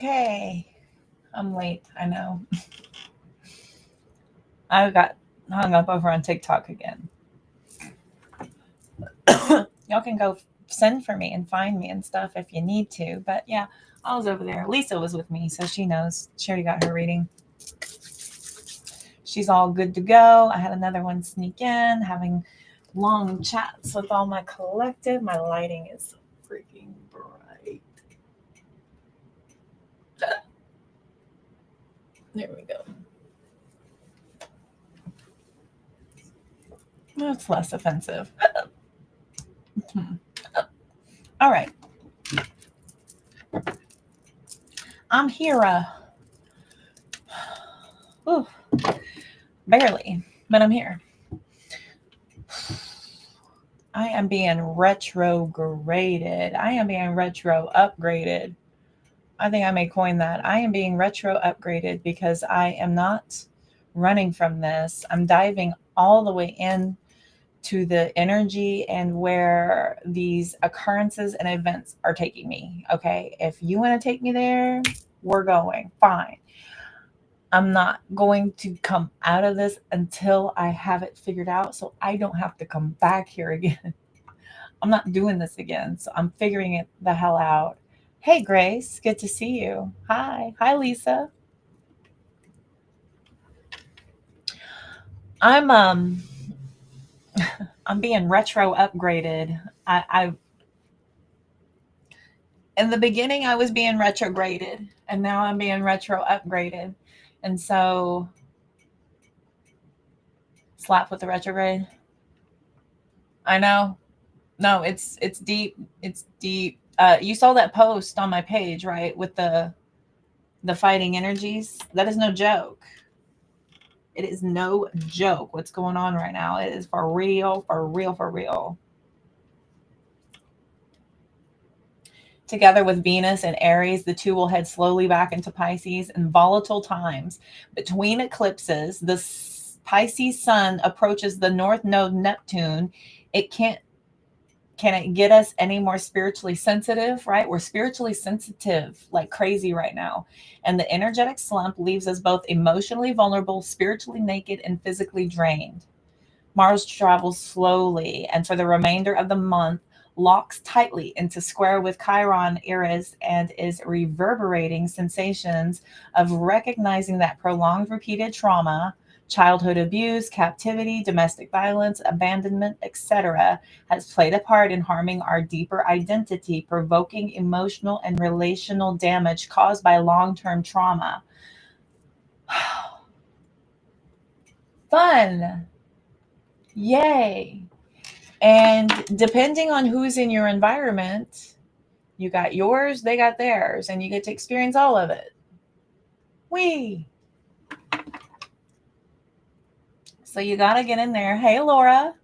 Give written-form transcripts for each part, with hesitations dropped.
Okay. I'm late. I know. I got hung up over on TikTok again. Y'all can go send for me and find me and stuff if you need to. But yeah, I was over there. Lisa was with me, so she knows. She already got her reading. She's all good to go. I had another one sneak in, having long chats with all my collective. My lighting is freaking bright. There we go. That's less offensive. All right. I'm here. Ooh, barely, but I'm here. I am being retrograded. I am being retro upgraded. I think I may coin that. I am being retro upgraded because I am not running from this. I'm diving all the way in to the energy and where these occurrences and events are taking me. Okay. If you want to take me there, we're going. Fine. I'm not going to come out of this until I have it figured out so I don't have to come back here again. I'm not doing this again. So I'm figuring it the hell out. Hey, Grace. Good to see you. Hi. Hi, Lisa. I'm I'm being retro upgraded. I in the beginning I was being retrograded and now I'm being retro upgraded. And so slap with the retrograde. I know. No, it's deep. It's deep. You saw that post on my page, right? With the fighting energies. That is no joke. It is no joke what's going on right now. It is for real, for real, for real. Together with Venus and Aries, the two will head slowly back into Pisces in volatile times. Between eclipses, the Pisces sun approaches the north node Neptune. It can't can it get us any more spiritually sensitive, right? We're spiritually sensitive like crazy right now. And the energetic slump leaves us both emotionally vulnerable, spiritually naked, and physically drained. Mars travels slowly and for the remainder of the month locks tightly into square with Chiron Eris and is reverberating sensations of recognizing that prolonged repeated trauma, childhood abuse, captivity, domestic violence, abandonment, etc., has played a part in harming our deeper identity, provoking emotional and relational damage caused by long term trauma. Fun! Yay! And depending on who's in your environment, you got yours, they got theirs, and you get to experience all of it. We. So you got to get in there. Hey, Laura.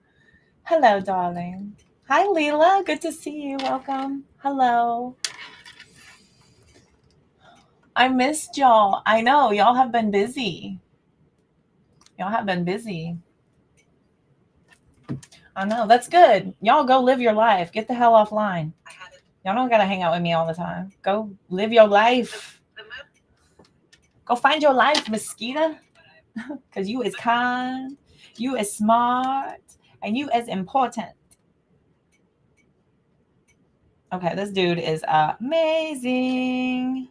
Hello, darling. Hi, Leela. Good to see you. Welcome. Hello. I missed y'all. I know. Y'all have been busy. Y'all have been busy. I know. That's good. Y'all go live your life. Get the hell offline. Y'all don't got to hang out with me all the time. Go live your life. Go find your life, mosquito. Because you is kind, you is smart, and you is important. Okay, this dude is amazing.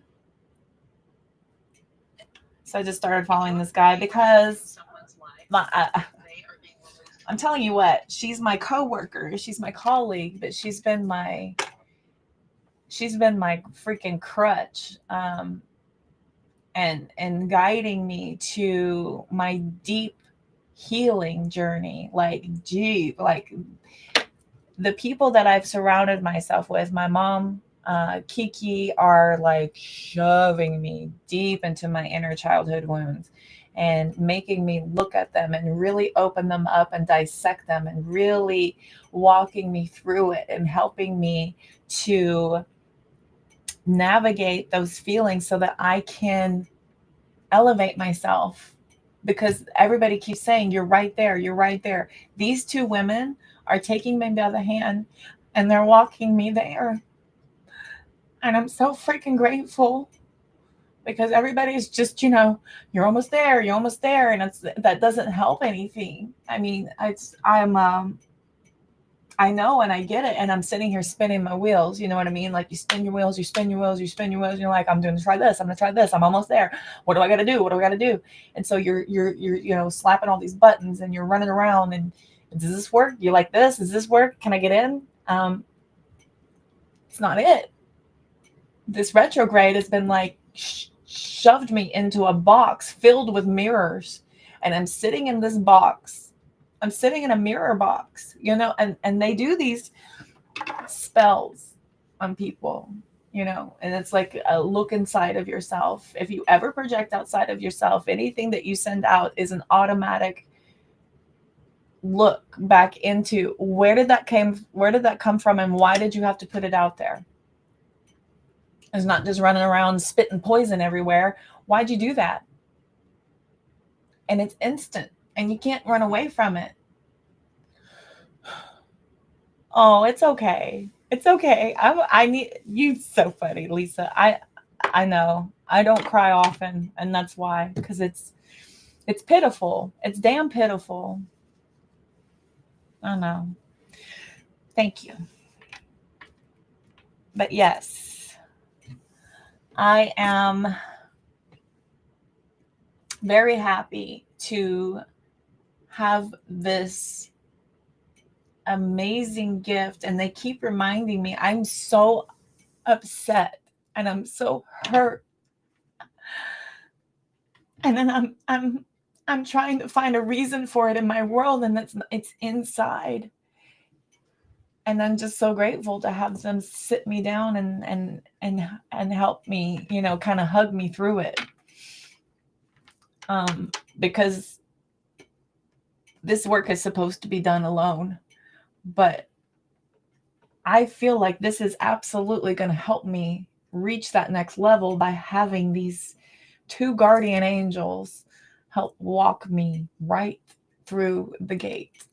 So I just started following this guy because I'm telling you what, she's my coworker, she's my colleague, but she's been my freaking crutch, and guiding me to my deep healing journey, like deep, like the people that I've surrounded myself with, my mom, Kiki, are like shoving me deep into my inner childhood wounds and making me look at them and really open them up and dissect them and really walking me through it and helping me to navigate those feelings so that I can elevate myself, because everybody keeps saying you're right there, you're right there. These two women are taking me by the hand and they're walking me there, and I'm so freaking grateful. because everybody's just, you're almost there, you're almost there. And that doesn't help anything. I mean, I know, and I get it. And I'm sitting here spinning my wheels. You know what I mean? Like you spin your wheels, you spin your wheels, you spin your wheels. And you're like, I'm going to try this. I'm going to try this. I'm almost there. What do I got to do? What do I got to do? And so you're slapping all these buttons and you're running around and does this work? You like this? Does this work? Can I get in? It's not it. This retrograde has been like shoved me into a box filled with mirrors. And I'm sitting in this box. I'm sitting in a mirror box, and they do these spells on people, and it's like a look inside of yourself. If you ever project outside of yourself, anything that you send out is an automatic look back into where did that come from, and why did you have to put it out there? It's not just running around spitting poison everywhere. Why'd you do that? And it's instant. And you can't run away from it. Oh, it's okay. It's okay. I need you. So funny, Lisa. I know. I don't cry often, and that's why, because it's pitiful. It's damn pitiful. I know. Thank you. But yes, I am very happy to have this amazing gift, and they keep reminding me. I'm so upset and I'm so hurt, and then I'm trying to find a reason for it in my world, and it's inside. And I'm just so grateful to have them sit me down and help me, kind of hug me through it, because this work is supposed to be done alone. But I feel like this is absolutely going to help me reach that next level by having these two guardian angels help walk me right through the gate.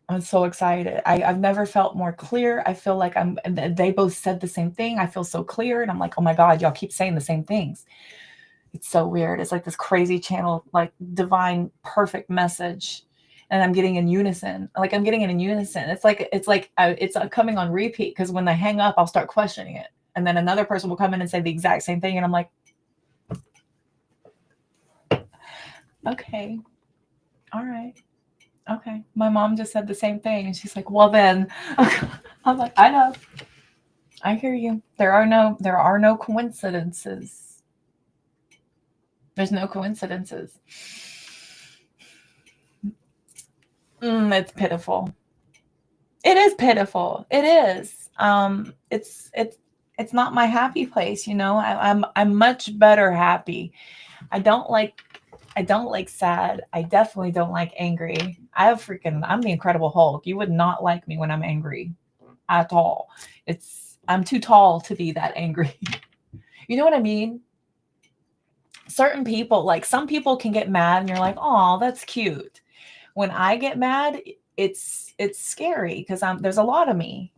I'm so excited. I've never felt more clear. I feel like they both said the same thing. I feel so clear. And I'm like, oh my God, y'all keep saying the same things. It's so weird. It's like this crazy channel, like divine, perfect message. And I'm getting in unison. It's like it's coming on repeat, because when they hang up, I'll start questioning it. And then another person will come in and say the exact same thing. And I'm like, okay, all right. Okay. My mom just said the same thing. And she's like, well then, I'm like, I know. I hear you. There are no coincidences. There's no coincidences. It's pitiful. It is pitiful. It is. It's not my happy place. I'm much better happy. I don't like sad. I definitely don't like angry. I'm the Incredible Hulk. You would not like me when I'm angry at all. I'm too tall to be that angry. You know what I mean? Certain people, like some people can get mad and you're like, oh, that's cute. When I get mad, it's scary, because there's a lot of me.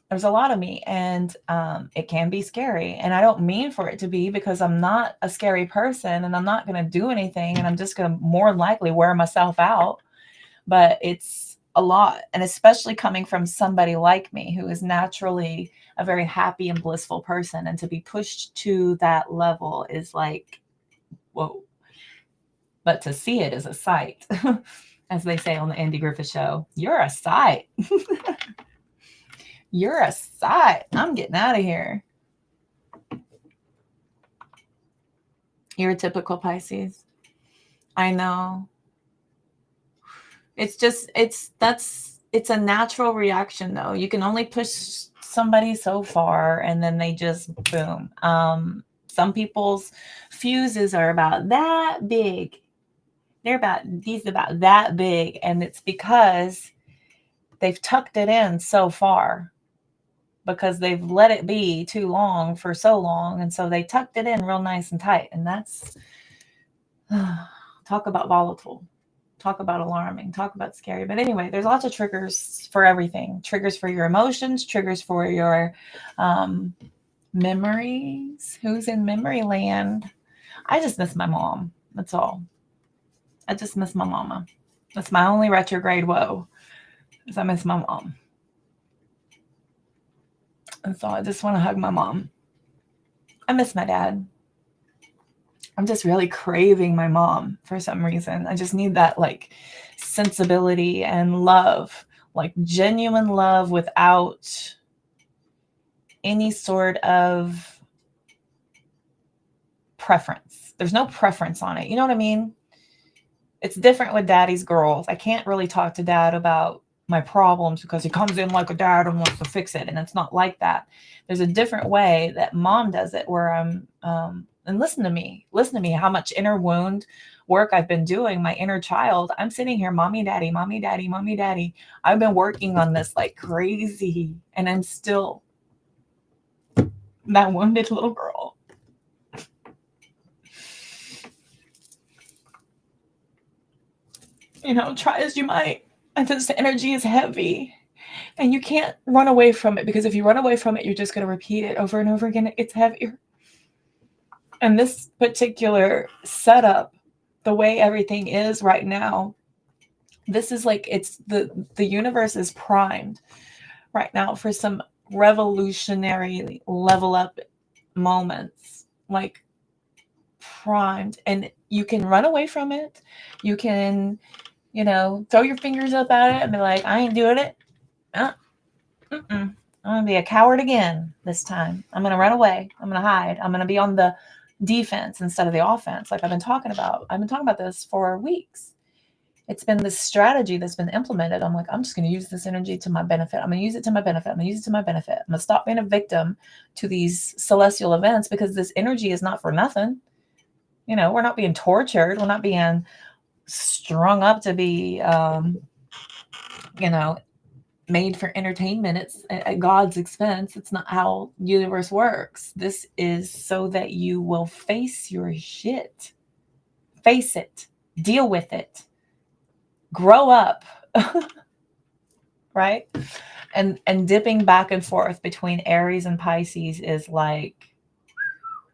And it can be scary, and I don't mean for it to be, because I'm not a scary person, and I'm not going to do anything, and I'm just going to more likely wear myself out. But it's a lot, and especially coming from somebody like me who is naturally a very happy and blissful person, and to be pushed to that level is like, whoa. But to see it is a sight. As they say on the Andy Griffith Show, you're a sight. You're a sight. I'm getting out of here. You're a typical Pisces. I know. It's a natural reaction, though. You can only push somebody so far, and then they just boom. Some people's fuses are about that big. They're about that big, and it's because they've tucked it in so far, because they've let it be too long for so long, and so they tucked it in real nice and tight. And that's talk about volatile, talk about alarming, talk about scary. But anyway, there's lots of triggers for everything. Triggers for your emotions, triggers for your Memories? Who's in memory land? I just miss my mom. That's all. I just miss my mama. That's my only retrograde woe, is I miss my mom. And so I just want to hug my mom. I miss my dad. I'm just really craving my mom for some reason. I just need that like sensibility and love, like genuine love without any sort of preference. There's no preference on it. You know what I mean? It's different with daddy's girls. I can't really talk to dad about my problems because he comes in like a dad and wants to fix it. And it's not like that. There's a different way that mom does it where and listen to me how much inner wound work I've been doing, my inner child. I'm sitting here, mommy, daddy, mommy, daddy, mommy, daddy. I've been working on this like crazy, and I'm still that wounded little girl. You know, try as you might, and this energy is heavy. And you can't run away from it, because if you run away from it, you're just going to repeat it over and over again. It's heavier. And this particular setup, the way everything is right now, this is like, it's the universe is primed right now for some revolutionary level up moments, like primed. And you can run away from it. You can, you know, throw your fingers up at it and be like, I ain't doing it. I'm going to be a coward again this time. I'm going to run away. I'm going to hide. I'm going to be on the defense instead of the offense, like I've been talking about. I've been talking about this for weeks. It's been this strategy that's been implemented. I'm like, I'm just going to use this energy to my benefit. I'm going to use it to my benefit. I'm going to use it to my benefit. I'm going to stop being a victim to these celestial events, because this energy is not for nothing. You know, we're not being tortured. We're not being strung up to be, you know, made for entertainment. It's at God's expense. It's not how the universe works. This is so that you will face your shit. Face it. Deal with it. Grow up. Right? And dipping back and forth between Aries and Pisces is like,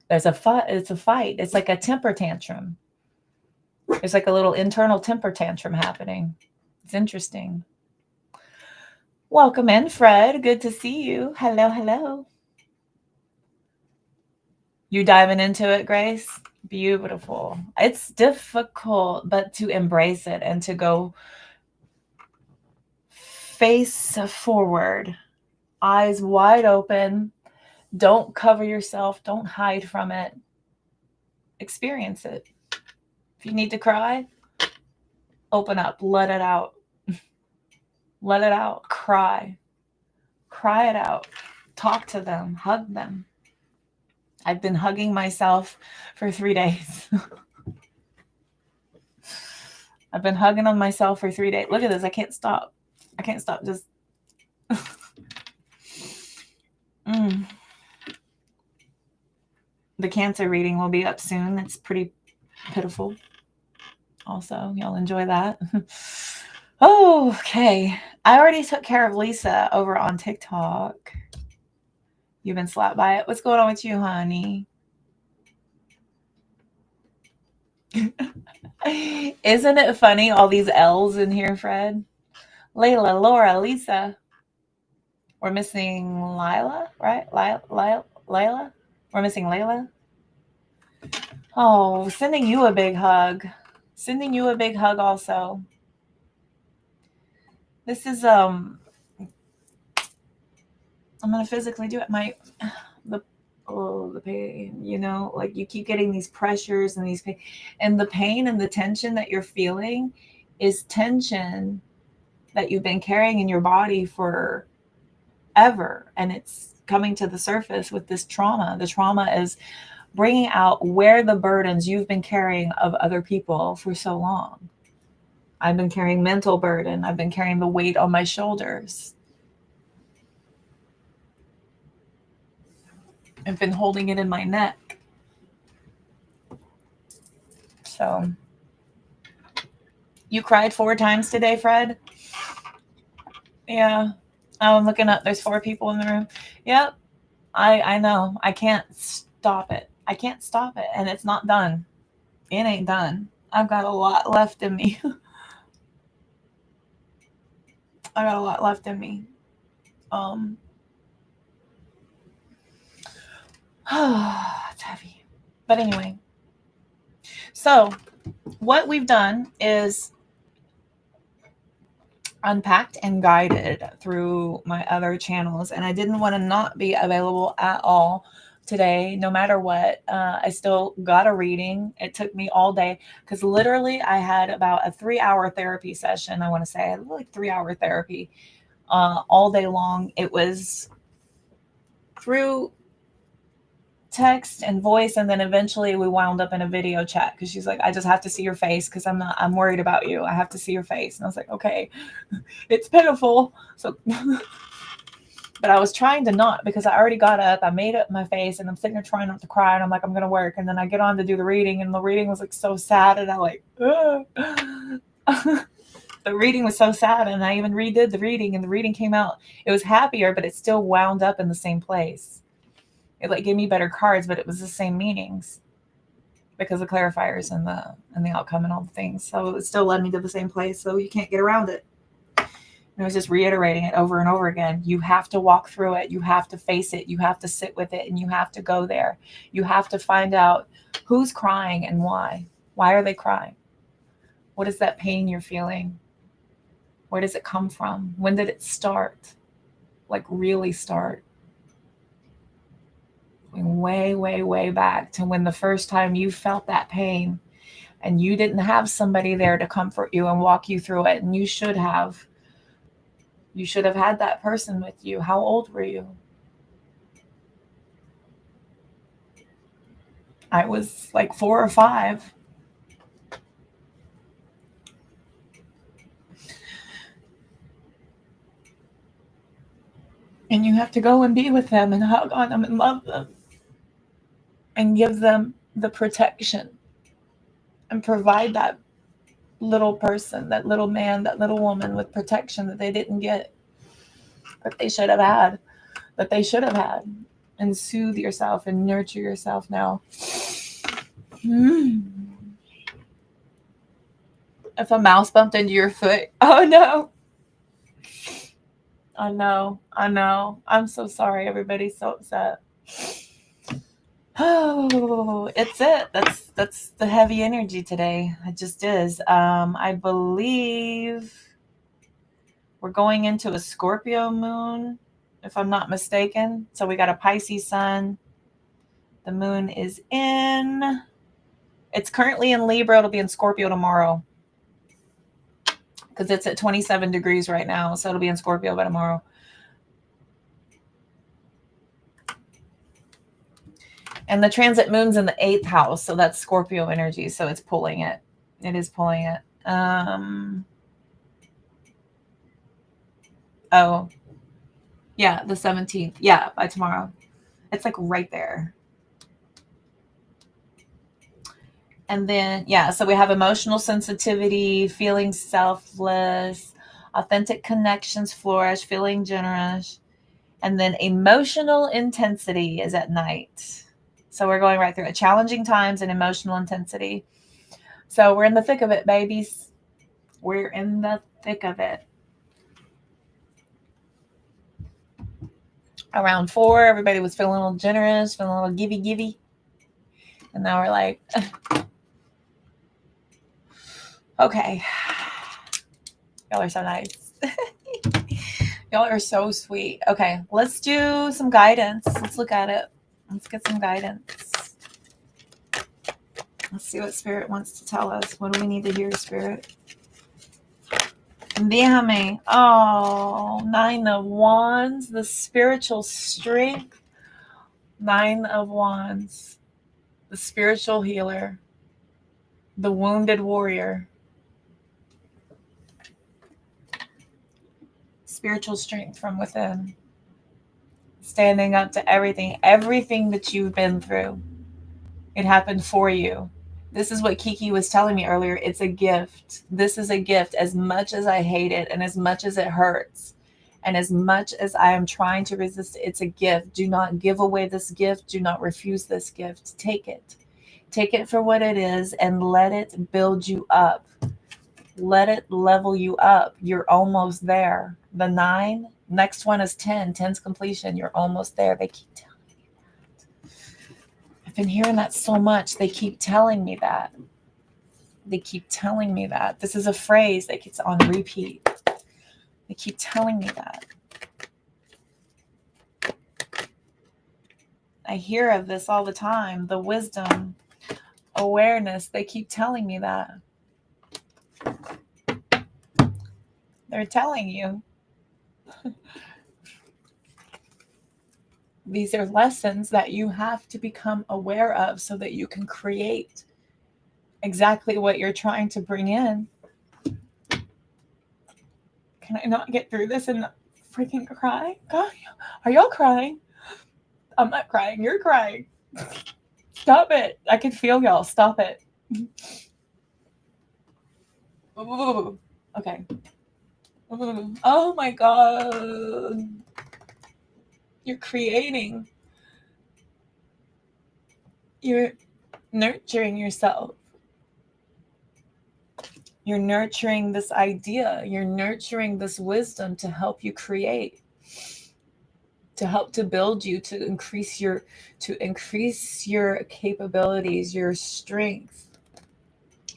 there's a fight. It's a fight. It's like a temper tantrum. There's like a little internal temper tantrum happening. It's interesting. Welcome in, Fred. Good to see you. Hello, hello. You diving into it, Grace? Beautiful. It's difficult, but to embrace it and to go face forward, eyes wide open. Don't cover yourself. Don't hide from it. Experience it. If you need to cry, open up. Let it out. Let it out. Cry. Cry it out. Talk to them. Hug them. I've been hugging myself for 3 days. I've been hugging on myself for 3 days. Look at this. I can't stop. I can't stop. Just. The Cancer reading will be up soon. It's pretty pitiful. Also, y'all enjoy that. Oh, okay. I already took care of Lisa over on TikTok. You've been slapped by it. What's going on with you, honey? Isn't it funny? All these L's in here, Fred. Layla, Laura, Lisa. We're missing Lila, right? Layla? We're missing Layla. Oh, sending you a big hug. Sending you a big hug also. This is I'm gonna physically do it. The pain, you know, like you keep getting these pressures and these pain, and the pain and the tension that you're feeling is tension that you've been carrying in your body for ever, and it's coming to the surface with this trauma. The trauma is bringing out where the burdens you've been carrying of other people for so long. I've been carrying mental burden. I've been carrying the weight on my shoulders. I've been holding it in my neck. So, you cried 4 times today, Fred? Yeah. Oh, I'm looking up. There's 4 people in the room. Yep. I know. I can't stop it. I can't stop it. And it's not done. It ain't done. I've got a lot left in me. I got a lot left in me. Um it's heavy. But anyway. So what we've done is unpacked and guided through my other channels, and I didn't want to not be available at all today, no matter what. I still got a reading. It took me all day because literally I had about a 3-hour therapy session. I want to say I had like 3-hour therapy all day long. It was through text and voice, and then eventually we wound up in a video chat because she's like, I just have to see your face because I'm worried about you. I have to see your face. And I was like, okay. It's pitiful. So but I was trying to not, because I already got up, I made up my face, and I'm sitting there trying not to cry, and I'm like, I'm gonna work. And then I get on to do the reading, and the reading was like so sad, and I like the reading was so sad, and I even redid the reading, and the reading came out, it was happier, but it still wound up in the same place. It like gave me better cards, but it was the same meanings because the clarifiers and the outcome and all the things. So it still led me to the same place. So you can't get around it. And I was just reiterating it over and over again. You have to walk through it. You have to face it. You have to sit with it, and you have to go there. You have to find out who's crying and why. Why are they crying? What is that pain you're feeling? Where does it come from? When did it start? Like really start? Way, way, way back to when the first time you felt that pain and you didn't have somebody there to comfort you and walk you through it. And you should have. You should have had that person with you. How old were you? I was like 4 or 5. And you have to go and be with them and hug on them and love them and give them the protection and provide that little person, that little man, that little woman with protection that they didn't get, that they should have had, that they should have had. And soothe yourself and nurture yourself now. If a mouse bumped into your foot, oh no. I know. I'm so sorry. Everybody's so upset. Oh, it's it. That's the heavy energy today. It just is. I believe we're going into a Scorpio moon, if I'm not mistaken. So we got a Pisces sun. The moon is it's currently in Libra. It'll be in Scorpio tomorrow because it's at 27 degrees right now. So it'll be in Scorpio by tomorrow. And the transit moon's in the 8th house. So that's Scorpio energy. So it's pulling it. It is pulling it. Oh, yeah, the 17th. Yeah, by tomorrow. It's like right there. And then, yeah, so we have emotional sensitivity, feeling selfless, authentic connections flourish, feeling generous. And then emotional intensity is at night. So we're going right through it. Challenging times and emotional intensity. So we're in the thick of it, babies. We're in the thick of it. Around 4, everybody was feeling a little generous, feeling a little givey. And now we're like, okay. Y'all are so nice. Y'all are so sweet. Okay, let's do some guidance. Let's look at it. Let's get some guidance. Let's see what Spirit wants to tell us. What do we need to hear, Spirit? Déjame. Oh, 9 of Wands, the spiritual strength. 9 of Wands, the spiritual healer, the wounded warrior. Spiritual strength from within. Standing up to everything that you've been through. It happened for you. This is what Kiki was telling me earlier. It's a gift. This is a gift. As much as I hate it and as much as it hurts, And as much as I am trying to resist, it's a gift. Do not give away this gift. Do not refuse this gift. Take it. Take it for what it is and let it build you up. Let it level you up. You're almost there. The 9, next one is 10. 10's completion. You're almost there. They keep telling me that. I've been hearing that so much. They keep telling me that. They keep telling me that. This is a phrase that gets on repeat. They keep telling me that. I hear of this all the time. The wisdom, awareness, they keep telling me that. They're telling you. These are lessons that you have to become aware of so that you can create exactly what you're trying to bring in. Can I not get through this and freaking cry? God, are y'all crying? I'm not crying. You're crying. Stop it. I can feel y'all. Stop it. Ooh, okay. Ooh, oh my God. You're creating. You're nurturing yourself. You're nurturing this idea. You're nurturing this wisdom to help you create, to help to build you, to increase your capabilities, your strength,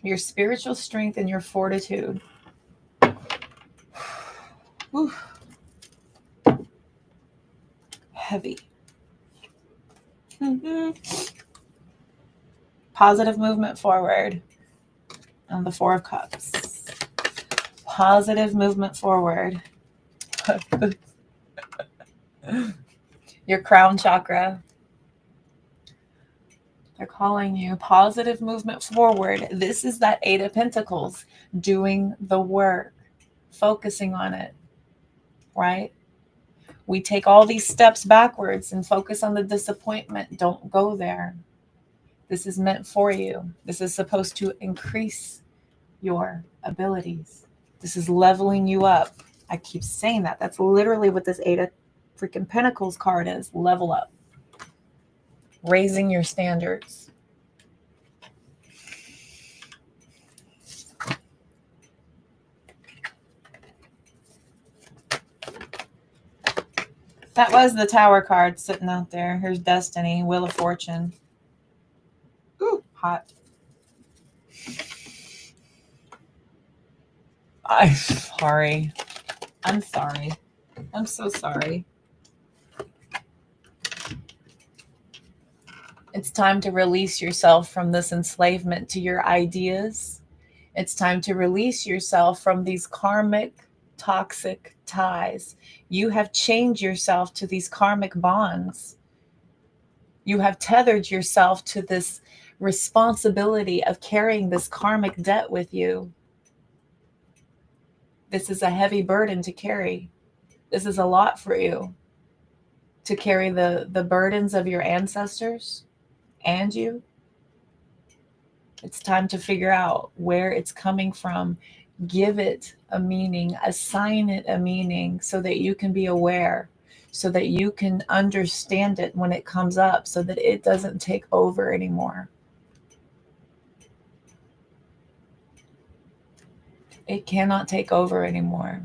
your spiritual strength, and your fortitude. Whew. Heavy. Positive movement forward. On the 4 of Cups. Positive movement forward. Your crown chakra. They're calling you positive movement forward. This is that 8 of Pentacles, doing the work, focusing on it, right? We take all these steps backwards and focus on the disappointment. Don't go there. This is meant for you. This is supposed to increase your abilities. This is leveling you up. I keep saying that. That's literally what this 8 of freaking Pentacles card is. Level up. Raising your standards. That was the Tower card sitting out there. Here's Destiny, Wheel of Fortune. Ooh, hot. I'm sorry. I'm sorry. I'm so sorry. It's time to release yourself from this enslavement to your ideas. It's time to release yourself from these karmic, toxic ties. You have chained yourself to these karmic bonds. You have tethered yourself to this responsibility of carrying this karmic debt with you. This is a heavy burden to carry. This is a lot for you to carry the burdens of your ancestors and you. It's time to figure out where it's coming from. Give it a meaning, assign it a meaning so that you can be aware, so that you can understand it when it comes up, so that it doesn't take over anymore. It cannot take over anymore.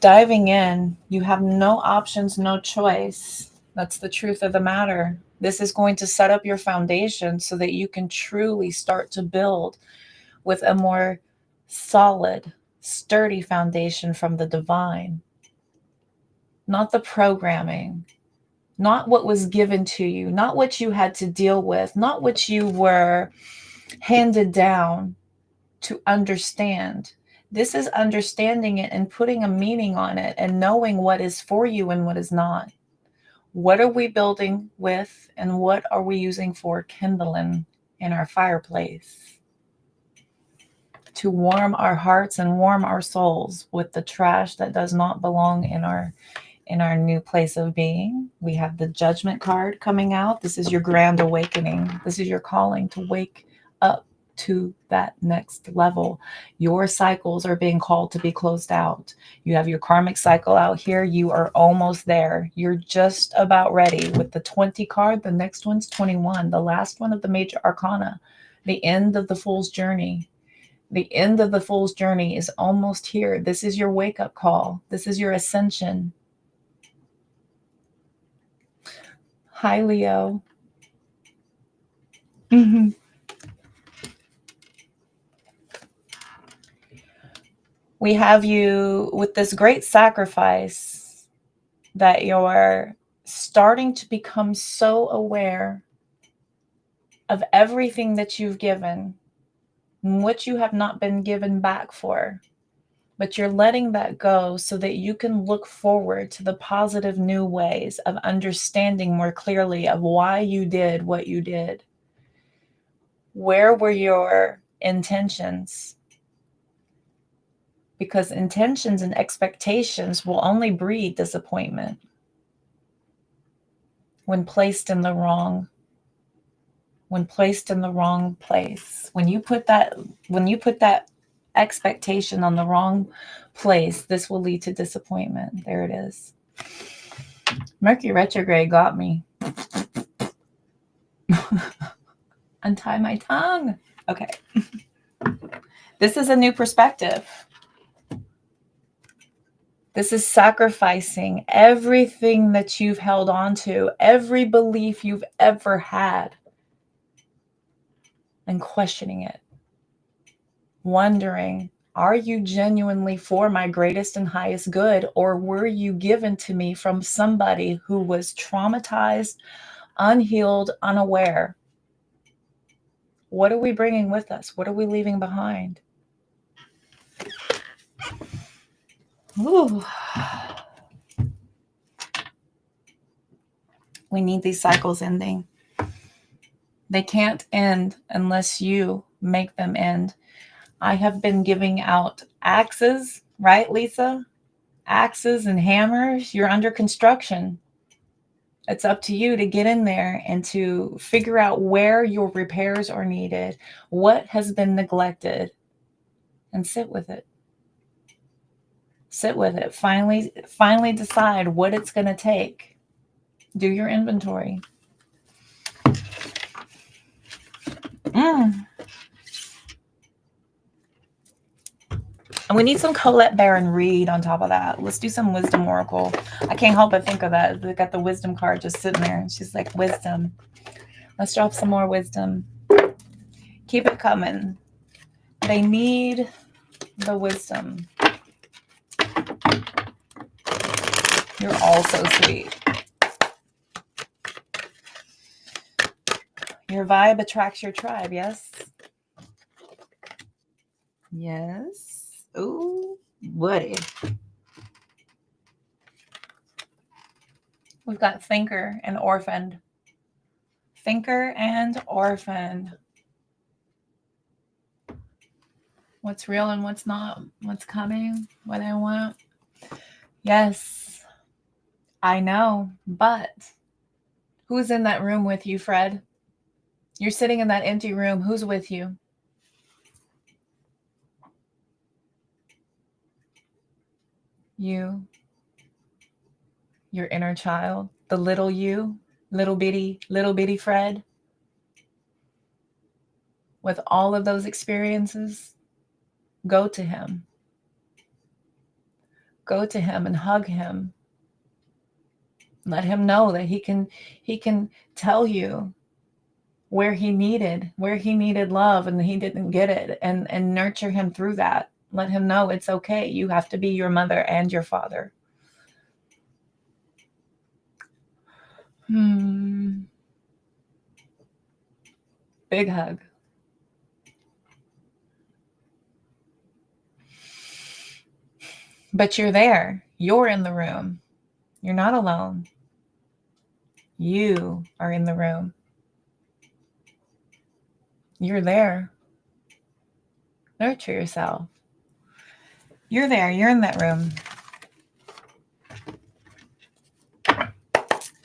Diving in, you have no options, no choice. That's the truth of the matter. This is going to set up your foundation so that you can truly start to build with a more solid, sturdy foundation from the divine. Not the programming, not what was given to you, not what you had to deal with, not what you were handed down to understand. This is understanding it and putting a meaning on it and knowing what is for you and what is not. What are we building with and what are we using for kindling in our fireplace? To warm our hearts and warm our souls with the trash that does not belong in our new place of being. We have the Judgment card coming out. This is your grand awakening. This is your calling to wake up to that next level. Your cycles are being called to be closed out. You have your karmic cycle out here. You are almost there. You're just about ready. With the 20 card, the next one's 21, the last one of the major arcana, the end of the Fool's journey. The end of the Fool's journey is almost here. This is your wake-up call. This is your ascension. Hi, Leo. We have you with this great sacrifice that you're starting to become so aware of everything that you've given and what you have not been given back for. But you're letting that go so that you can look forward to the positive new ways of understanding more clearly of why you did what you did. Where were your intentions? Because intentions and expectations will only breed disappointment when placed in the wrong place. When you put that expectation on the wrong place, this will lead to disappointment. There it is. Mercury retrograde got me. Untie my tongue. Okay. This is a new perspective. This is sacrificing everything that you've held on to, every belief you've ever had, and questioning it. Wondering, are you genuinely for my greatest and highest good, or were you given to me from somebody who was traumatized, unhealed, unaware? What are we bringing with us? What are we leaving behind? Ooh. We need these cycles ending. They can't end unless you make them end. I have been giving out axes, right, Lisa? Axes and hammers. You're under construction. It's up to you to get in there and to figure out where your repairs are needed, what has been neglected, and sit with it. Sit with it. Finally decide what it's going to take. Do your inventory. And we need some Colette Baron Reed on top of that. Let's do some Wisdom Oracle. I can't help but think of that. They got the wisdom card just sitting there. She's like, wisdom. Let's drop some more wisdom. Keep it coming. They need the wisdom. You're all so sweet. Your vibe attracts your tribe, yes? Yes. Ooh, Woody. We've got Thinker and Orphaned. Thinker and Orphaned. What's real and what's not. What's coming, what I want. Yes, I know, but who's in that room with you, Fred? You're sitting in that empty room. Who's with you? You. Your inner child. The little you. Little bitty Fred. With all of those experiences, go to him. Go to him and hug him. Let him know that he can tell you where he needed love and he didn't get it, and nurture him through that. Let him know it's okay. You have to be your mother and your father. Big hug. But you're there. You're in the room. You're not alone. You are in the room. You're there. Nurture yourself. You're there. You're in that room.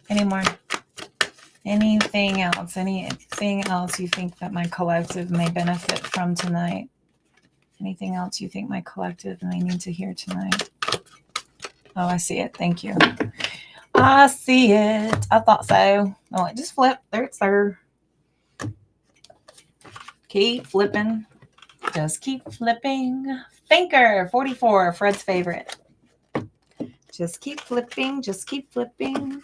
Any more? Anything else? Anything else you think that my collective may benefit from tonight? Anything else you think my collective may need to hear tonight? Oh, I see it. Thank you. I see it. I thought so. Oh, just flip. There it's there. Keep flipping. Just keep flipping. Thinker 44, Fred's favorite. Just keep flipping. Just keep flipping.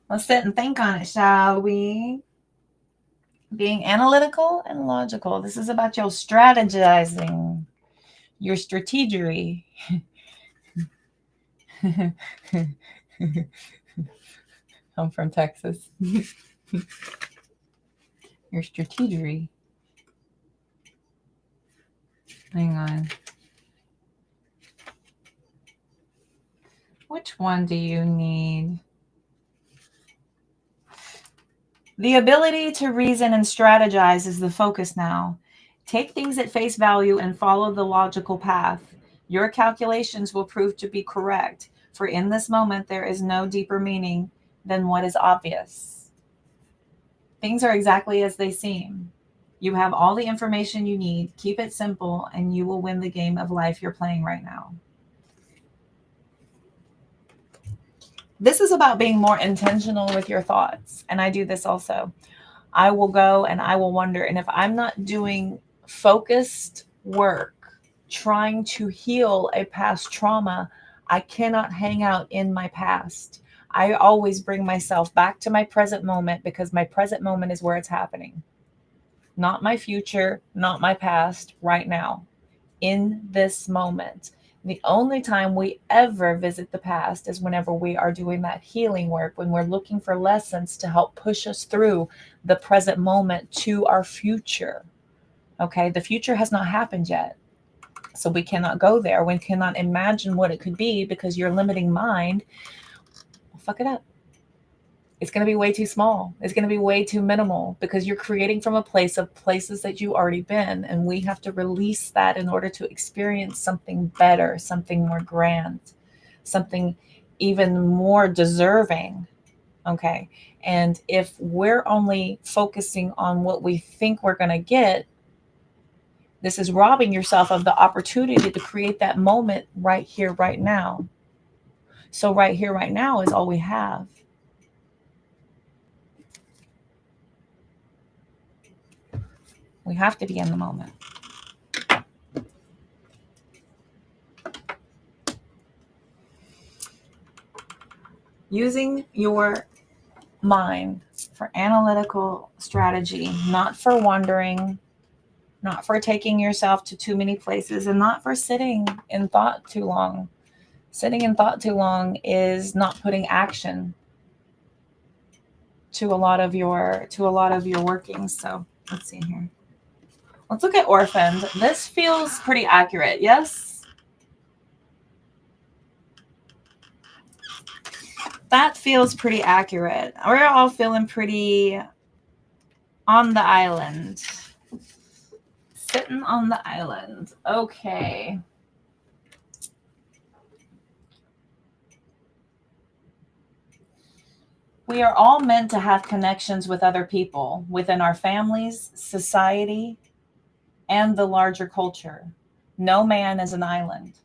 Let's sit and think on it, shall we? Being analytical and logical. This is about your strategizing, your strategery. I'm from Texas. Your strategery. Hang on. Which one do you need? The ability to reason and strategize is the focus now. Take things at face value and follow the logical path. Your calculations will prove to be correct, for in this moment there is no deeper meaning than what is obvious. Things are exactly as they seem. You have all the information you need. Keep it simple, and you will win the game of life you're playing right now. This is about being more intentional with your thoughts. And I do this also. I will go and I will wonder. And if I'm not doing focused work, trying to heal a past trauma, I cannot hang out in my past. I always bring myself back to my present moment, because my present moment is where it's happening. Not my future, not my past, right now, in this moment. The only time we ever visit the past is whenever we are doing that healing work, when we're looking for lessons to help push us through the present moment to our future. Okay, the future has not happened yet. So we cannot go there. We cannot imagine what it could be, because your limiting mind will fuck it up. It's going to be way too small. It's going to be way too minimal, because you're creating from a place of places that you've already been. And we have to release that in order to experience something better, something more grand, something even more deserving. Okay. And if we're only focusing on what we think we're going to get, this is robbing yourself of the opportunity to create that moment right here, right now. So right here, right now is all we have. We have to be in the moment. Using your mind for analytical strategy, not for wondering, not for taking yourself to too many places, and not for sitting in thought too long. Sitting in thought too long is not putting action to a lot of your workings. So let's see here. Let's look at Orphaned. This feels pretty accurate, yes? That feels pretty accurate. We're all feeling pretty on the island. Sitting on the island. Okay. We are all meant to have connections with other people within our families, society, and the larger culture. No man is an island.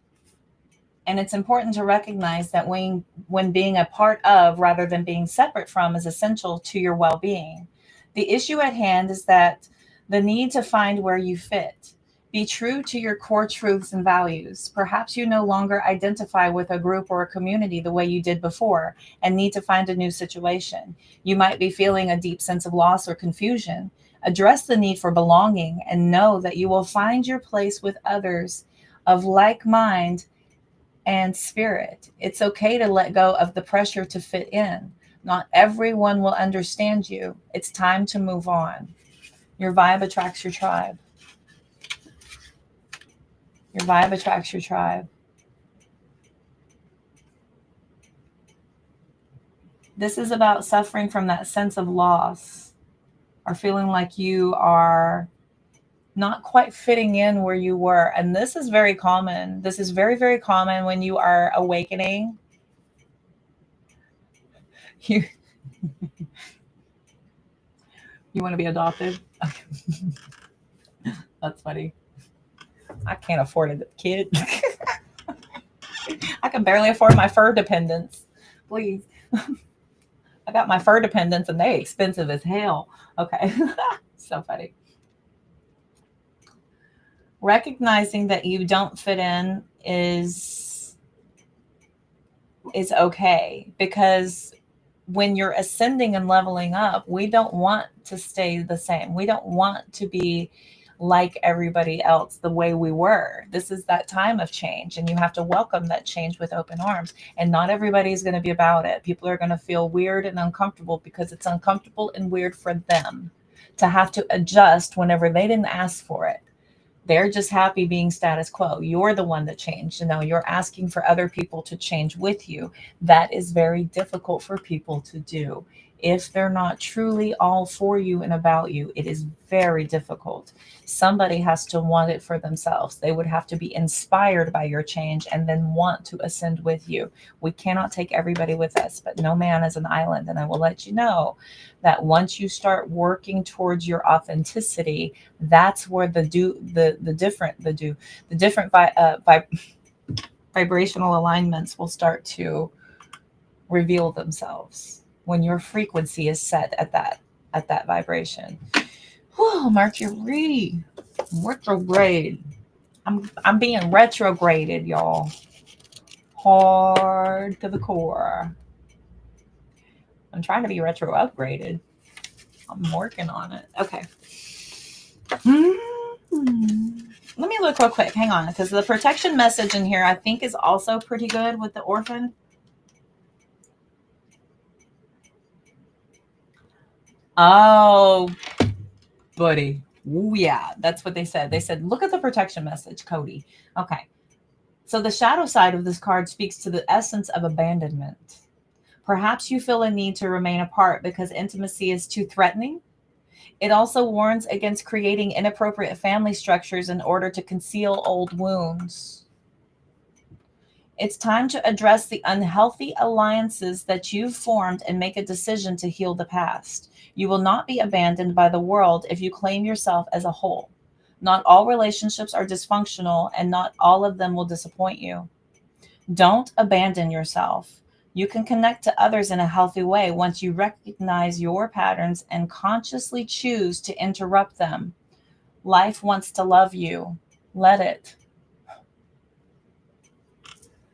And it's important to recognize that when being a part of rather than being separate from is essential to your well being. The issue at hand is that the need to find where you fit. Be true to your core truths and values. Perhaps you no longer identify with a group or a community the way you did before and need to find a new situation. You might be feeling a deep sense of loss or confusion. Address the need for belonging and know that you will find your place with others of like mind and spirit. It's okay to let go of the pressure to fit in. Not everyone will understand you. It's time to move on. Your vibe attracts your tribe. Your vibe attracts your tribe. This is about suffering from that sense of loss, or feeling like you are not quite fitting in where you were. And this is very common. This is very, very common when you are awakening You you want to be adopted? Okay. That's funny. I can't afford a kid. I can barely afford my fur dependents. Please. I got my fur dependents and they expensive as hell. Okay. So funny. Recognizing that you don't fit in is okay, because when you're ascending and leveling up, we don't want to stay the same. We don't want to be like everybody else the way we were. This is that time of change, and you have to welcome that change with open arms. And not everybody is going to be about it. People are going to feel weird and uncomfortable because it's uncomfortable and weird for them to have to adjust whenever they didn't ask for it. They're just happy being status quo. You're the one that changed. You're asking for other people to change with you. That is very difficult for people to do. If they're not truly all for you and about you, it is very difficult. Somebody has to want it for themselves. They would have to be inspired by your change and then want to ascend with you. We cannot take everybody with us, but no man is an island. And I will let you know that once you start working towards your authenticity, that's where the different vibrational alignments will start to reveal themselves when your frequency is set at that vibration. Whoa, Mercury retrograde. I'm being retrograded, y'all. Hard to the core. I'm trying to be retro upgraded. I'm working on it. Okay. Let me look real quick. Hang on, because the protection message in here I think is also pretty good with the orphan. Oh, buddy. Ooh, yeah, that's what they said. They said, look at the protection message, Cody. Okay. So the shadow side of this card speaks to the essence of abandonment. Perhaps you feel a need to remain apart because intimacy is too threatening. It also warns against creating inappropriate family structures in order to conceal old wounds. It's time to address the unhealthy alliances that you've formed and make a decision to heal the past. You will not be abandoned by the world if you claim yourself as a whole. Not all relationships are dysfunctional, and not all of them will disappoint you. Don't abandon yourself. You can connect to others in a healthy way once you recognize your patterns and consciously choose to interrupt them. Life wants to love you. Let it.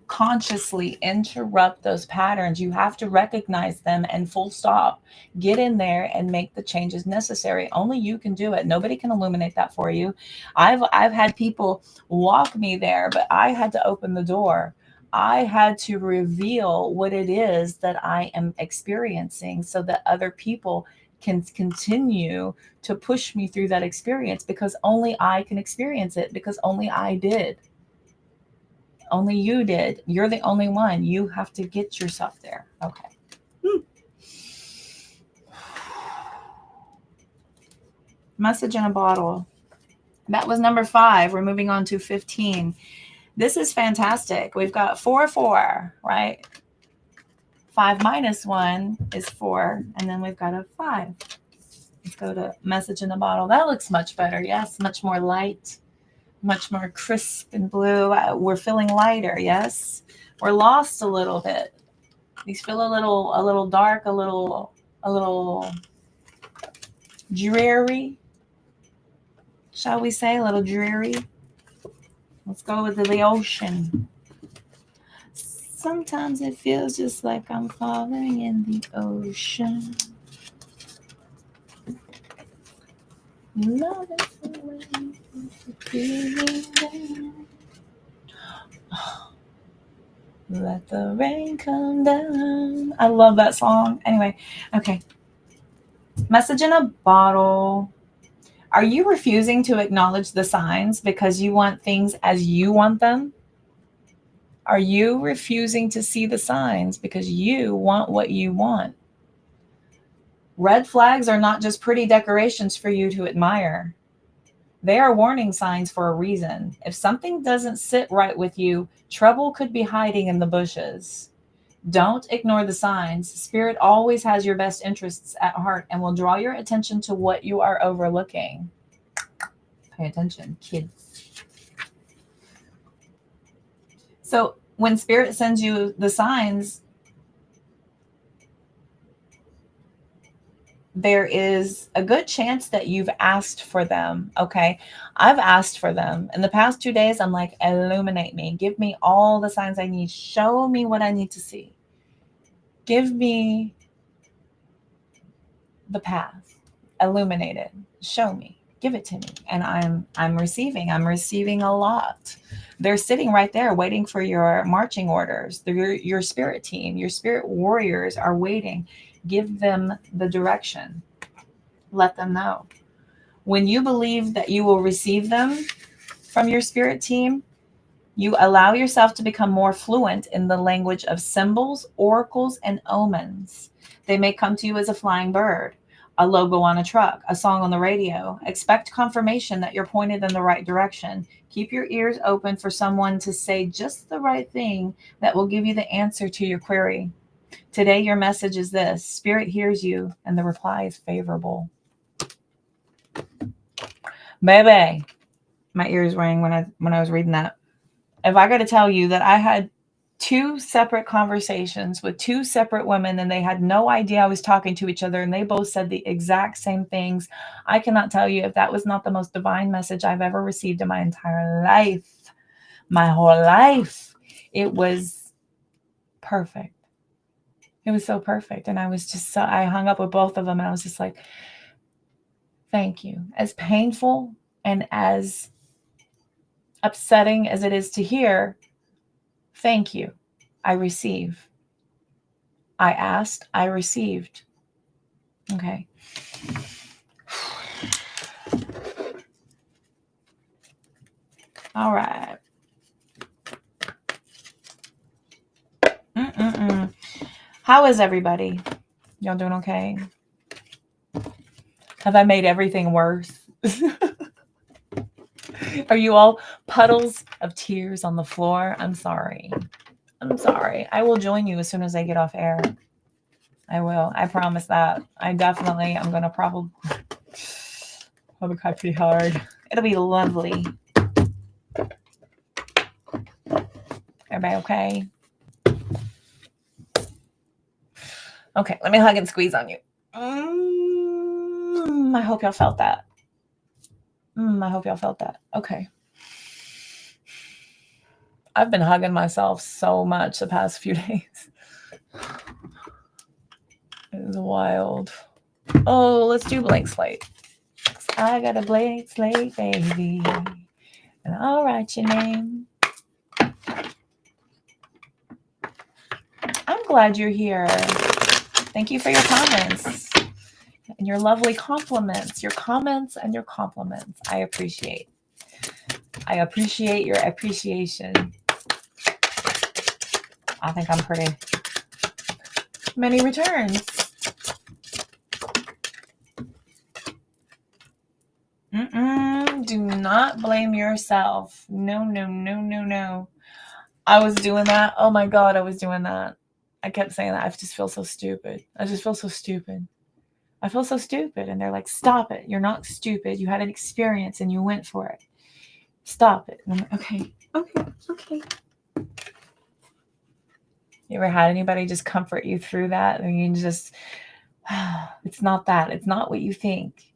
Consciously interrupt those patterns. You have to recognize them and full stop. Get in there and make the changes necessary. Only you can do it. Nobody can illuminate that for you. I've had people walk me there, but I had to open the door. I had to reveal what it is that I am experiencing so that other people can continue to push me through that experience, because only I can experience it, because only I did. Only you did. You're the only one. You have to get yourself there. Okay. Message in a bottle. That was number 5. We're moving on to 15. This is fantastic. We've got 4, 4, right? 5 minus 1 is 4. And then we've got a 5. Let's go to message in a bottle. That looks much better. Yes, much more light. Much more crisp and blue. We're feeling lighter. Yes, we're lost a little bit. These feel a little dark, a little dreary. Shall we say a little dreary? Let's go with the ocean. Sometimes it feels just like I'm falling in the ocean. Love is the way let the rain come down. I love that song. Anyway, okay. Message in a bottle. Are you refusing to acknowledge the signs because you want things as you want them? Are you refusing to see the signs because you want what you want? Red flags are not just pretty decorations for you to admire. They are warning signs for a reason. If something doesn't sit right with you, trouble could be hiding in the bushes. Don't ignore the signs. Spirit always has your best interests at heart and will draw your attention to what you are overlooking. Pay attention, kids. So when Spirit sends you the signs, there is a good chance that you've asked for them. Okay. I've asked for them. In the past 2 days, I'm like, illuminate me. Give me all the signs I need. Show me what I need to see. Give me the path. Illuminate it. Show me. Give it to me. And I'm receiving. I'm receiving a lot. They're sitting right there waiting for your marching orders. Your spirit team, your spirit warriors are waiting. Give them the direction. Let them know. When you believe that you will receive them from your spirit team, you allow yourself to become more fluent in the language of symbols, oracles, and omens. They may come to you as a flying bird, a logo on a truck, a song on the radio. Expect confirmation that you're pointed in the right direction. Keep your ears open for someone to say just the right thing that will give you the answer to your query. Today, your message is this: Spirit hears you, and the reply is favorable. Baby, my ears rang when I was reading that. If I got to tell you that I had 2 separate conversations with 2 separate women and they had no idea I was talking to each other and they both said the exact same things, I cannot tell you if that was not the most divine message I've ever received in my entire life. My whole life. It was perfect. It was so perfect. And I was just I hung up with both of them and I was just like, thank you. As painful and as upsetting as it is to hear, thank you. I receive. I asked, I received. Okay. All right. How is everybody? Y'all doing okay? Have I made everything worse? Are you all puddles of tears on the floor? I'm sorry. I'm sorry. I will join you as soon as I get off air. I will. I promise that. I'm going to probably cry pretty hard. It'll be lovely. Everybody okay? Okay, let me hug and squeeze on you. I hope y'all felt that. I hope y'all felt that. Okay. I've been hugging myself so much the past few days. It was wild. Oh, let's do blank slate. I got a blank slate, baby. And I'll write your name. I'm glad you're here. Thank you for your comments and your lovely compliments. Your comments and your compliments. I appreciate. I appreciate your appreciation. I think I'm pretty. Many returns. Do not blame yourself. No. I was doing that. Oh my God, I was doing that. I kept saying that. I just feel so stupid. I just feel so stupid. I feel so stupid. And they're like, stop it. You're not stupid. You had an experience and you went for it. Stop it. And I'm like, okay. You ever had anybody just comfort you through that? And you just, it's not that. It's not what you think.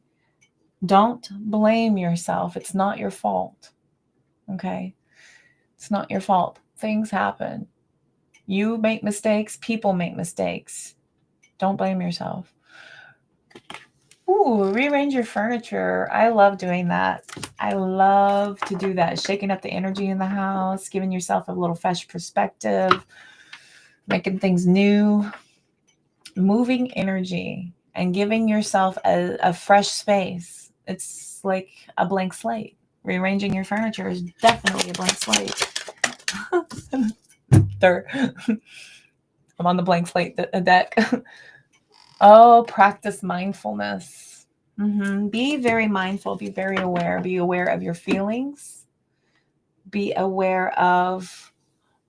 Don't blame yourself. It's not your fault. Okay? It's not your fault. Things happen. You make mistakes. People make mistakes. Don't blame yourself. Ooh, rearrange your furniture. I love doing that. I love to do that. Shaking up the energy in the house, giving yourself a little fresh perspective, making things new, moving energy, and giving yourself a fresh space. It's like a blank slate. Rearranging your furniture is definitely a blank slate. I'm on the blank slate deck. Oh, practice mindfulness. Be very mindful. Be very aware. Be aware of your feelings. Be aware of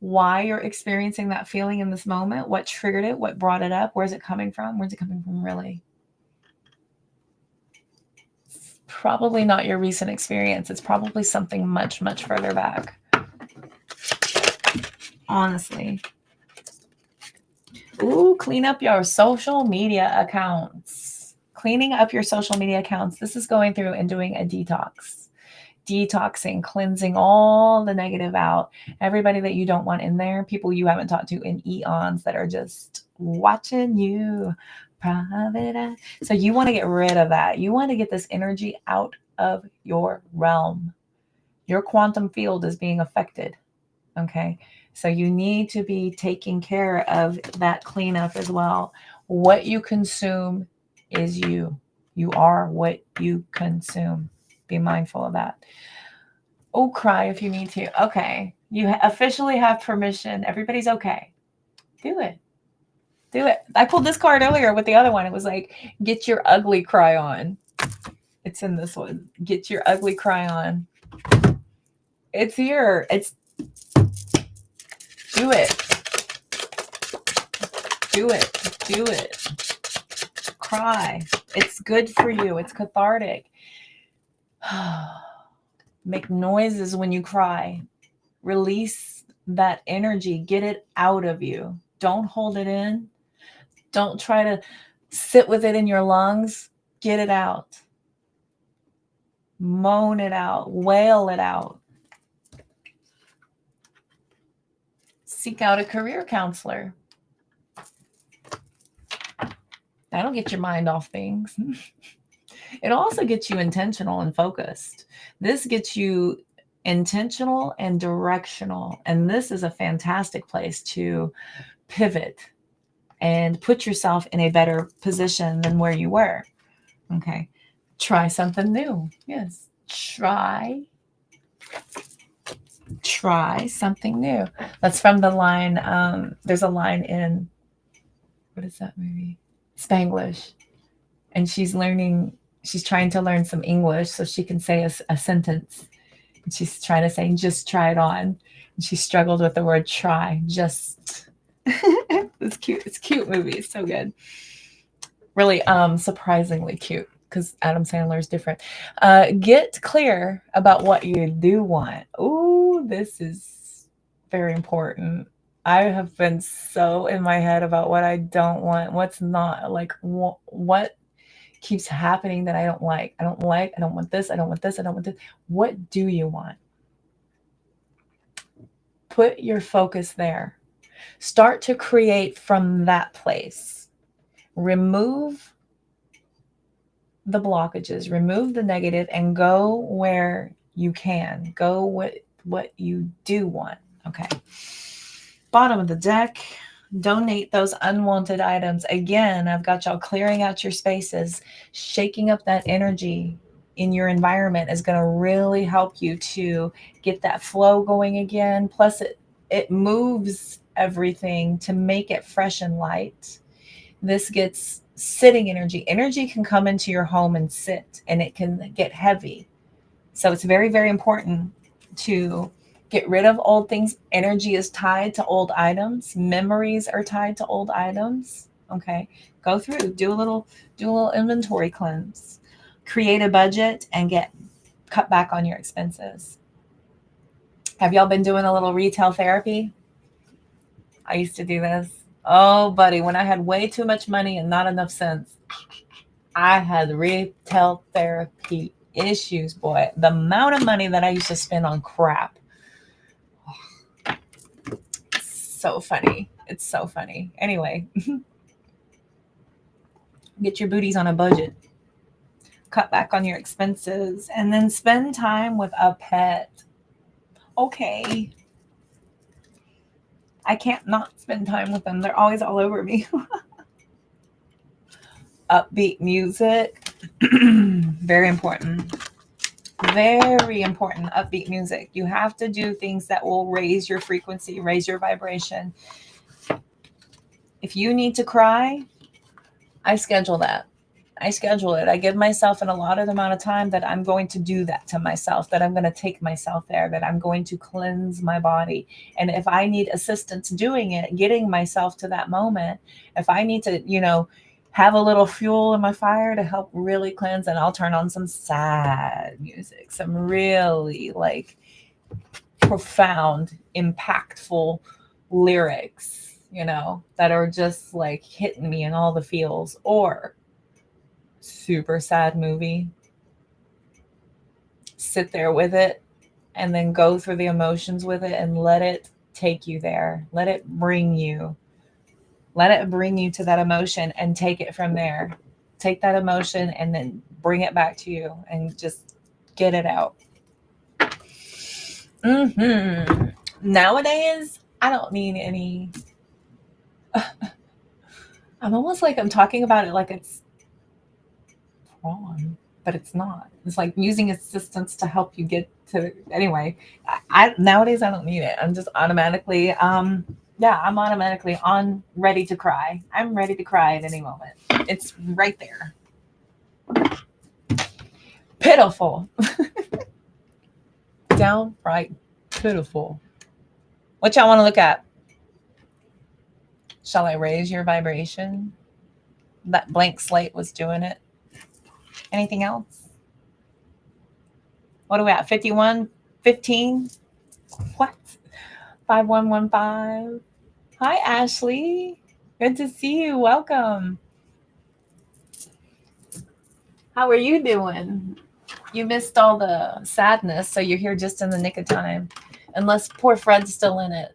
why you're experiencing that feeling in this moment, what triggered it, what brought it up, where's it coming from? Where's it coming from really? It's probably not your recent experience. It's probably something much, much further back. Honestly. Ooh, clean up your social media accounts. Cleaning up your social media accounts. This is going through and doing a detox. Detoxing, cleansing all the negative out. Everybody that you don't want in there, people you haven't talked to in eons that are just watching you. Private eye. So you want to get rid of that. You want to get this energy out of your realm. Your quantum field is being affected. Okay. So you need to be taking care of that cleanup as well. What you consume is you. You are what you consume. Be mindful of that. Oh, cry if you need to. Okay. You officially have permission. Everybody's okay. Do it. Do it. I pulled this card earlier with the other one. It was like, get your ugly cry on. It's in this one. Get your ugly cry on. It's here. It's do it. Do it. Do it. Cry. It's good for you. It's cathartic. Make noises when you cry. Release that energy. Get it out of you. Don't hold it in. Don't try to sit with it in your lungs. Get it out. Moan it out. Wail it out. Seek out a career counselor. That'll get your mind off things. It also gets you intentional and focused. This gets you intentional and directional. And this is a fantastic place to pivot and put yourself in a better position than where you were. Okay. Try something new. Yes. Try something new. That's from the line. There's a line in, what is that movie? Spanglish. And she's trying to learn some English so she can say a sentence. And she's trying to say, just try it on. And she struggled with the word try. Just. It's cute. It's a cute movie. It's so good. Really surprisingly cute because Adam Sandler is different. Get clear about what you do want. Ooh, this is very important. I have been so in my head about what I don't want, what's not, like what keeps happening that I don't like. I don't want this. I don't want this. I don't want this. What do you want? Put your focus there. Start to create from that place. Remove the blockages, remove the negative, and go where you can. Go what you do want. Okay. Bottom of the deck. Donate those unwanted items. Again, I've got y'all clearing out your spaces. Shaking up that energy in your environment is going to really help you to get that flow going again. Plus, it moves everything to make it fresh and light. This gets sitting energy. Energy can come into your home and sit, and it can get heavy. So it's very, very important to get rid of old things. Energy is tied to old items. Memories are tied to old items. Okay. Go through, do a little inventory cleanse. Create a budget and cut back on your expenses. Have y'all been doing a little retail therapy? I used to do this. Oh, buddy, when I had way too much money and not enough sense, I had retail therapy issues, boy. The amount of money that I used to spend on crap. So funny. It's so funny. Anyway, get your booties on a budget. Cut back on your expenses and then spend time with a pet. Okay. I can't not spend time with them. They're always all over me. Upbeat music. Very important. Very important. Upbeat music. You have to do things that will raise your frequency, raise your vibration. If you need to cry, I schedule that. I schedule it. I give myself an allotted amount of time that I'm going to do that to myself, that I'm going to take myself there, that I'm going to cleanse my body. And if I need assistance doing it, getting myself to that moment, if I need to, have a little fuel in my fire to help really cleanse, and I'll turn on some sad music, some really like profound, impactful lyrics, that are just like hitting me in all the feels, or super sad movie. Sit there with it and then go through the emotions with it and let it take you there. Let it bring you to that emotion and take it from there. Take that emotion and then bring it back to you and just get it out. Nowadays, I don't need any. I'm almost like I'm talking about it like it's wrong, but it's not. It's like using assistance to help you get to. Anyway, I nowadays I don't need it. I'm just automatically I'm automatically ready to cry. I'm ready to cry at any moment. It's right there. Pitiful. Downright pitiful. What y'all want to look at? Shall I raise your vibration? That blank slate was doing it. Anything else? What are we at? 51? 15? What? 5115. Hi, Ashley. Good to see you. Welcome. How are you doing? You missed all the sadness, so you're here just in the nick of time. Unless poor Fred's still in it.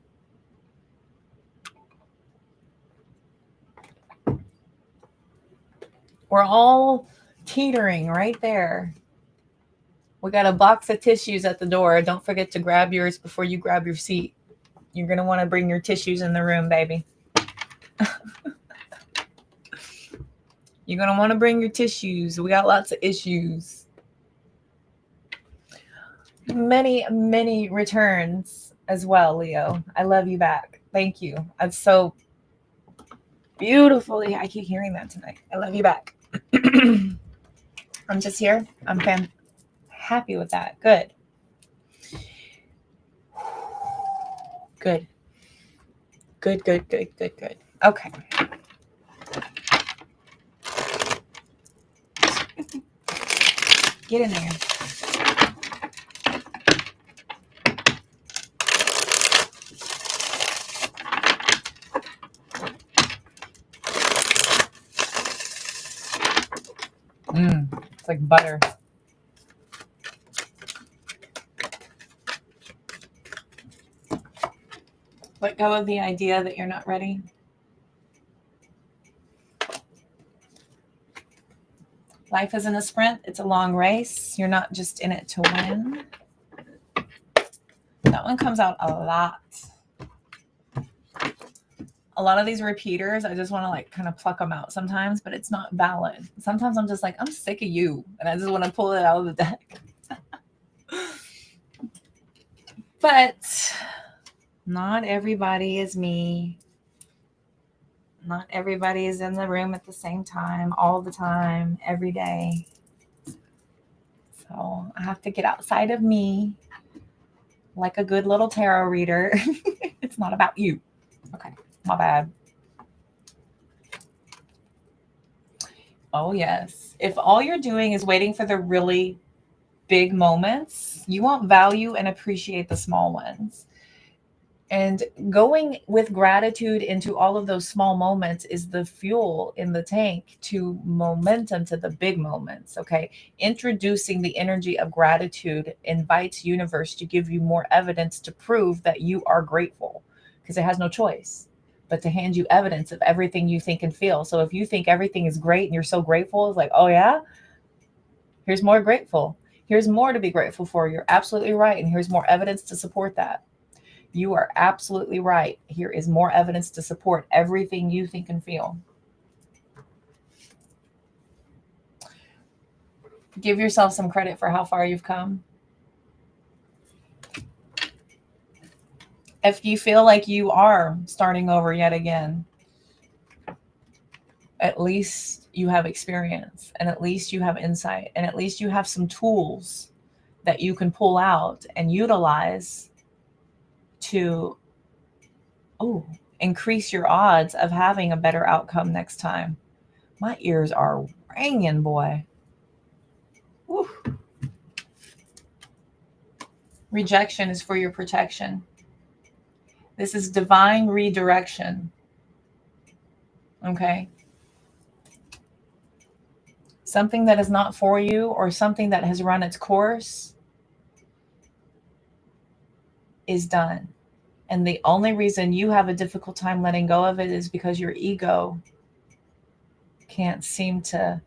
We're all teetering right there. We got a box of tissues at the door. Don't forget to grab yours before you grab your seat. You're going to want to bring your tissues in the room, baby. You're going to want to bring your tissues. We got lots of issues. Many, many returns as well, Leo. I love you back. Thank you. I'm so beautifully. I keep hearing that tonight. I love you back. I'm just here. I'm happy with that. Good. Good. Good, good, good, good, good. Okay. Get in there. It's like butter. Let go of the idea that you're not ready. Life isn't a sprint. It's a long race. You're not just in it to win. That one comes out a lot. A lot of these repeaters, I just want to like kind of pluck them out sometimes, but it's not valid. Sometimes I'm just like, I'm sick of you. And I just want to pull it out of the deck. But not everybody is me. Not everybody is in the room at the same time, all the time, every day. So I have to get outside of me like a good little tarot reader. It's not about you. Okay, my bad. Oh, yes. If all you're doing is waiting for the really big moments, you won't value and appreciate the small ones. And going with gratitude into all of those small moments is the fuel in the tank to momentum to the big moments. Okay. Introducing the energy of gratitude invites universe to give you more evidence to prove that you are grateful, because it has no choice but to hand you evidence of everything you think and feel. So if you think everything is great and you're so grateful, it's like, oh yeah, here's more grateful. Here's more to be grateful for. You're absolutely right. And here's more evidence to support that. You are absolutely right. Here is more evidence to support everything you think and feel. Give yourself some credit for how far you've come. If you feel like you are starting over yet again, At least you have experience, and at least you have insight, and at least you have some tools that you can pull out and utilize to increase your odds of having a better outcome next time. My ears are ringing, boy. Woo. Rejection is for your protection. This is divine redirection. Okay? Something that is not for you or something that has run its course is done. And the only reason you have a difficult time letting go of it is because your ego can't seem to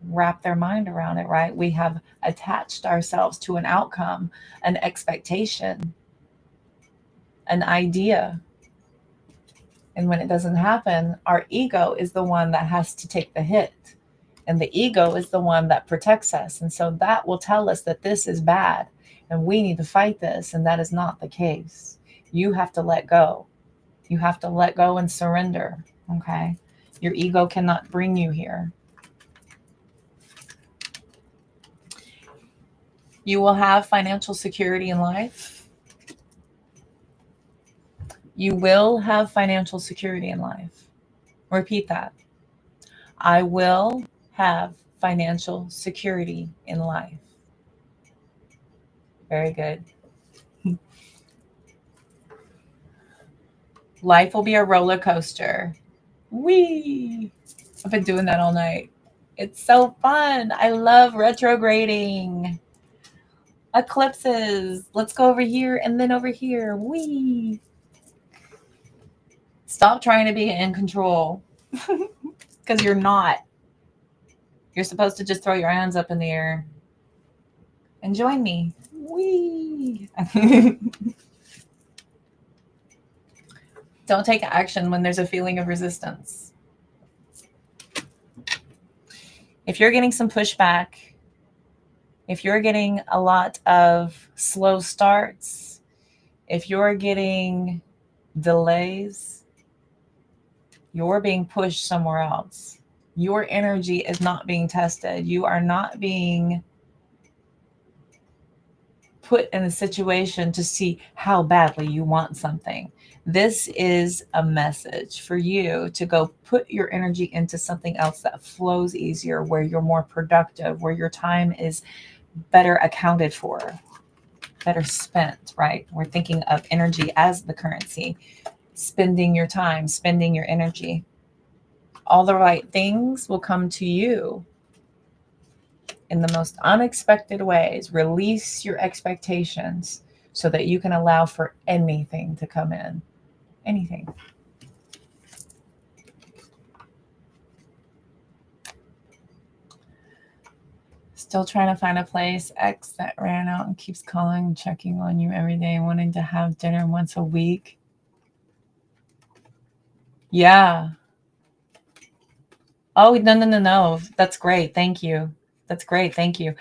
wrap their mind around it, right? We have attached ourselves to an outcome, an expectation, an idea. And when it doesn't happen, our ego is the one that has to take the hit. And the ego is the one that protects us. And so that will tell us that this is bad and we need to fight this. And that is not the case. You have to let go. You have to let go and surrender. Okay? Your ego cannot bring you here. You will have financial security in life. You will have financial security in life. Repeat that. I will have financial security in life. Very good. Life will be a roller coaster. Whee! I've been doing that all night. It's so fun. I love retrograding. Eclipses. Let's go over here and then over here. Whee! Stop trying to be in control because you're not. You're supposed to just throw your hands up in the air and join me. Whee! Don't take action when there's a feeling of resistance. If you're getting some pushback, if you're getting a lot of slow starts, if you're getting delays, you're being pushed somewhere else. Your energy is not being tested. You are not being put in a situation to see how badly you want something. This is a message for you to go put your energy into something else that flows easier, where you're more productive, where your time is better accounted for, better spent, right? We're thinking of energy as the currency. Spending your time, spending your energy. All the right things will come to you in the most unexpected ways. Release your expectations so that you can allow for anything to come in. Anything. Still trying to find a place. Ex that ran out and keeps calling and checking on you every day, wanting to have dinner once a week. Yeah. Oh, no. That's great. Thank you. That's great. Thank you.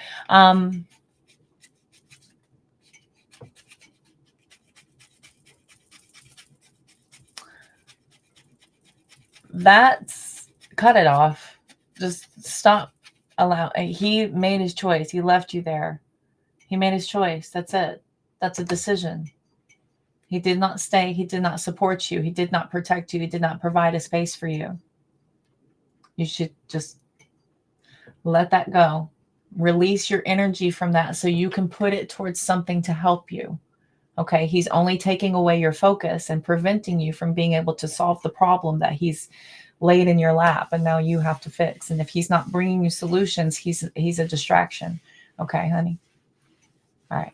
That's cut it off. Just stop. He made his choice. He left you there. He made his choice. That's it. That's a decision. He did not stay. He did not support you. He did not protect you. He did not provide a space for you. You should just let that go. Release your energy from that so you can put it towards something to help you. Okay, he's only taking away your focus and preventing you from being able to solve the problem that he's laid in your lap and now you have to fix. And if he's not bringing you solutions, he's a distraction. Okay, honey. All right.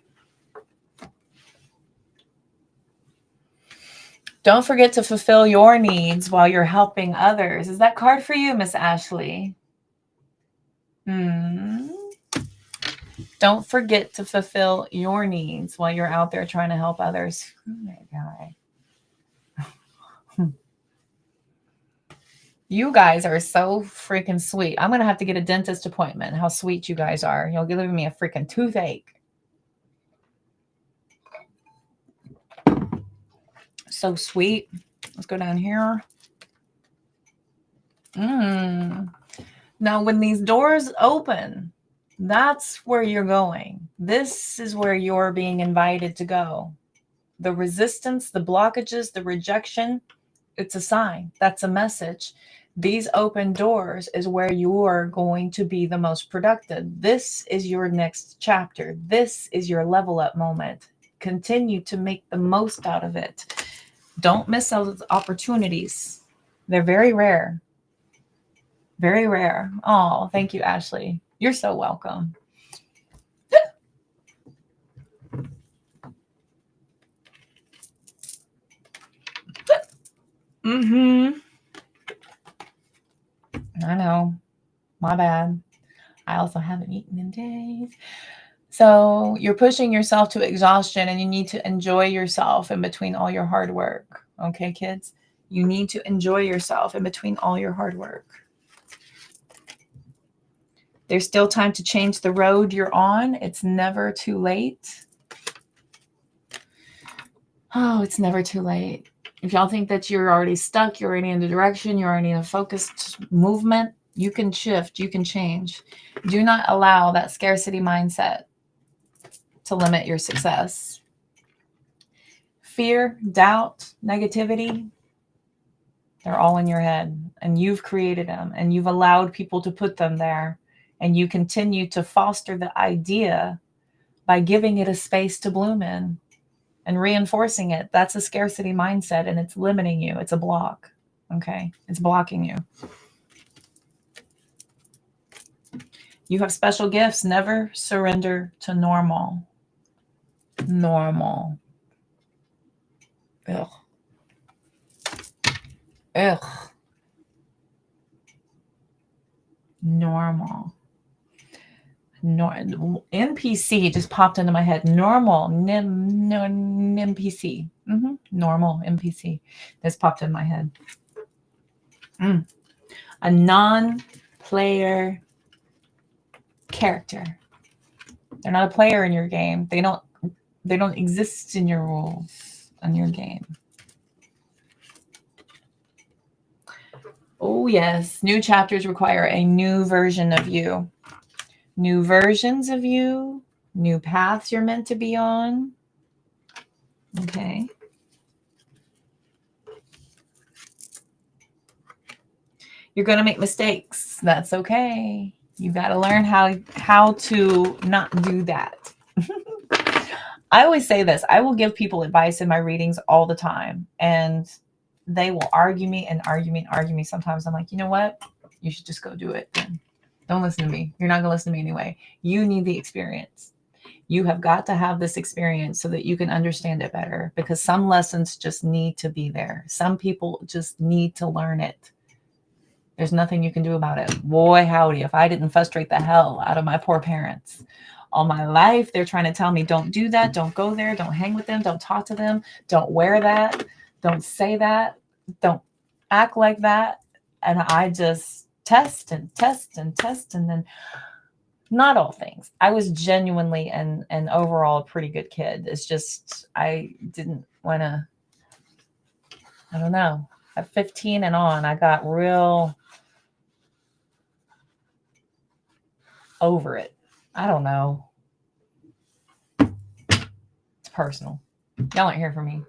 Don't forget to fulfill your needs while you're helping others. Is that card for you, Miss Ashley? Don't forget to fulfill your needs while you're out there trying to help others. Oh my God. You guys are so freaking sweet. I'm going to have to get a dentist appointment. How sweet you guys are. You'll give me a freaking toothache. So sweet. Let's go down here. Now, when these doors open, that's where you're going. This is where you're being invited to go. The resistance, the blockages, the rejection, it's a sign. That's a message. These open doors is where you are going to be the most productive. This is your next chapter. This is your level up moment. Continue to make the most out of it. Don't miss those opportunities. They're very rare. Very rare. Oh, thank you, Ashley. You're so welcome. Mm-hmm. I know. My bad. I also haven't eaten in days. So you're pushing yourself to exhaustion and you need to enjoy yourself in between all your hard work. Okay, kids? You need to enjoy yourself in between all your hard work. There's still time to change the road you're on. It's never too late. Oh, it's never too late. If y'all think that you're already stuck, you're already in the direction, you're already in a focused movement, you can shift, you can change. Do not allow that scarcity mindset to limit your success. Fear, doubt, negativity, they're all in your head, and you've created them, and you've allowed people to put them there, and you continue to foster the idea by giving it a space to bloom in and reinforcing it. That's a scarcity mindset, and it's limiting you. It's a block. Okay? It's blocking you. You have special gifts. Never surrender to normal. Normal. Ugh. Ugh. Normal. NPC just popped into my head. Normal. NPC. Normal NPC. This popped in my head. A non-player character. They're not a player in your game. They don't exist in your rules in your game. Oh yes, new chapters require a new version of you. New versions of you, new paths you're meant to be on. Okay. You're going to make mistakes. That's okay. You got to learn how to not do that. I always say this. I will give people advice in my readings all the time, and they will argue me and argue me and argue me. Sometimes I'm like, you know what? You should just go do it. Don't listen to me. You're not going to listen to me anyway. You need the experience. You have got to have this experience so that you can understand it better, because some lessons just need to be there. Some people just need to learn it. There's nothing you can do about it. Boy, howdy, if I didn't frustrate the hell out of my poor parents. All my life, they're trying to tell me, don't do that, don't go there, don't hang with them, don't talk to them, don't wear that, don't say that, don't act like that. And I just test and test and test. And then not all things. I was genuinely and overall a pretty good kid. It's just I didn't want to, I don't know. At 15 and on, I got real over it. I don't know. It's personal. Y'all aren't here for me.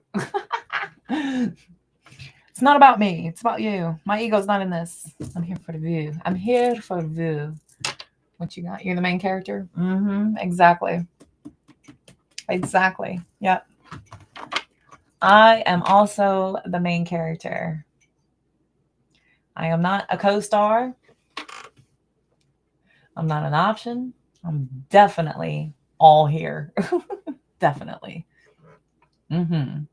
It's not about me. It's about you. My ego's not in this. I'm here for the view. I'm here for the view. What you got? You're the main character? Exactly. Exactly. Yep. I am also the main character. I am not a co-star. I'm not an option. I'm definitely all here. Definitely. 90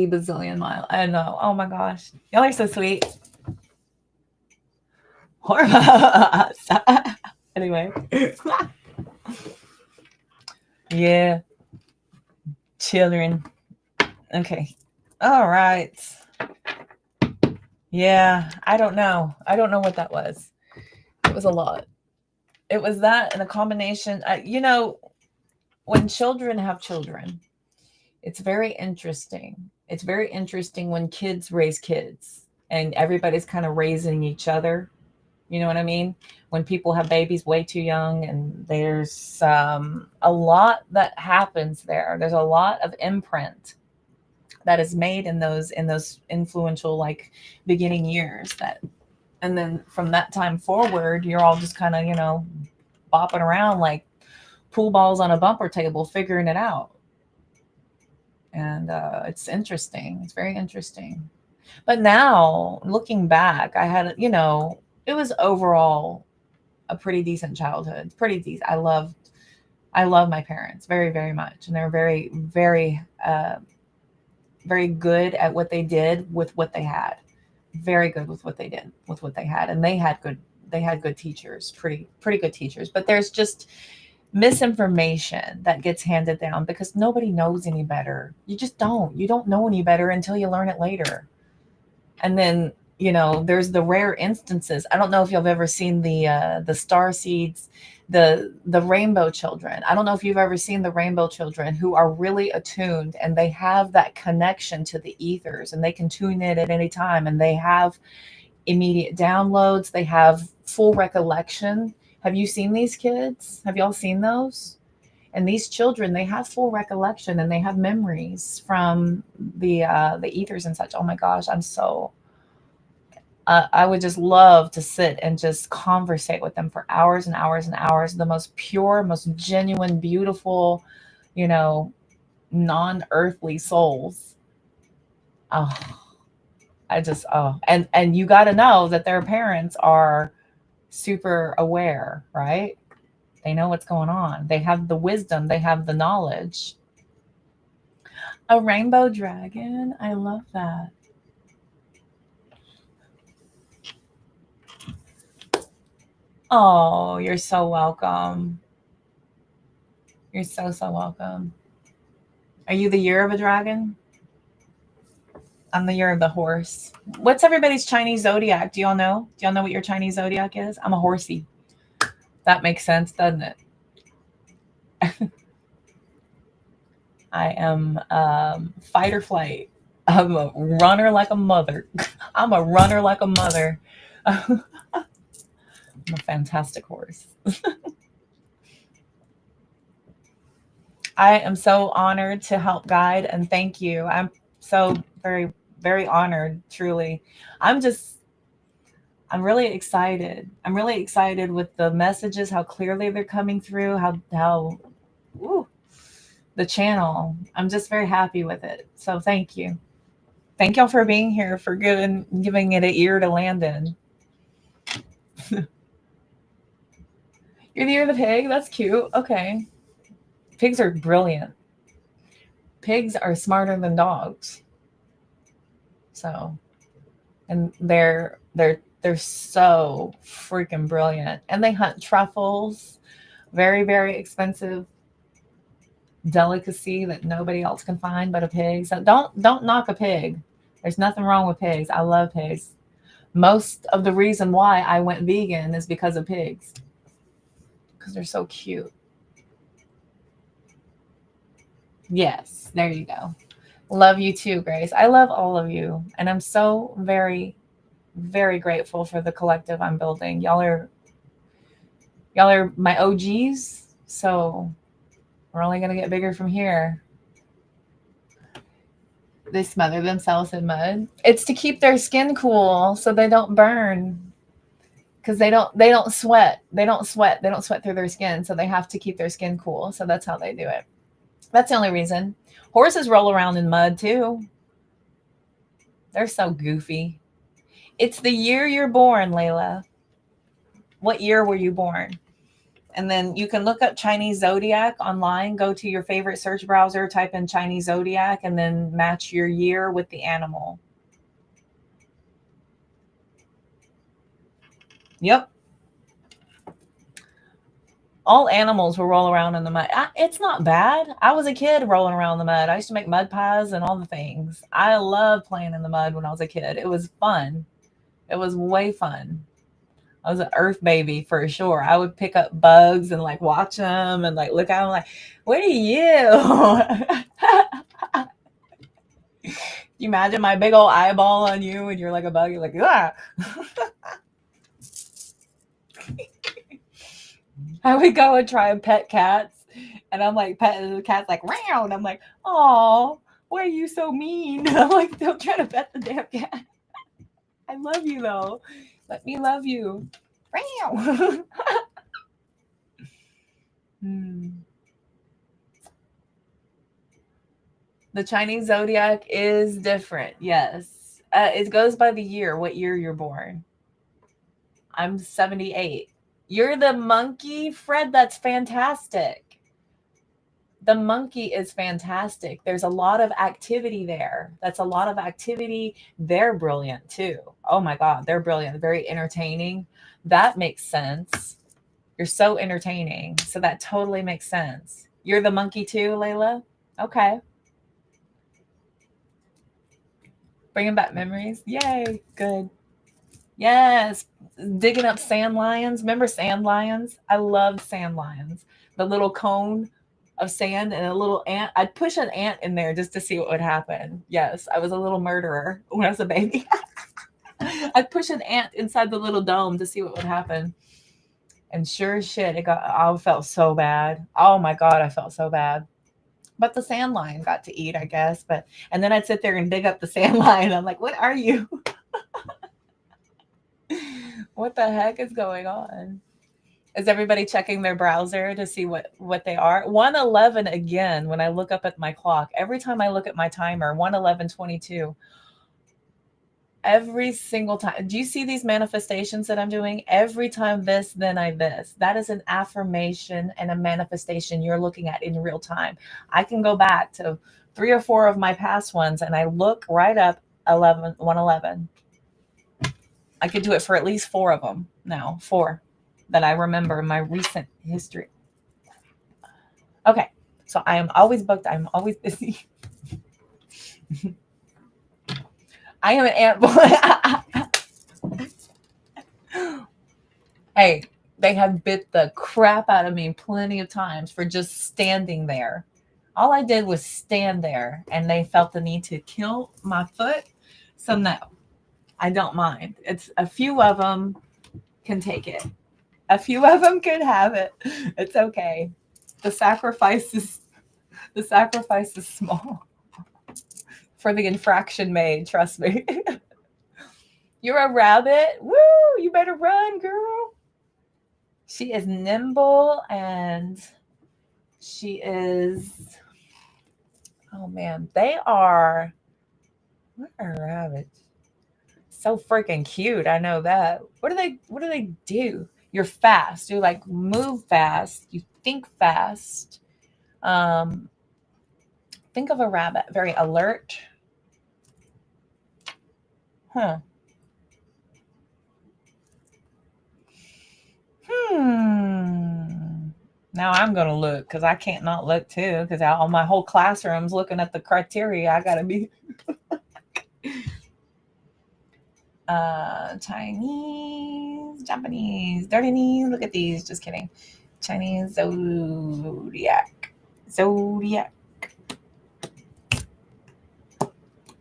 bazillion miles. I know. Oh my gosh. Y'all are so sweet. Anyway. Yeah. Children. Okay. All right. Yeah. I don't know. I don't know what that was. It was a lot. It was that and a combination. When children have children, It's very interesting. It's very interesting when kids raise kids and everybody's kind of raising each other. You know what I mean? When people have babies way too young, and there's a lot that happens there. There's a lot of imprint that is made in those influential like beginning years. That and then from that time forward, you're all just kind of bopping around like pool balls on a bumper table, figuring it out. And it's interesting. It's very interesting. But now, looking back, I had, it was overall a pretty decent childhood. Pretty decent. I love my parents very, very much, and they're very, very, very good at what they did with what they had. Very good with what they did with what they had, and they had good teachers, pretty good teachers. But there's just misinformation that gets handed down because nobody knows any better. You just don't. You don't know any better until you learn it later. And then, there's the rare instances. I don't know if you've ever seen the star seeds, the rainbow children. I don't know if you've ever seen the rainbow children who are really attuned, and they have that connection to the ethers, and they can tune in at any time, and they have immediate downloads. They have full recollection. Have you seen these kids? Have y'all seen those? And these children, they have full recollection, and they have memories from the ethers and such. Oh my gosh, I would just love to sit and just conversate with them for hours and hours and hours. The most pure, most genuine, beautiful, you know, non-earthly souls. Oh, and you got to know that their parents are super aware, right? They know what's going on. They have the wisdom, they have the knowledge. A rainbow dragon. I love that. Oh, you're so welcome. You're so, so welcome. Are you the year of a dragon? I'm the year of the horse. What's everybody's Chinese zodiac? Do y'all know? Do y'all know what your Chinese zodiac is? I'm a horsey. That makes sense, doesn't it? I am fight or flight. I'm a runner like a mother. I'm a runner like a mother. I'm a fantastic horse. I am so honored to help guide, and thank you. I'm so very, very honored, truly. I'm just, I'm really excited. I'm really excited with the messages, how clearly they're coming through, ooh, the channel. I'm just very happy with it. So thank you. Thank y'all for being here, for giving it an ear to land in. You're the year of the pig? That's cute. Okay. Pigs are brilliant. Pigs are smarter than dogs. So, and they're so freaking brilliant. And they hunt truffles, very, very expensive delicacy that nobody else can find but a pig. So don't knock a pig. There's nothing wrong with pigs. I love pigs. Most of the reason why I went vegan is because of pigs. Because they're so cute. Yes, there you go. Love you too, Grace. I love all of you. And I'm so very, very grateful for the collective I'm building. Y'all are my OGs. So we're only gonna get bigger from here. They smother themselves in mud. It's to keep their skin cool so they don't burn. Because they don't sweat. They don't sweat. They don't sweat through their skin. So they have to keep their skin cool. So that's how they do it. That's the only reason. Horses roll around in mud too. They're so goofy. It's the year you're born, Layla. What year were you born? And then you can look up Chinese zodiac online. Go to your favorite search browser, type in Chinese zodiac, and then match your year with the animal. Yep. All animals will roll around in the mud. It's not bad. I was a kid rolling around in the mud. I used to make mud pies and all the things. I loved playing in the mud when I was a kid. It was fun. It was way fun. I was an earth baby for sure. I would pick up bugs and like watch them and like look at them like, what are you? you imagine my big old eyeball on you and you're like a bug? You're like, ah. I would go and try and pet cats, and I'm like petting the cat's like round. I'm like, oh, why are you so mean? I'm like, don't try to pet the damn cat. I love you though. Let me love you. Meow. Hmm. The Chinese zodiac is different. Yes. It goes by the year, what year you're born. I'm 78. You're the monkey, Fred. That's fantastic. The monkey is fantastic. There's a lot of activity there. That's a lot of activity. They're brilliant too. Oh my God, they're brilliant. Very entertaining. That makes sense. You're so entertaining. So that totally makes sense. You're the monkey too, Layla? Okay. Bringing back memories. Yay. Good. Yes. Digging up sand lions. Remember sand lions? I loved sand lions. The little cone of sand and a little ant. I'd push an ant in there just to see what would happen. Yes, I was a little murderer when I was a baby. I'd push an ant inside the little dome to see what would happen. And sure as shit, I felt so bad. Oh my God, I felt so bad. But the sand lion got to eat, I guess. And then I'd sit there and dig up the sand lion. I'm like, what are you? What the heck is going on? Is everybody checking their browser to see what they are? 111 again when I look up at my clock. Every time I look at my timer, 111:22. Every single time. Do you see these manifestations that I'm doing? Every time this, then I this. That is an affirmation and a manifestation you're looking at in real time. I can go back to 3 or 4 of my past ones and I look right up 111. I could do it for at least 4 of them now, 4 that I remember in my recent history. Okay, so I am always booked. I'm always busy. I am an ant boy. Hey, they have bit the crap out of me plenty of times for just standing there. All I did was stand there, and they felt the need to kill my foot. So no, I don't mind. It's a few of them can take it. A few of them can have it. It's okay. The sacrifice is small for the infraction made. Trust me. You're a rabbit. Woo! You better run, girl. She is nimble and she is. Oh man, they are. What are rabbits? So freaking cute. I know that. What do they do? You're fast. You like move fast. You think fast. Um, think of a rabbit. Very alert. Huh. Hmm. Now I'm gonna look because I can't not look too because all my whole classroom's looking at the criteria. I gotta be Chinese, Japanese, dirty. Look at these. Just kidding. Chinese zodiac, zodiac,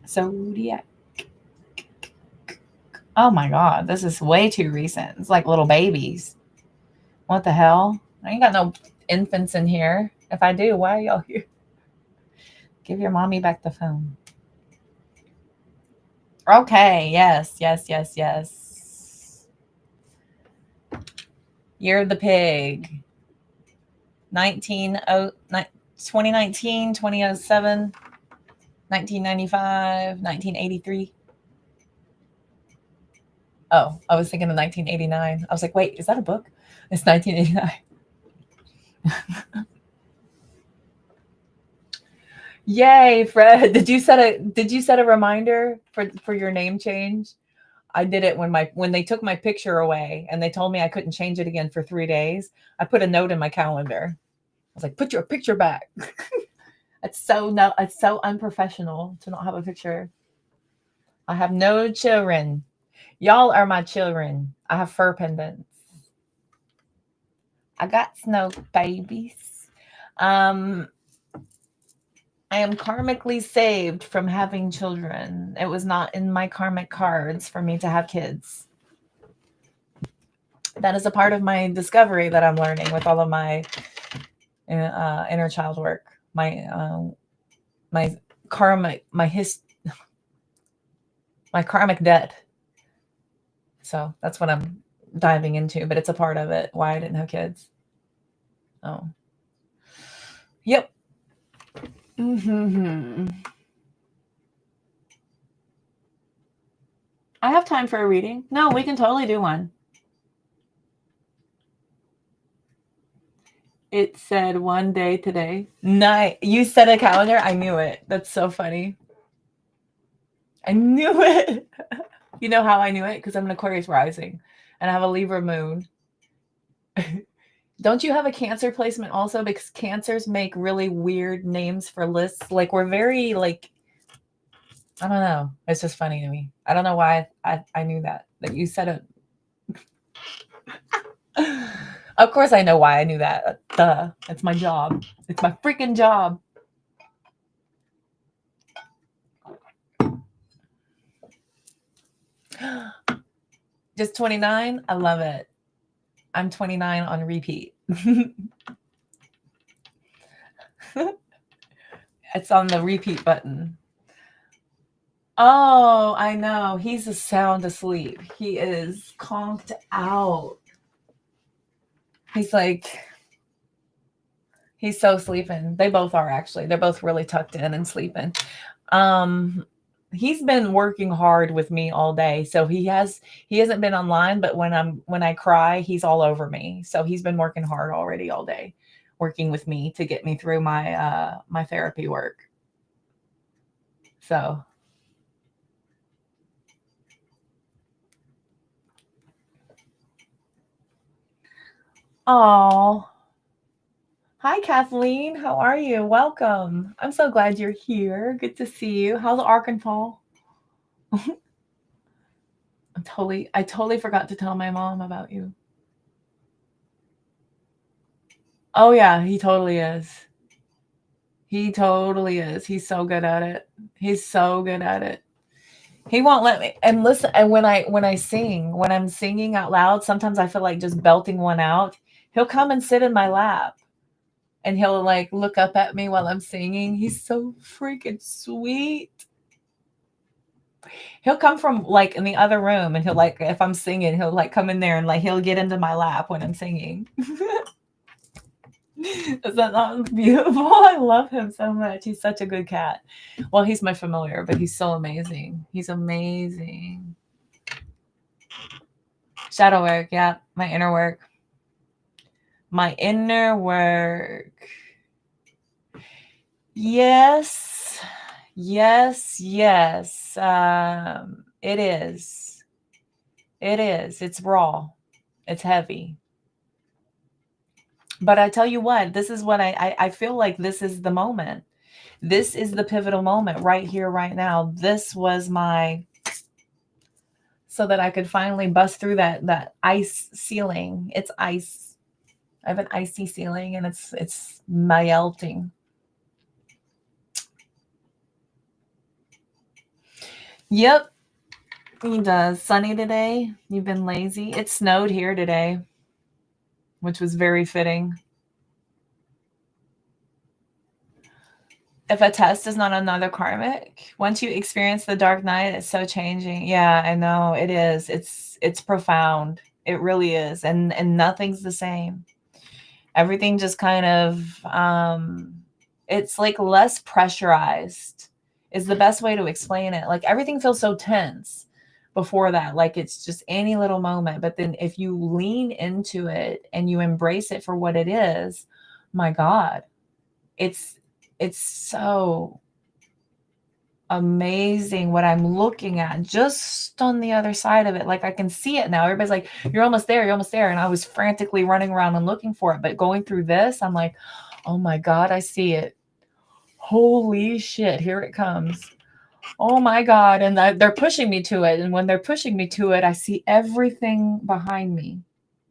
zodiac. Oh my god, this is way too recent. It's like little babies. What the hell? I ain't got no infants in here. If I do, why are y'all here? Give your mommy back the phone. Okay, yes, yes, yes, yes. Year of the Pig. 2019, 2007, 1995, 1983. Oh, I was thinking of 1989. I was like, wait, is that a book? It's 1989. Yay, Fred. Did you set a reminder for your name change? I did it when they took my picture away and they told me I couldn't change it again for 3 days. I put a note in my calendar. I was like, put your picture back. It's so unprofessional to not have a picture. I have no children. Y'all are my children. I have fur pendants. I got snow babies. Um I am karmically saved from having children. It was not in my karmic cards for me to have kids. That is a part of my discovery that I'm learning with all of my inner child work. My karmic, my karmic debt. So that's what I'm diving into, but it's a part of it. Why I didn't have kids. Oh, yep. Mm-hmm. I have time for a reading. No, we can totally do one. It said one day today. Night. You said a calendar. I knew it. That's so funny. I knew it. You know how I knew it? Because I'm an Aquarius rising and I have a Libra moon. Don't you have a Cancer placement also? Because Cancers make really weird names for lists. Like we're very like, I don't know. It's just funny to me. I don't know why I knew that you said it. Of course I know why I knew that. Duh. It's my job. It's my freaking job. Just 29? I love it. I'm 29 on repeat. It's on the repeat button. Oh, I know. He's a sound asleep. He is conked out. He's like, he's so sleeping. They both are actually. They're both really tucked in and sleeping. He's been working hard with me all day. So he hasn't been online, but when I cry, he's all over me. So he's been working hard already all day, working with me to get me through my my therapy work. So oh, hi Kathleen, how are you? Welcome. I'm so glad you're here. Good to see you. How's Arkansas? I totally forgot to tell my mom about you. Oh yeah, he totally is. He totally is. He's so good at it. He's so good at it. He won't let me and listen. And when I'm singing out loud, sometimes I feel like just belting one out. He'll come and sit in my lap and he'll like look up at me while I'm singing. He's so freaking sweet. He'll come from like in the other room and he'll like, if I'm singing, he'll like come in there and like he'll get into my lap when I'm singing. Is that not beautiful? I love him so much. He's such a good cat. Well, he's my familiar, but he's so amazing. He's amazing. Shadow work, yeah. My inner work. My inner work. Yes. Yes, yes. It is. It is. It's raw. It's heavy. But I tell you what, this is what I feel like this is the moment. This is the pivotal moment right here, right now. This was my, so that I could finally bust through that ice ceiling. It's ice. I have an icy ceiling and it's melting. Yep. He does. Sunny today. You've been lazy. It snowed here today, which was very fitting. If a test is not another karmic, once you experience the dark night, it's so changing. Yeah, I know it is. It's profound. It really is. And nothing's the same. Everything just kind of it's like less pressurized is the best way to explain it. Like everything feels so tense before that, like it's just any little moment. But then if you lean into it and you embrace it for what it is, my God, it's so amazing what I'm looking at just on the other side of it. Like I can see it now. Everybody's like, you're almost there, you're almost there. And I was frantically running around and looking for it. But going through this, I'm like, oh my God, I see it. Holy shit, here it comes. Oh my God. And they're pushing me to it. And when they're pushing me to it, I see everything behind me.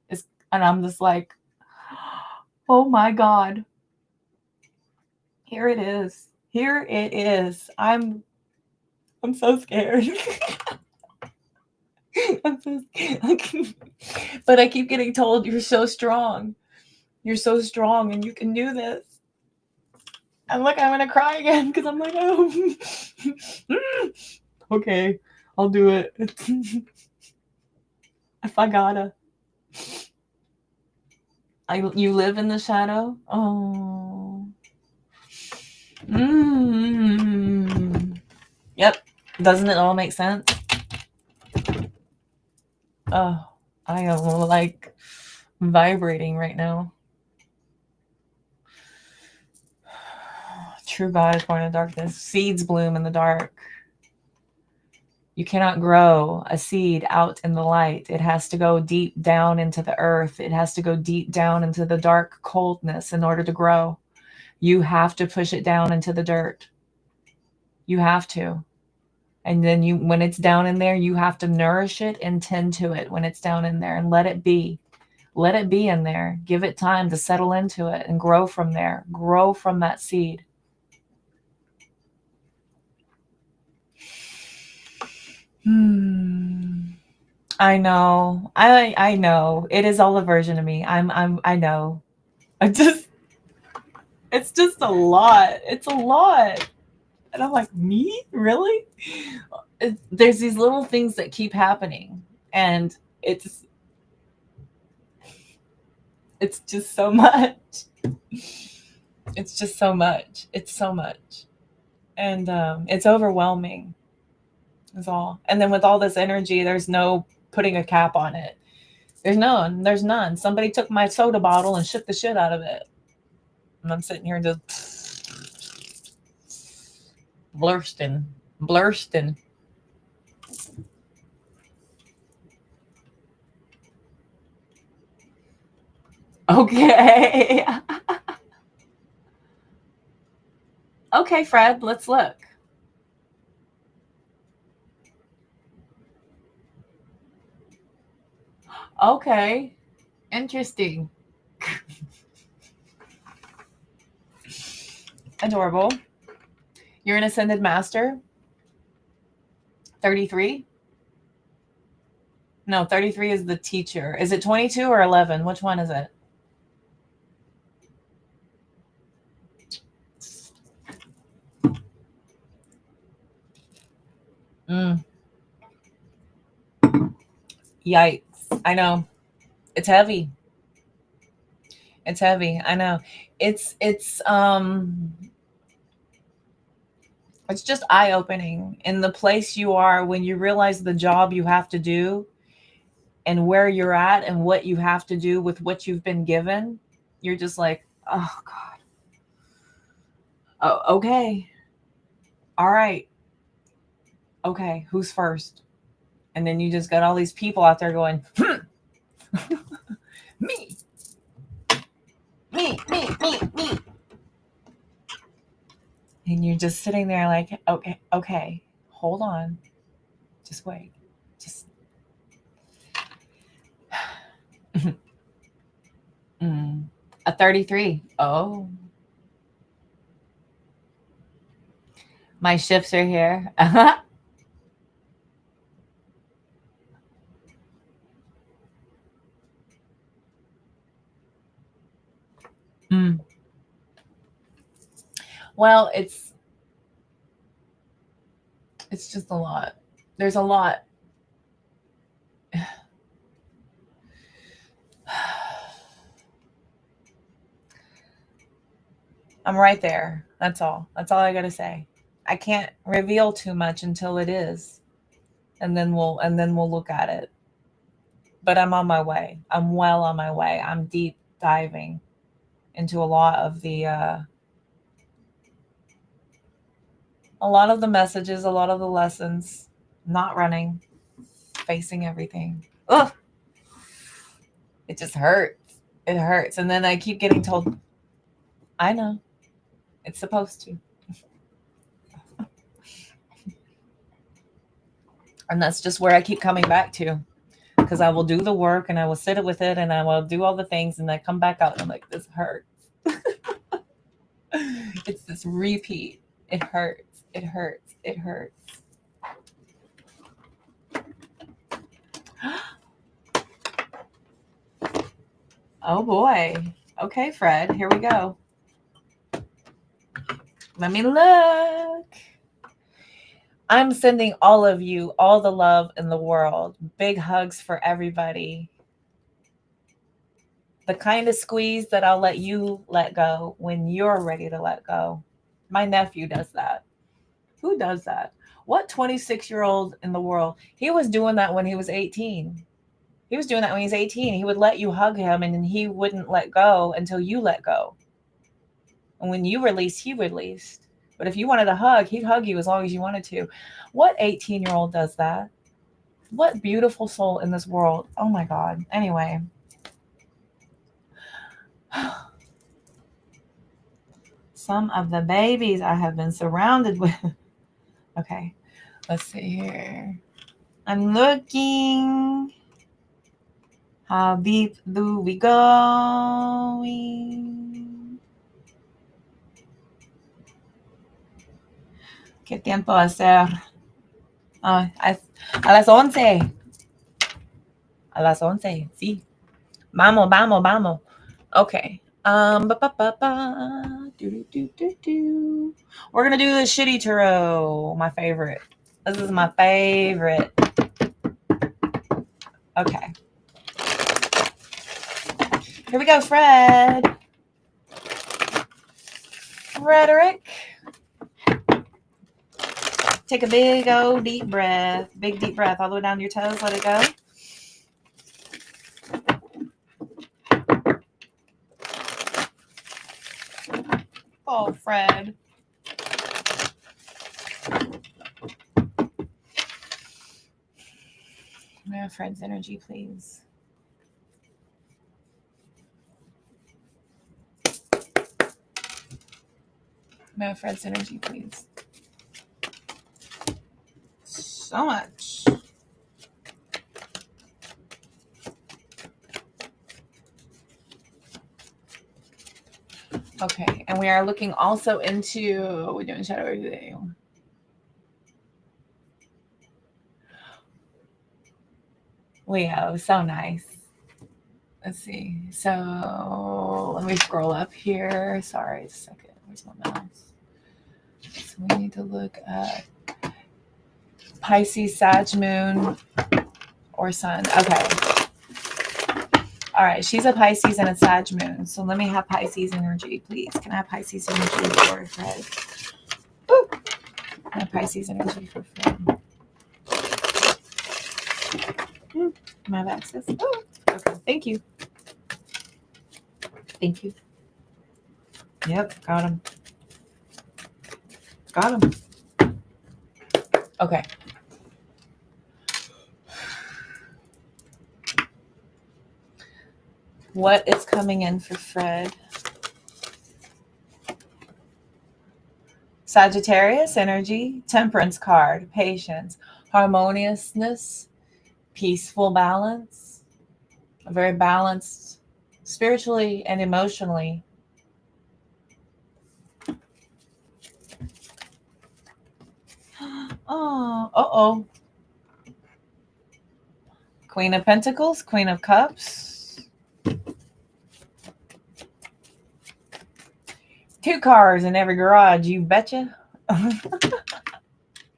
And I'm just like, oh my God. Here it is. Here it is. I'm so scared. I'm so scared. But I keep getting told you're so strong. You're so strong and you can do this. And look, I'm gonna cry again because I'm like, oh, okay, I'll do it. If I gotta. You live in the shadow? Oh. Yep. Doesn't it all make sense? Oh, I am like vibrating right now. True God is born in darkness. Seeds bloom in the dark. You cannot grow a seed out in the light. It has to go deep down into the earth. It has to go deep down into the dark coldness in order to grow. You have to push it down into the dirt. You have to. And then when it's down in there, you have to nourish it and tend to it when it's down in there and let it be. Let it be in there. Give it time to settle into it and grow from there. Grow from that seed. I know. I know. It is all a version of me. I know. It's just a lot. It's a lot. And I'm like, me? Really? There's these little things that keep happening. And it's just so much. It's just so much. It's so much. And it's overwhelming. Is all. And then with all this energy, there's no putting a cap on it. There's none. There's none. Somebody took my soda bottle and shook the shit out of it. And I'm sitting here just blursting. Okay. Okay, Fred, let's look. Okay. Interesting. Adorable. You're an ascended master? 33? No, 33 is the teacher. Is it 22 or 11? Which one is it? Yikes. I know. It's heavy. It's heavy. I know. It's just eye-opening in the place you are when you realize the job you have to do and where you're at and what you have to do with what you've been given. You're just like, oh God. Oh, okay. All right. Okay, who's first? And then you just got all these people out there going, me. And you're just sitting there like, okay, hold on. Just wait. Just a 33. Oh. My shifts are here. Well, it's just a lot. There's a lot. I'm right there. That's all. That's all I got to say. I can't reveal too much until it is. And then we'll look at it. But I'm on my way. I'm well on my way. I'm deep diving into a lot of the messages, a lot of the lessons, not running, facing everything. Ugh. It just hurts. It hurts. And then I keep getting told, I know. It's supposed to. And that's just where I keep coming back to. Because I will do the work and I will sit with it and I will do all the things and I come back out and I'm like, this hurts. It's this repeat. It hurts. It hurts. It hurts. Oh boy. Okay, Fred, here we go. Let me look. I'm sending all of you all the love in the world. Big hugs for everybody. The kind of squeeze that I'll let you let go when you're ready to let go. My nephew does that. Who does that? What 26-year-old in the world? He was doing that when he was 18. He was doing that when he was 18. He would let you hug him and then he wouldn't let go until you let go. And when you released, he released. But if you wanted a hug, he'd hug you as long as you wanted to. What 18-year-old does that? What beautiful soul in this world. Oh my God. Anyway. Some of the babies I have been surrounded with. Okay. Let's see here. I'm looking. How deep do we go? ¿Qué tiempo hacer? A las 11. A las 11. Sí. Vamos, vamos, vamos. Okay. We're gonna do the shitty tarot, my favorite. This is my favorite. Okay. Here we go, Fred. Frederick. Take a big old deep breath. Big deep breath all the way down to your toes. Let it go. Oh, Fred. May I have Fred's energy, please? May I have Fred's energy, please? So much. Okay, and we are looking also into, we're doing shadow today. Leo, so nice. Let's see. So let me scroll up here. Sorry, just a second. Where's my mouse? So we need to look at Pisces, Sag Moon, or Sun. Okay. All right. She's a Pisces and a Sag Moon. So let me have Pisces energy, please. Can I have Pisces energy for Fred? Ooh. Can I have Pisces energy for Fred? Can I have access? Oh, okay. Thank you. Thank you. Yep. Got him. Got him. Okay. What is coming in for Fred? Sagittarius energy, Temperance card, patience, harmoniousness, peaceful balance, a very balanced spiritually and emotionally. Oh, uh-oh. Queen of Pentacles, Queen of Cups. 2 cars in every garage, you betcha.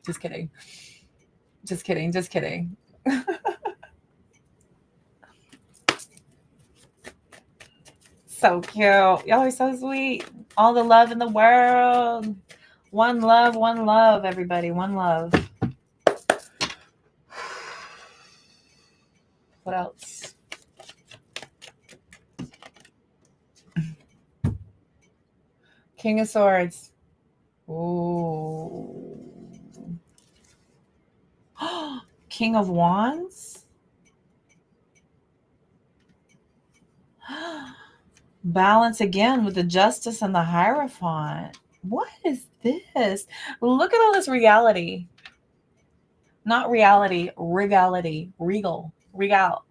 Just kidding. Just kidding. Just kidding. So cute. Y'all are so sweet. All the love in the world. One love, everybody. One love. What else? King of Swords. Ooh. King of Wands. Balance again with the Justice and the Hierophant. What is this? Look at all this reality. Not reality, regality, regal, regal,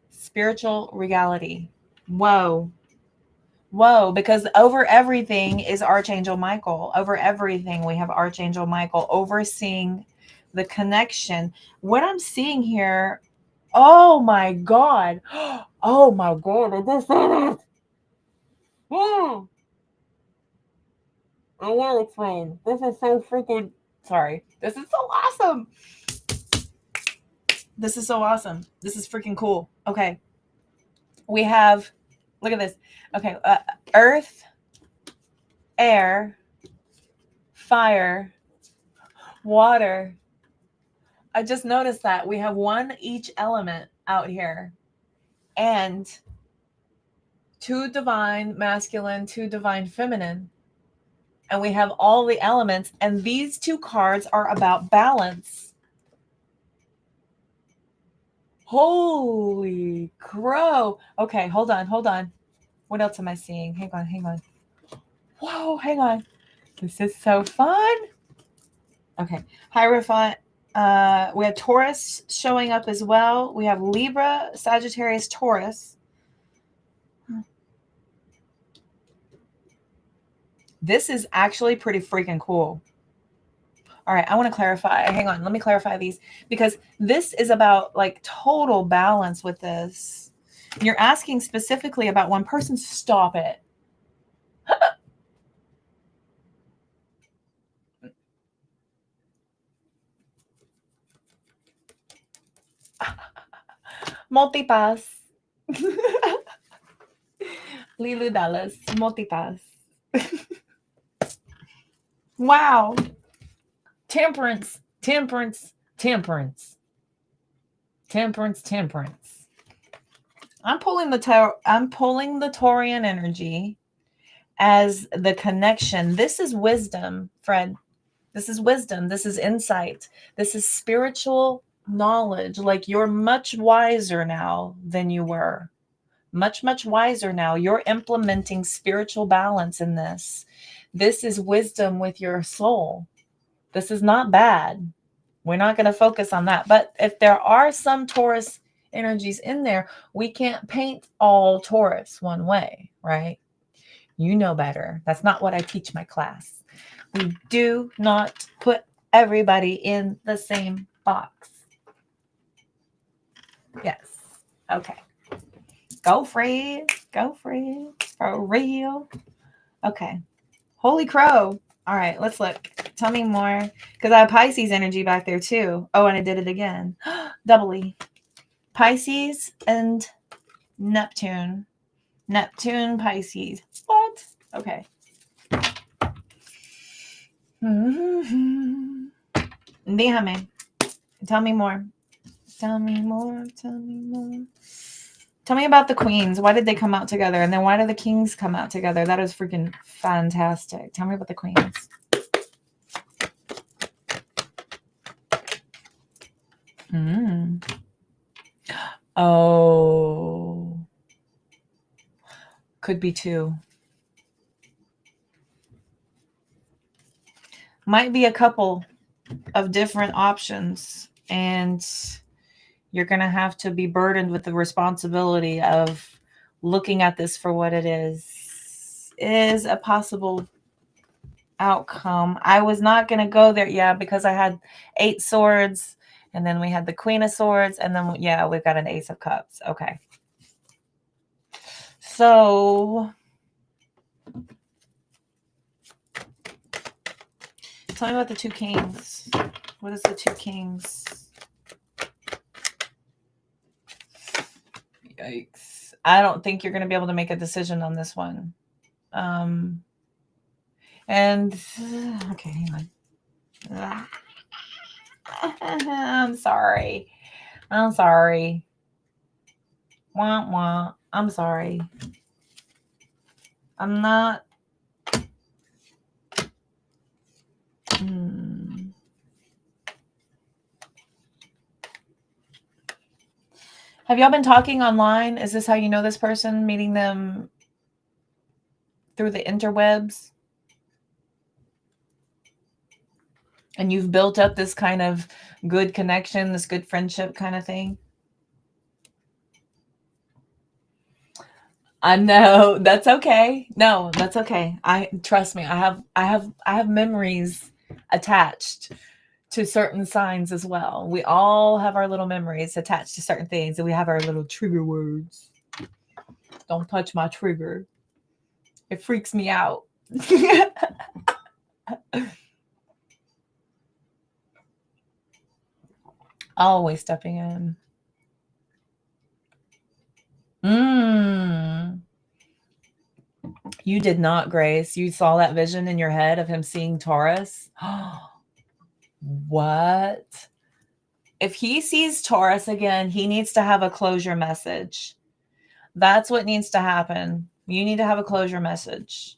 spiritual regality. Whoa. Whoa, because over everything is Archangel Michael. Over everything, we have Archangel Michael overseeing the connection. What I'm seeing here, oh my God. Oh my God, I just saw that. Oh, I will explain. This is so freaking, sorry. This is so awesome. This is so awesome. This is freaking cool. Okay. We have, look at this. Okay. Earth, air, fire, water. I just noticed that we have one each element out here, and two divine masculine, two divine feminine. And we have all the elements, and these two cards are about balance. Holy crow. Okay, hold on. What else am I seeing? Hang on. Whoa, hang on. This is so fun. Okay, Hierophant. We have Taurus showing up as well. We have Libra, Sagittarius, Taurus. This is actually pretty freaking cool. All right, I want to clarify. Hang on, let me clarify these, because this is about like total balance with this. You're asking specifically about one person. Stop it. Multipass. Lilu Dallas. Multipass. Wow. Temperance. I'm pulling the Taurian energy as the connection. This is wisdom, Fred. This is wisdom. This is insight. This is spiritual knowledge. Like, you're much wiser now than you were. Much wiser now. You're implementing spiritual balance in this. This is wisdom with your soul. This is not bad. We're not going to focus on that. But if there are some Taurus energies in there, we can't paint all Taurus one way, right? You know better. That's not what I teach my class. We do not put everybody in the same box. Yes. Okay. Go Fred. For real. Okay. Holy crow. All right, let's look. Tell me more. Because I have Pisces energy back there too. Oh, and I did it again. Doubly. Pisces and Neptune. Neptune, Pisces. What? Okay. Déjame. Tell me more. Tell me about the queens. Why did they come out together? And then why did the kings come out together? That is freaking fantastic. Tell me about the queens. Oh. Could be two. Might be a couple of different options, and you're going to have to be burdened with the responsibility of looking at this for what it is a possible outcome. I was not going to go there, because I had 8 swords, and then we had the Queen of Swords, and then, we've got an Ace of Cups. Okay. So, tell me about the 2 kings. What is the 2 kings? Yikes. I don't think you're going to be able to make a decision on this one. And okay, hang on. I'm sorry. Wah, wah. I'm sorry. I'm not. Have y'all been talking online? Is this how you know this person? Meeting them through the interwebs? And you've built up this kind of good connection, this good friendship kind of thing? I know that's okay. No, that's okay. I trust me. I have memories attached to certain signs as well. We all have our little memories attached to certain things, and we have our little trigger words. Don't touch my trigger. It freaks me out. Always stepping in. Mm. You did not, Grace. You saw that vision in your head of him seeing Taurus. What? If he sees Taurus again, he needs to have a closure message. That's what needs to happen. You need to have a closure message.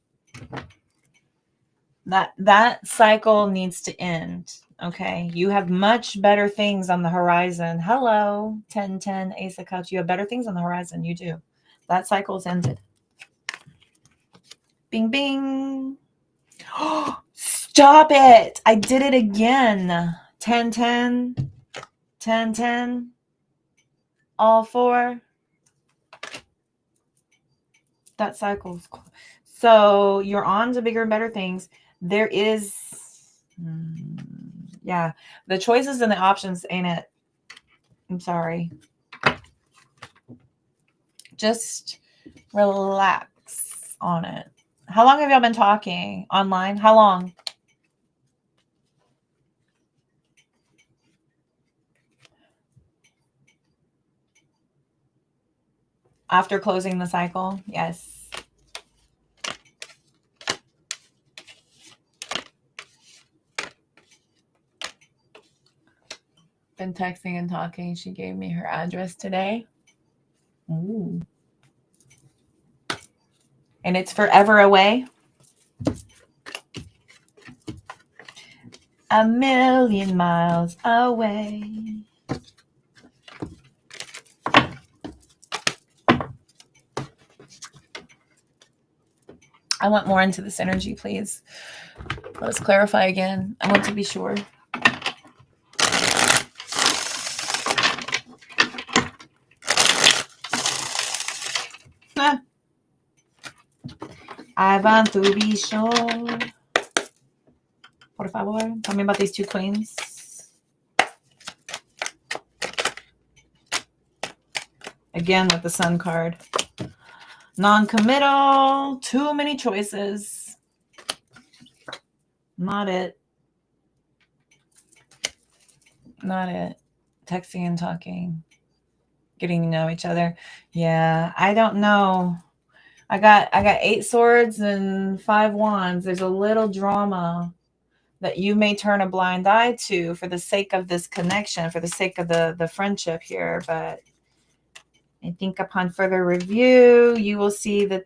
That cycle needs to end. Okay. You have much better things on the horizon. Hello, 1010 Ace of Cups. You have better things on the horizon. You do. That cycle's ended. Bing bing. Stop it. I did it again. 1010. 1010. All four. That cycle's cool. So you're on to bigger and better things. There is, yeah, the choices and the options ain't it. I'm sorry. Just relax on it. How long have y'all been talking online? How long? After closing the cycle? Yes. Been texting and talking. She gave me her address today. Ooh. And it's forever away. A million miles away. I want more into this energy, please. Let's clarify again. I want to be sure. I want to be sure. Por favor. Tell me about these two queens. Again with the Sun card. Non-committal. Too many choices. Not it. Not it. Texting and talking. Getting to know each other. Yeah, I don't know. I got 8 swords and 5 wands. There's a little drama that you may turn a blind eye to for the sake of this connection, for the sake of the friendship here. But I think upon further review, you will see that.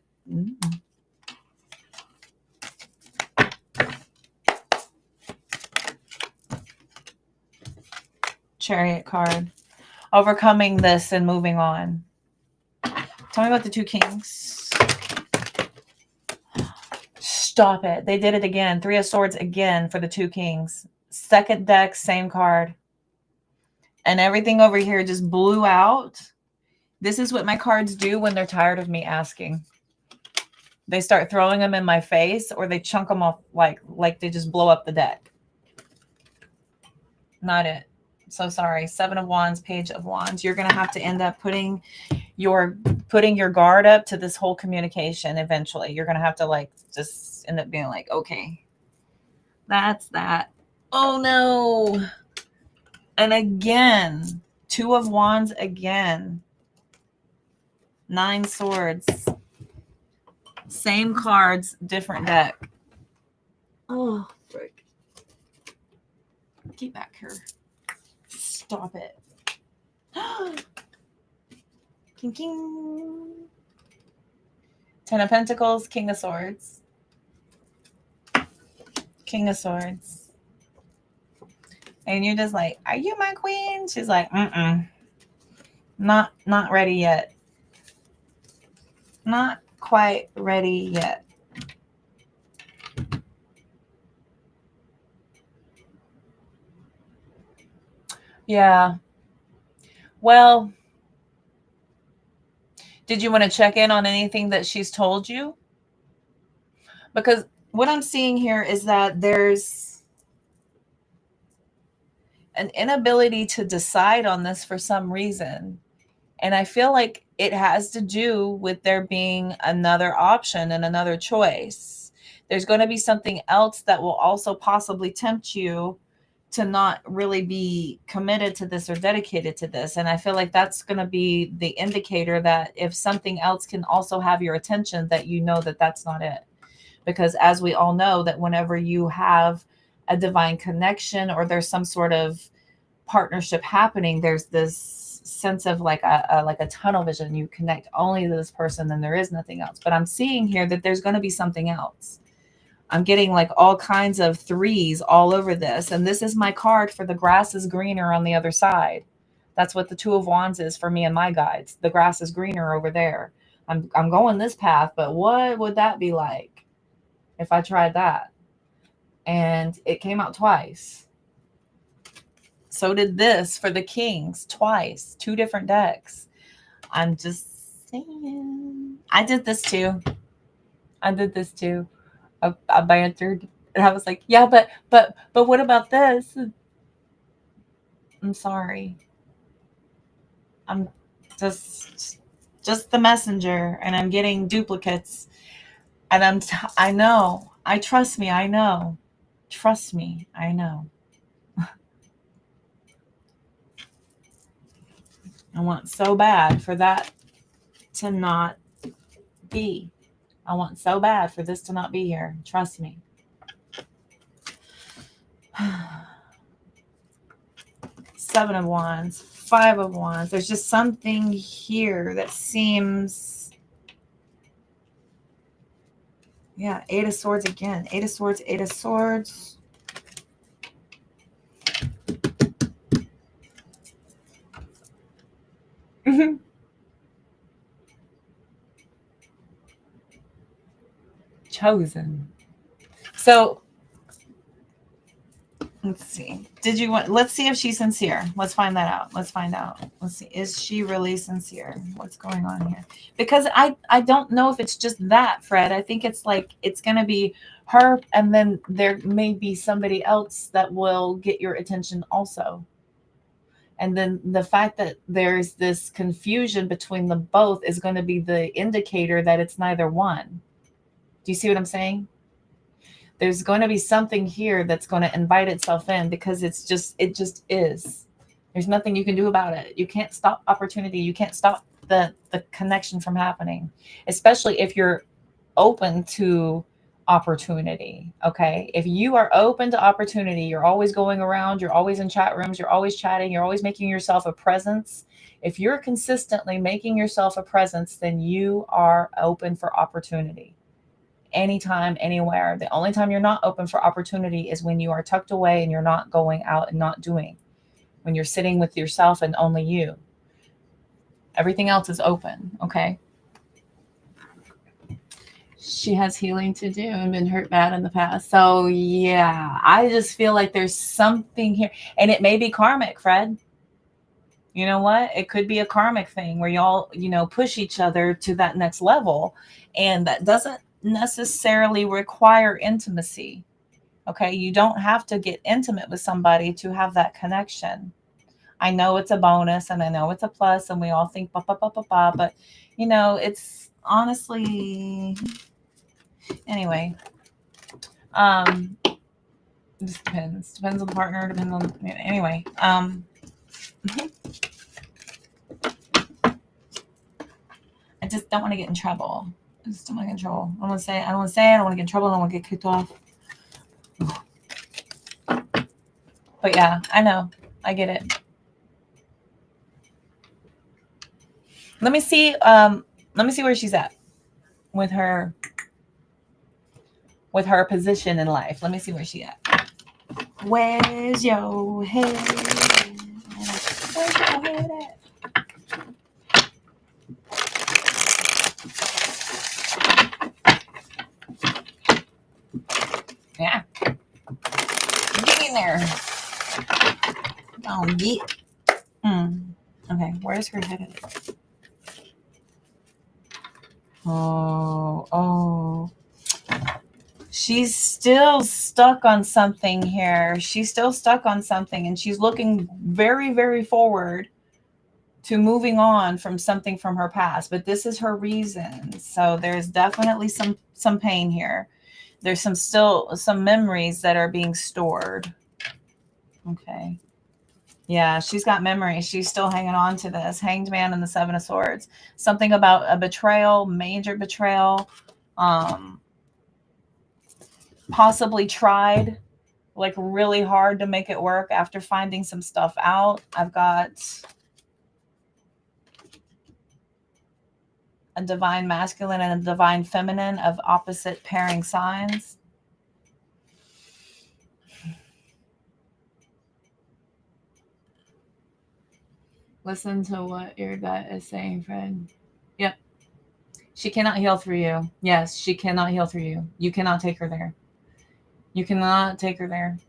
Chariot card. Overcoming this and moving on. Tell me about the 2 kings. Stop it. They did it again. 3 of swords again for the 2 kings. Second deck, same card. And everything over here just blew out. This is what my cards do when they're tired of me asking. They start throwing them in my face, or they chunk them off like they just blow up the deck. Not it. So sorry. 7 of Wands, Page of Wands. You're going to have to end up putting your guard up to this whole communication eventually. You're going to have to just end up being like, okay, that's that. Oh no. And again, 2 of Wands again. 9 swords. Same cards, different deck. Oh, frick. Get back here. Stop it. King, king. 10 of Pentacles, King of Swords. King of Swords. And you're just like, are you my queen? She's like, not ready yet. Not quite ready yet. Yeah. Well, Did you want to check in on anything that she's told you? Because what I'm seeing here is that there's an inability to decide on this for some reason. And I feel like it has to do with there being another option and another choice. There's going to be something else that will also possibly tempt you to not really be committed to this or dedicated to this. And I feel like that's going to be the indicator that if something else can also have your attention, that you know that that's not it. Because as we all know, that whenever you have a divine connection or there's some sort of partnership happening, there's this sense of like a tunnel vision. You connect only to this person, then there is nothing else. But I'm seeing here that there's going to be something else. I'm getting like all kinds of threes all over this. And this is my card for the grass is greener on the other side. That's what the Two of Wands is for me and my guides. The grass is greener over there. I'm going this path, but what would that be like if I tried that? And it came out twice. So did this for the Kings twice, 2 different decks. I'm just saying. I did this too. I bantered, and I was like, yeah, but what about this? I'm sorry. I'm just the messenger, and I'm getting duplicates, and I know. Trust me, I know. Trust me, I know. I want so bad for that to not be. I want so bad for this to not be here. Trust me. Seven of Wands, 5 of Wands. There's just something here that seems... Yeah, 8 of Swords again. 8 of Swords, 8 of Swords. Chosen. So let's see. Let's see if she's sincere. Let's find that out. Let's find out. Let's see. Is she really sincere? What's going on here? Because I don't know if it's just that, Fred. I think it's like it's going to be her, and then there may be somebody else that will get your attention also. And then the fact that there's this confusion between them both is going to be the indicator that it's neither one. Do you see what I'm saying? There's going to be something here that's going to invite itself in because it just is. There's nothing you can do about it. You can't stop opportunity. You can't stop the connection from happening, especially if you're open to opportunity. Okay. If you are open to opportunity, you're always going around, you're always in chat rooms, you're always chatting, you're always making yourself a presence. If you're consistently making yourself a presence, then you are open for opportunity. Anytime, anywhere. The only time you're not open for opportunity is when you are tucked away and you're not going out and not doing. When you're sitting with yourself and only you. Everything else is open, okay? She has healing to do and been hurt bad in the past. So yeah, I just feel like there's something here. And it may be karmic, Fred. You know what? It could be a karmic thing where y'all, push each other to that next level. And that doesn't necessarily require intimacy. Okay, you don't have to get intimate with somebody to have that connection. I know it's a bonus and I know it's a plus, and we all think ba ba ba ba ba, but it's honestly, anyway. This depends on the partner, depends on, anyway. I just don't want to get in trouble. I just don't want to get in trouble. I don't want to say it. I don't want to get in trouble. I don't want to get kicked off. But yeah, I know. I get it. Let me see where she's at with her position in life. Let me see where she's at. Where's your head? Where's your head at? Yeah. Get in there. Oh, get. Okay, where's her head at? Oh. She's still stuck on something here. She's still stuck on something, and she's looking very, very forward to moving on from something from her past. But this is her reason. So there's definitely some pain here. There's some memories that are being stored. Okay. Yeah, she's got memories. She's still hanging on to this. Hanged Man and the Seven of Swords. Something about a betrayal, major betrayal. Um, Possibly tried like really hard to make it work after finding some stuff out. I've got a divine masculine and a divine feminine of opposite pairing signs. Listen to what your gut is saying, Fred. Yep. She cannot heal through you. Yes, she cannot heal through you. You cannot take her there. You cannot take her there.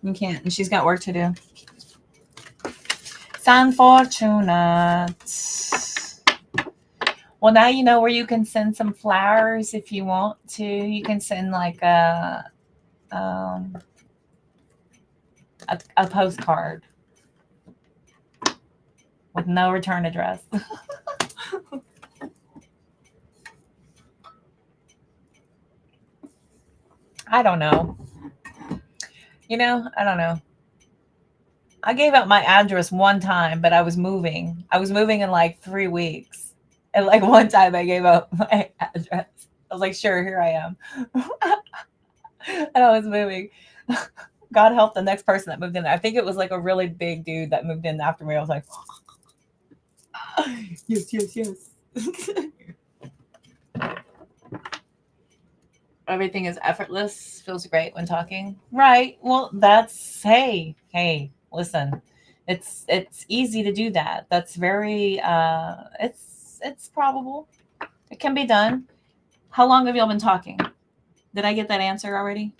You can't. And she's got work to do. San Fortunate. Well, now you know where you can send some flowers if you want to. You can send like a postcard with no return address. I don't know. I don't know. I gave out my address one time, but I was moving. I was moving in like 3 weeks. And like one time I gave out my address. I was like, sure, here I am. And I was moving. God help the next person that moved in. I think it was like a really big dude that moved in after me. I was like, yes. Everything is effortless, feels great when talking. Right. Well, that's hey, listen. It's easy to do that. That's very it's probable. It can be done. How long have y'all been talking? Did I get that answer already?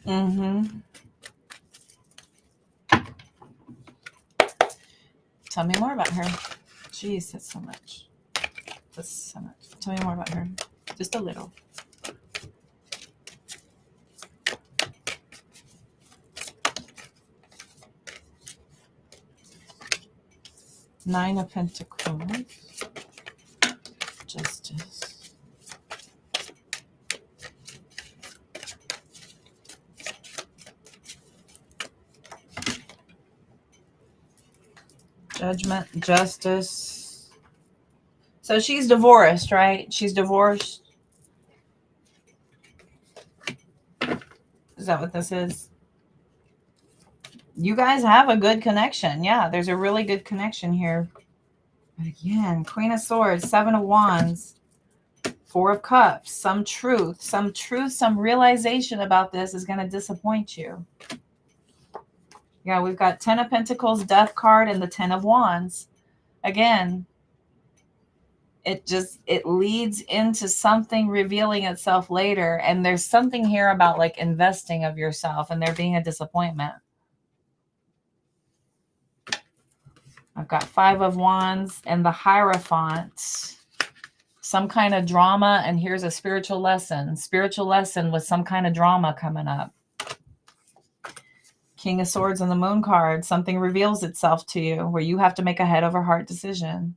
Mm-hmm. Tell me more about her. Jeez, that's so much. That's so much. Tell me more about her. Just a little. Nine of Pentacles. Justice. Judgment, justice. So she's divorced, right? She's divorced. Is that what this is? You guys have a good connection. Yeah, there's a really good connection here. But again, Queen of Swords, Seven of Wands, Four of Cups, some truth, some realization about this is going to disappoint you. Yeah, we've got Ten of Pentacles, Death card, and the Ten of Wands. Again, it leads into something revealing itself later. And there's something here about like investing of yourself and there being a disappointment. I've got Five of Wands and the Hierophant. Some kind of drama, and here's a spiritual lesson. Spiritual lesson with some kind of drama coming up. King of Swords and the Moon card. Something reveals itself to you where you have to make a head over heart decision.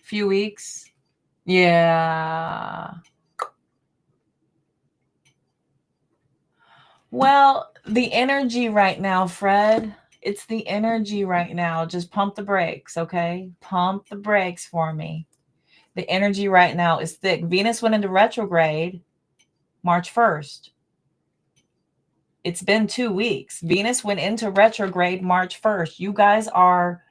Few weeks. Yeah. Well, the energy right now, Fred, it's the energy right now. Just pump the brakes, okay? Pump the brakes for me. The energy right now is thick. Venus went into retrograde March 1st. It's been 2 weeks. Venus went into retrograde March 1st. You guys are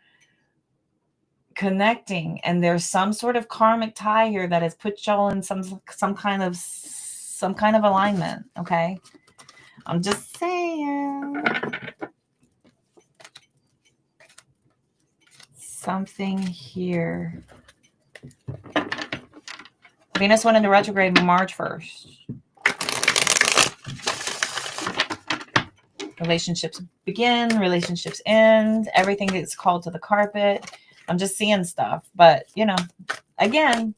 connecting, and there's some sort of karmic tie here that has put y'all in some kind of alignment, okay? I'm just saying. Something here. Venus went into retrograde March 1st. Relationships begin, relationships end, everything gets called to the carpet. I'm just seeing stuff, but you know, again,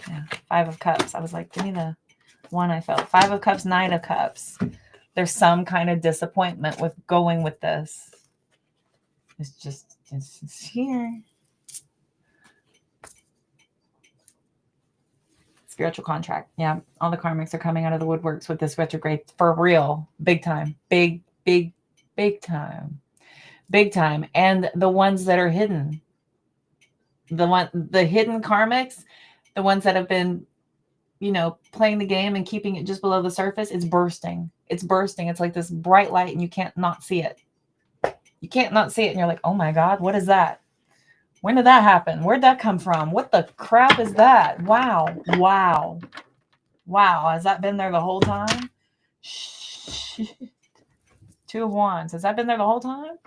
yeah, 5 of Cups. I was like, give me the one I felt. 5 of Cups, 9 of Cups. There's some kind of disappointment with going with this. It's here. Spiritual contract. Yeah. All the karmics are coming out of the woodworks with this retrograde for real. Big time. Big time. Big time. And the ones that are hidden. The hidden karmics, the ones that have been, you know, playing the game and keeping it just below the surface, it's bursting. It's bursting. It's like this bright light and you can't not see it. You can't not see it. And you're like, oh my God, what is that? When did that happen? Where'd that come from? What the crap is that? Wow. Wow. Wow. Has that been there the whole time? Shit. 2 of Wands. Has that been there the whole time?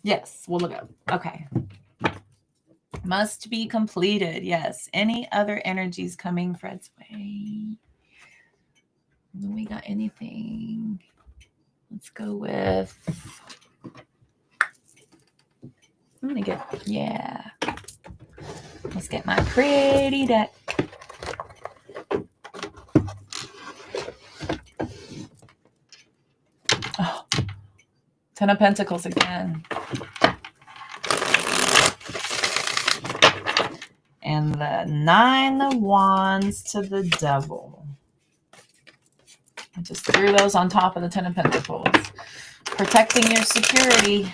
Yes. We'll look up. Okay. Must be completed. Yes. Any other energies coming Fred's way? Do we got anything? Let's go with... I'm going to get... Yeah. Let's get my pretty deck. Oh, 10 of Pentacles again. And the 9 of Wands to the Devil. I just threw those on top of the 10 of Pentacles. Protecting your security.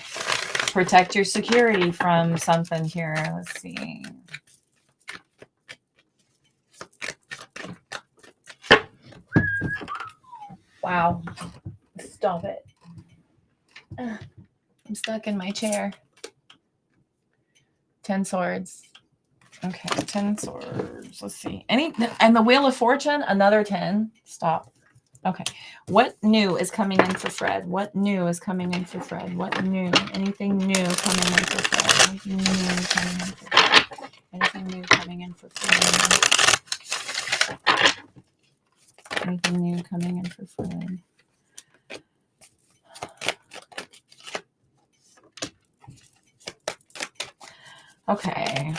Protect your security from something here. Let's see. Wow. Stop it. I'm stuck in my chair. 10 swords. Okay, 10 swords. Let's see. And the Wheel of Fortune, another 10. Stop. Okay. What new is coming in for Fred? What new is coming in for Fred? What new? Anything new coming in for Fred? Anything new coming in for Fred? Anything new coming in for Fred? Anything new coming in for Fred? Okay.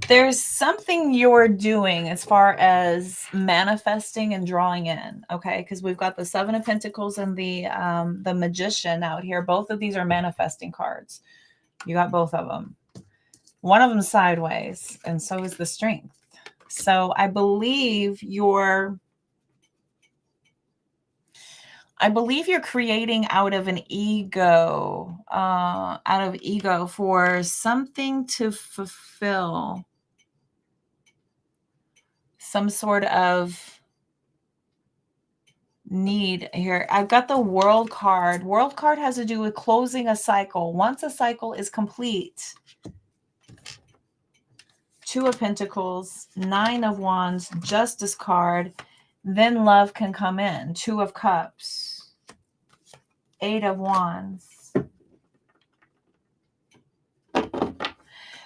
There's something you're doing as far as manifesting and drawing in, okay? Because we've got the 7 of Pentacles and the Magician out here. Both of these are manifesting cards. You got both of them. One of them sideways, and so is the Strength. So I believe you're creating out of an ego, for something to fulfill. Some sort of need here. I've got the World card. World card has to do with closing a cycle. Once a cycle is complete, 2 of Pentacles, 9 of Wands, Justice card, then love can come in. 2 of Cups, 8 of Wands.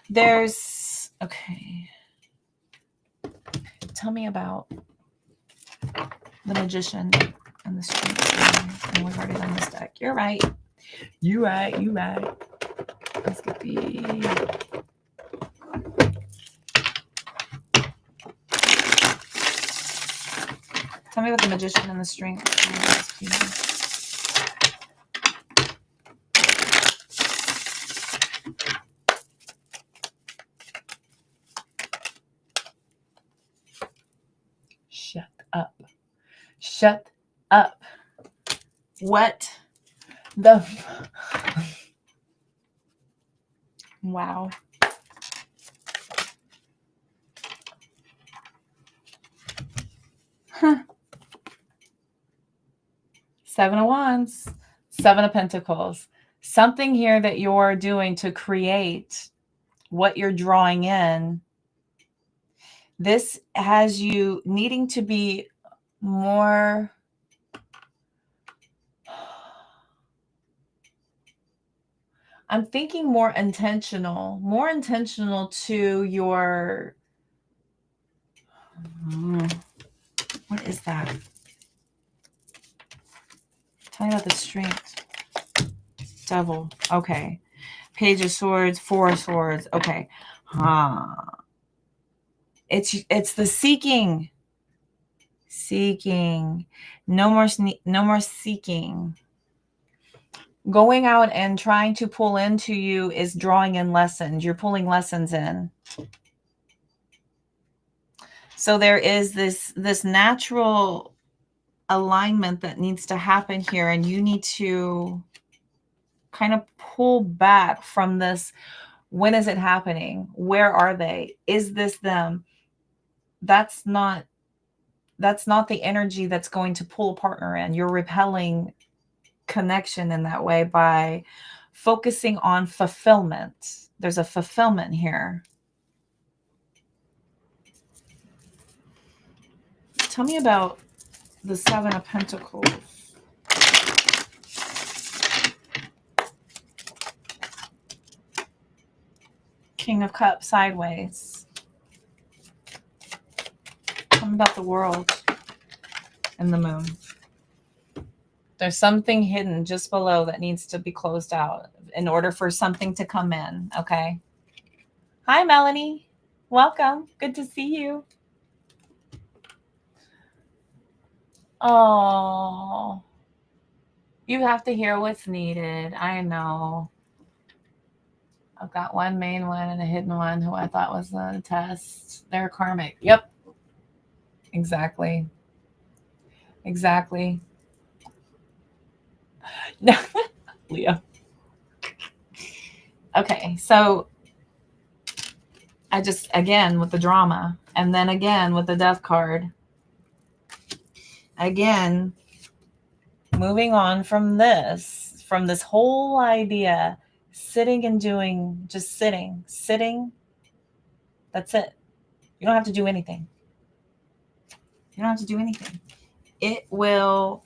There's, okay. Tell me about the Magician and the Strength. And we've already done this deck. You're right. You right. Let's get the... Tell me about the Magician and the Strength. Shut up. Shut up. What the... Wow. Huh. 7 of Wands. Seven of Pentacles. Something here that you're doing to create what you're drawing in. This has you needing to be more, I'm thinking more intentional to your, what is that? Tell me about the strength. Devil. Okay. Page of Swords, Four of Swords. Okay. It's the seeking. Seeking. No more seeking. Going out and trying to pull into you is drawing in lessons. You're pulling lessons in. So there is this natural alignment that needs to happen here, and you need to kind of pull back from this. When is it happening? Where are they? Is this them? That's not the energy that's going to pull a partner in. You're repelling connection in that way by focusing on fulfillment. There's a fulfillment here. Tell me about the Seven of Pentacles. King of Cups sideways. Tell me about the World and the Moon. There's something hidden just below that needs to be closed out in order for something to come in, okay? Hi, Melanie. Welcome. Good to see you. Oh, you have to hear what's needed. I know. I've got one main one and a hidden one who I thought was a test. They're karmic. Yep. Exactly. Exactly. No, Leo. Okay, so I just, again, with the drama, and then again with the Death card. Again, moving on from this whole idea, sitting and doing, just sitting. That's it. You don't have to do anything. You don't have to do anything. It will,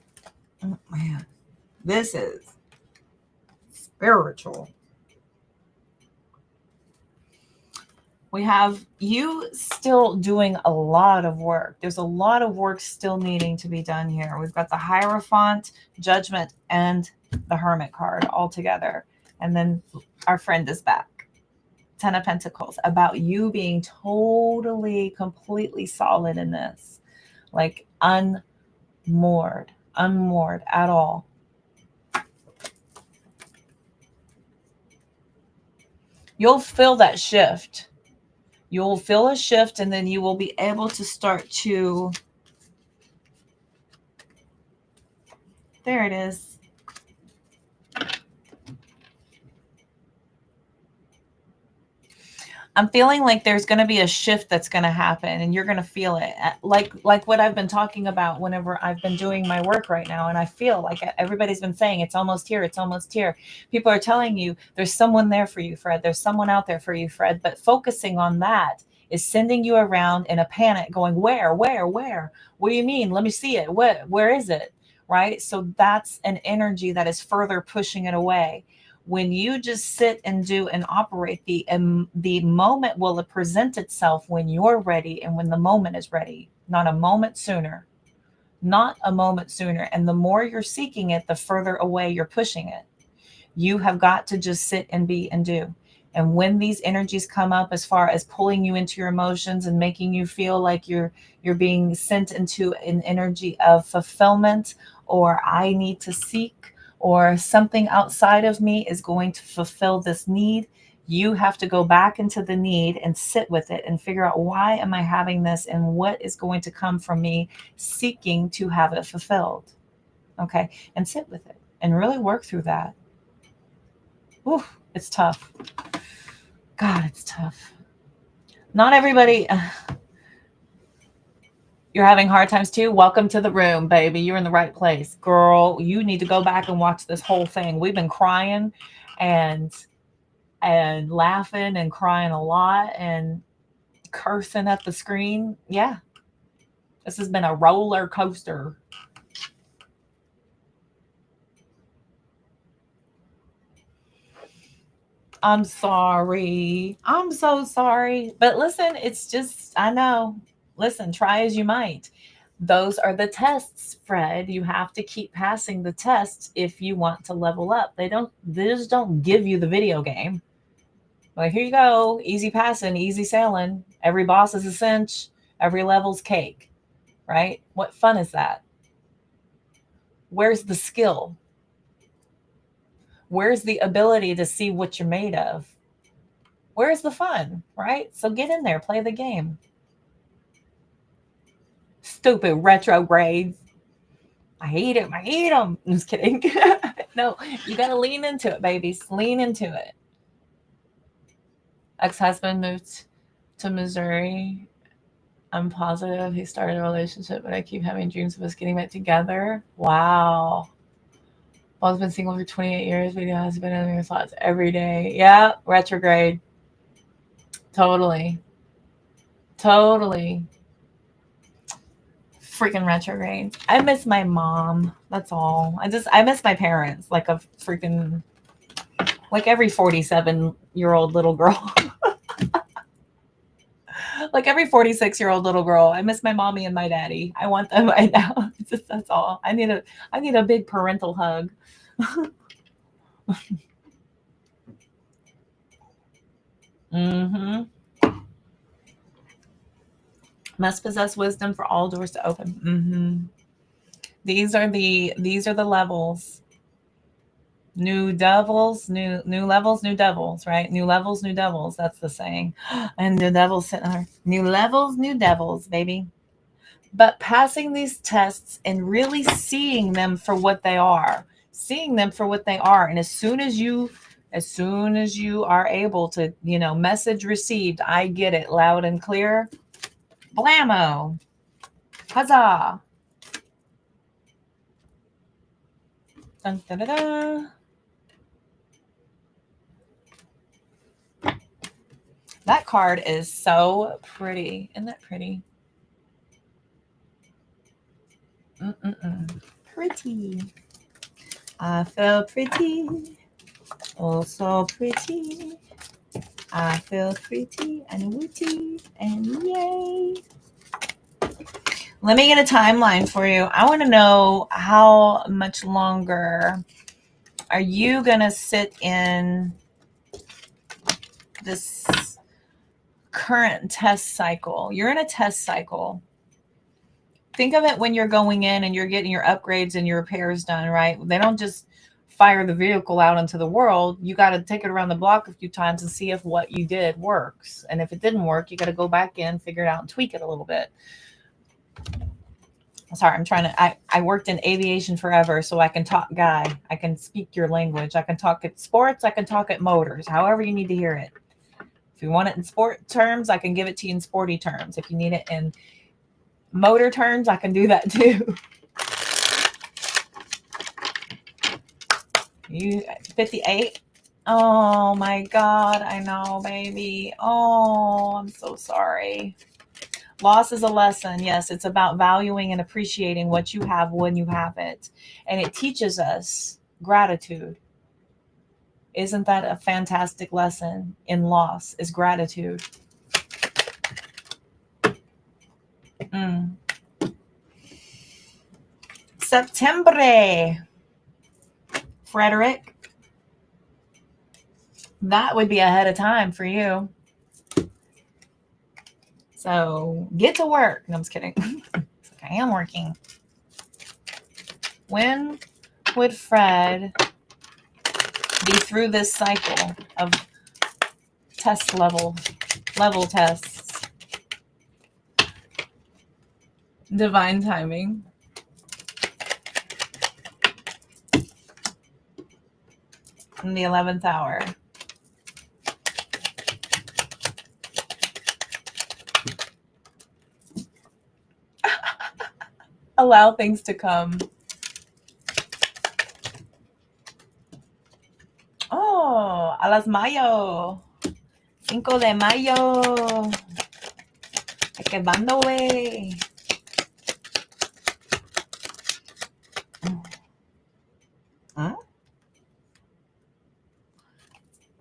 oh man, this is spiritual. We have you still doing a lot of work. There's a lot of work still needing to be done here. We've got the Hierophant, Judgment, and the Hermit card all together. And then our friend is back. Ten of Pentacles, about you being totally, completely solid in this. Like unmoored at all. You'll feel that shift. You'll feel a shift, and then you will be able to start to, there it is. I'm feeling like there's going to be a shift that's going to happen, and you're going to feel it. Like what I've been talking about whenever I've been doing my work right now. And I feel like everybody's been saying, it's almost here. It's almost here. People are telling you there's someone there for you, Fred. There's someone out there for you, Fred. But focusing on that is sending you around in a panic going, where? What do you mean? Let me see it. Where is it? Right? So that's an energy that is further pushing it away. When you just sit and do and operate, the moment will present itself when you're ready and when the moment is ready, not a moment sooner. Not a moment sooner. And the more you're seeking it, the further away you're pushing it. You have got to just sit and be and do. And when these energies come up as far as pulling you into your emotions and making you feel like you're being sent into an energy of fulfillment, or I need to seek, or something outside of me is going to fulfill this need, you have to go back into the need and sit with it and figure out, why am I having this, and what is going to come from me seeking to have it fulfilled. Okay. And sit with it and really work through that. Ooh, it's tough. God, it's tough. Not everybody. You're having hard times too? Welcome to the room, baby. You're in the right place. Girl, you need to go back and watch this whole thing. We've been crying and laughing and crying a lot and cursing at the screen. Yeah. This has been a roller coaster. I'm sorry. I'm so sorry. But listen, it's just, I know. Listen, try as you might. Those are the tests, Fred. You have to keep passing the tests if you want to level up. They just don't give you the video game. Like, here you go, easy passing, easy sailing. Every boss is a cinch, every level's cake, right? What fun is that? Where's the skill? Where's the ability to see what you're made of? Where's the fun, right? So get in there, play the game. Stupid retrogrades. I hate it. I hate them. I'm just kidding. No, you got to lean into it, babies. Lean into it. Ex-husband moved to Missouri. I'm positive he started a relationship, but I keep having dreams of us getting back together. Wow. Paul's been single for 28 years, but he has been in his thoughts every day. Yeah, retrograde. Totally. Totally. Freaking retrograde. I miss my mom. That's all. I miss my parents like a freaking, like every 47-year-old little girl. Like every 46-year-old little girl. I miss my mommy and my daddy. I want them right now. That's all. I need a big parental hug. Mm-hmm. Must possess wisdom for all doors to open. Mm-hmm. These are the levels. New devils, new levels, new devils, right? New levels, new devils. That's the saying. And the devils sitting there. New levels, new devils, baby. But passing these tests and really seeing them for what they are, and as soon as you are able to, message received, I get it loud and clear. Blammo. Huzzah. Dun, dun, dun, dun. That card is so pretty. Isn't that pretty? Mm-mm-mm. Pretty. I feel pretty. Oh, so pretty. I feel pretty and witty and yay. Let me get a timeline for you. I want to know how much longer are you going to sit in this current test cycle? You're in a test cycle. Think of it when you're going in and you're getting your upgrades and your repairs done, right? They don't just fire the vehicle out into the world. You got to take it around the block a few times and see if what you did works. And if it didn't work, you got to go back in, figure it out, and tweak it a little bit. Sorry, I worked in aviation forever, so I can talk guy. I can speak your language. I can talk at sports. I can talk at motors, however you need to hear it. If you want it in sport terms, I can give it to you in sporty terms. If you need it in motor terms, I can do that too. You 58? Oh my God, I know, baby. Oh, I'm so sorry. Loss is a lesson. Yes, it's about valuing and appreciating what you have when you have it. And it teaches us gratitude. Isn't that a fantastic lesson in loss, is gratitude? September. Frederick. That would be ahead of time for you. So get to work. No, I'm just kidding. I am working. When would Fred be through this cycle of test level tests? Divine timing. In the 11th hour. Allow things to come. Oh, a las Mayo. 5 de Mayo. Quedando, güey. Huh?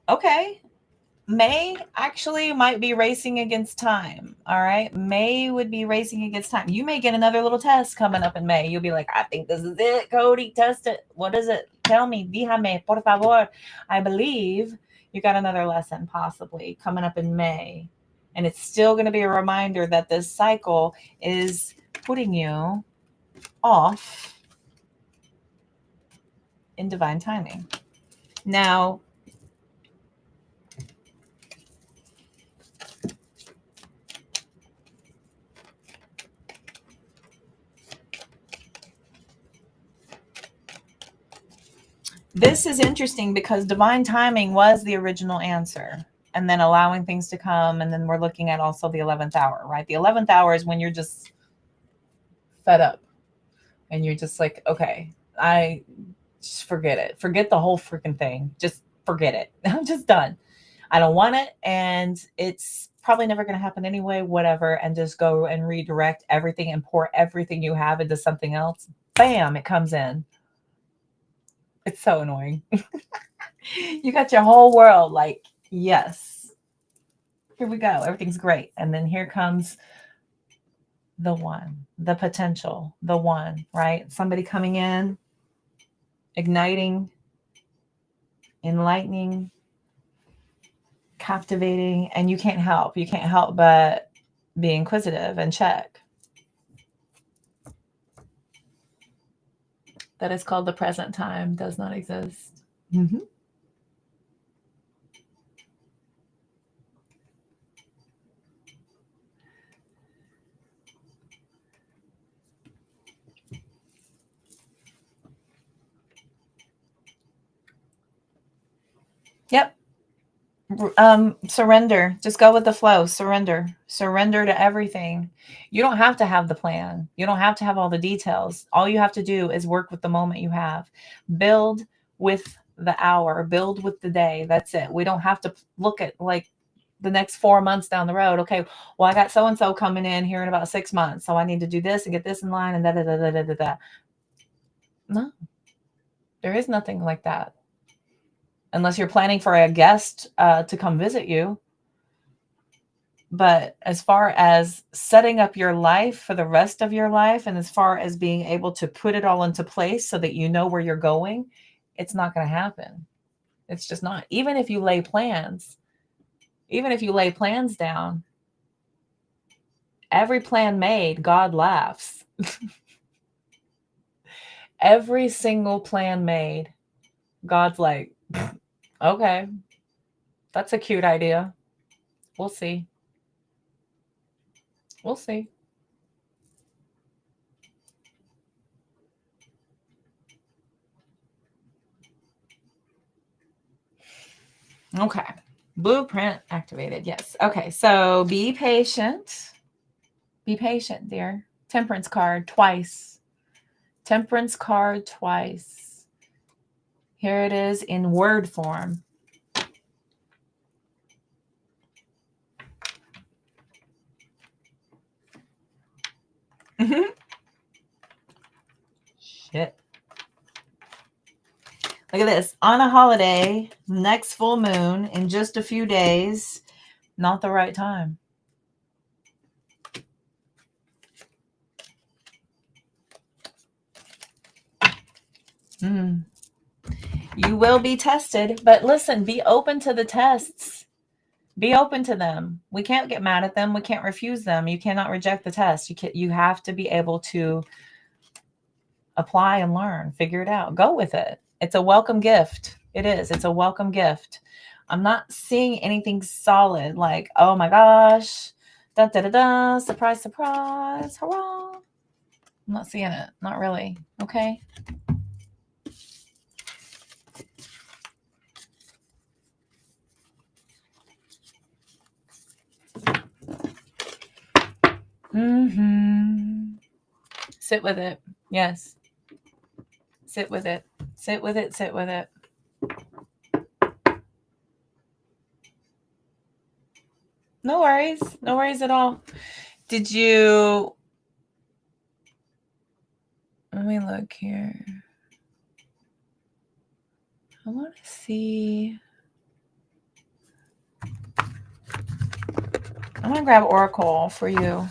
Okay. May actually might be racing against time. All right. May would be racing against time. You may get another little test coming up in May. You'll be like, I think this is it, Cody. Test it. What is it? Tell me. Díjame, por favor. I believe you got another lesson possibly coming up in May. And it's still going to be a reminder that this cycle is putting you off in divine timing. Now, this is interesting because divine timing was the original answer, and then allowing things to come. And then we're looking at also the 11th hour, right? The 11th hour is when you're just fed up and you're just like, okay, I just forget it. Forget the whole freaking thing. Just forget it. I'm just done. I don't want it. And it's probably never going to happen anyway, whatever. And just go and redirect everything and pour everything you have into something else. Bam, it comes in. It's so annoying. You got your whole world like, yes, here we go. Everything's great. And then here comes the one, the potential, the one, right? Somebody coming in, igniting, enlightening, captivating, and you can't help. You can't help but be inquisitive and check. That is called the present time, does not exist. Mm-hmm. Yep. Surrender. Just go with the flow. Surrender to everything. You don't have to have the plan. You don't have to have all the details. All you have to do is work with the moment you have. Build with the hour, build with the day. That's it. We don't have to look at like the next 4 months down the road. Okay, well, I got so and so coming in here in about 6 months, so I need to do this and get this in line and da da da da da da. No, there is nothing like that. Unless you're planning for a guest to come visit you. But as far as setting up your life for the rest of your life, and as far as being able to put it all into place so that you know where you're going, it's not going to happen. It's just not. Even if you lay plans down, every plan made, God laughs. Every single plan made, God's like, okay, that's a cute idea. We'll see. We'll see. Okay. Blueprint activated. Yes. Okay. So be patient. Be patient, dear. Temperance card twice. Temperance card twice. Here it is in word form. Shit. Look at this. On a holiday, next full moon in just a few days, not the right time. You will be tested, but listen, be open to the tests. Be open to them. We can't get mad at them. We can't refuse them. You cannot reject the test. You have to be able to apply and learn, figure it out, go with it. It's a welcome gift. It is. It's a welcome gift. I'm not seeing anything solid like, oh my gosh, da da da da, surprise, surprise, hurrah. I'm not seeing it. Not really. Okay. Sit with it. Yes. Sit with it. Sit with it. Sit with it. No worries. No worries at all. Did you... Let me look here. I want to see... I'm going to grab Oracle for you.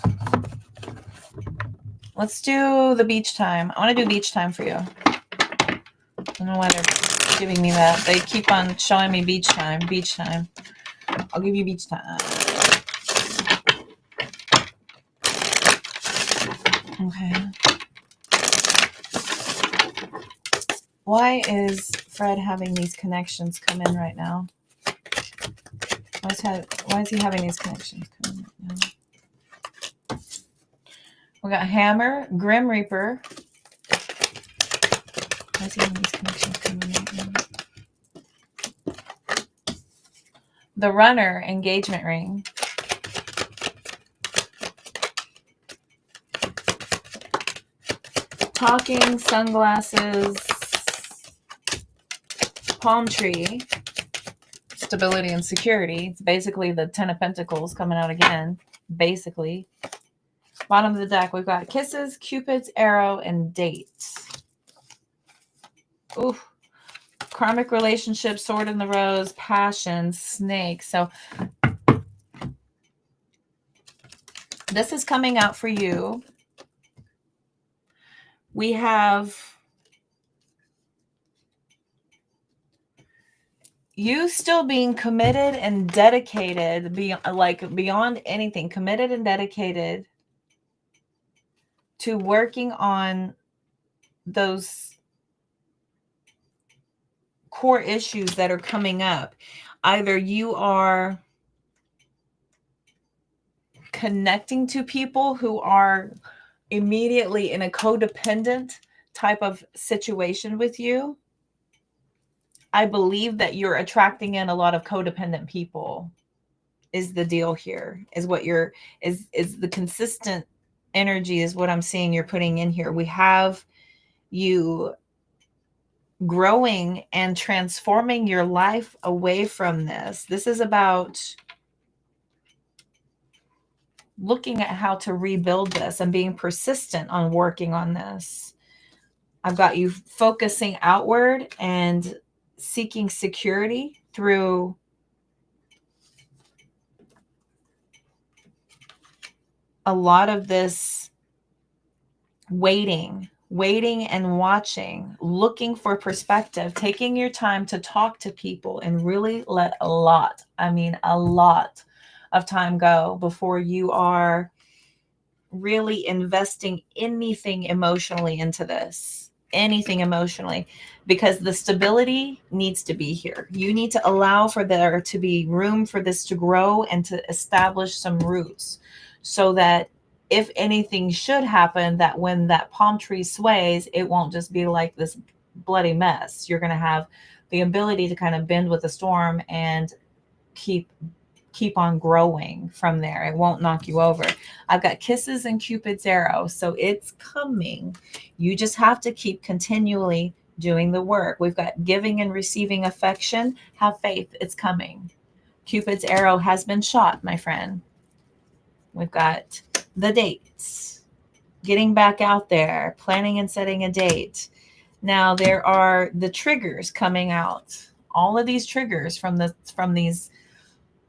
Let's do the beach time. I want to do beach time for you. I don't know why they're giving me that. They keep on showing me beach time. Beach time. I'll give you beach time. Okay. Why is Fred having these connections come in right now? Why is he having these connections come in right now? We got Hammer, Grim Reaper. Why is he having these connections coming in right now? The Runner, Engagement Ring. Talking, Sunglasses, Palm Tree, Stability and Security. It's basically the 10 of Pentacles coming out again. Basically. Bottom of the deck, we've got Kisses, Cupid's Arrow, and Date. Ooh. Karmic Relationship, Sword in the Rose, Passion, Snake. So this is coming out for you. We have you still being committed and dedicated, beyond anything, committed and dedicated to working on those core issues that are coming up. Either you are connecting to people who are immediately in a codependent type of situation with you. I believe that you're attracting in a lot of codependent people is the deal here, is what you're, is the consistent energy is what I'm seeing you're putting in here. We have you growing and transforming your life away from this. This is about looking at how to rebuild this and being persistent on working on this. I've got you focusing outward and seeking security through a lot of this waiting and watching, looking for perspective, taking your time to talk to people and really let a lot of time go before you are really investing anything emotionally into this. Anything emotionally, because the stability needs to be here. You need to allow for there to be room for this to grow and to establish some roots, so that if anything should happen, that when that palm tree sways, it won't just be like this bloody mess. You're going to have the ability to kind of bend with the storm and keep on growing from there. It won't knock you over. I've got Kisses and Cupid's Arrow. So it's coming. You just have to keep continually doing the work. We've got Giving and Receiving Affection. Have faith. It's coming. Cupid's Arrow has been shot, my friend. We've got the dates. Getting back out there. Planning and setting a date. Now there are the triggers coming out. All of these triggers from these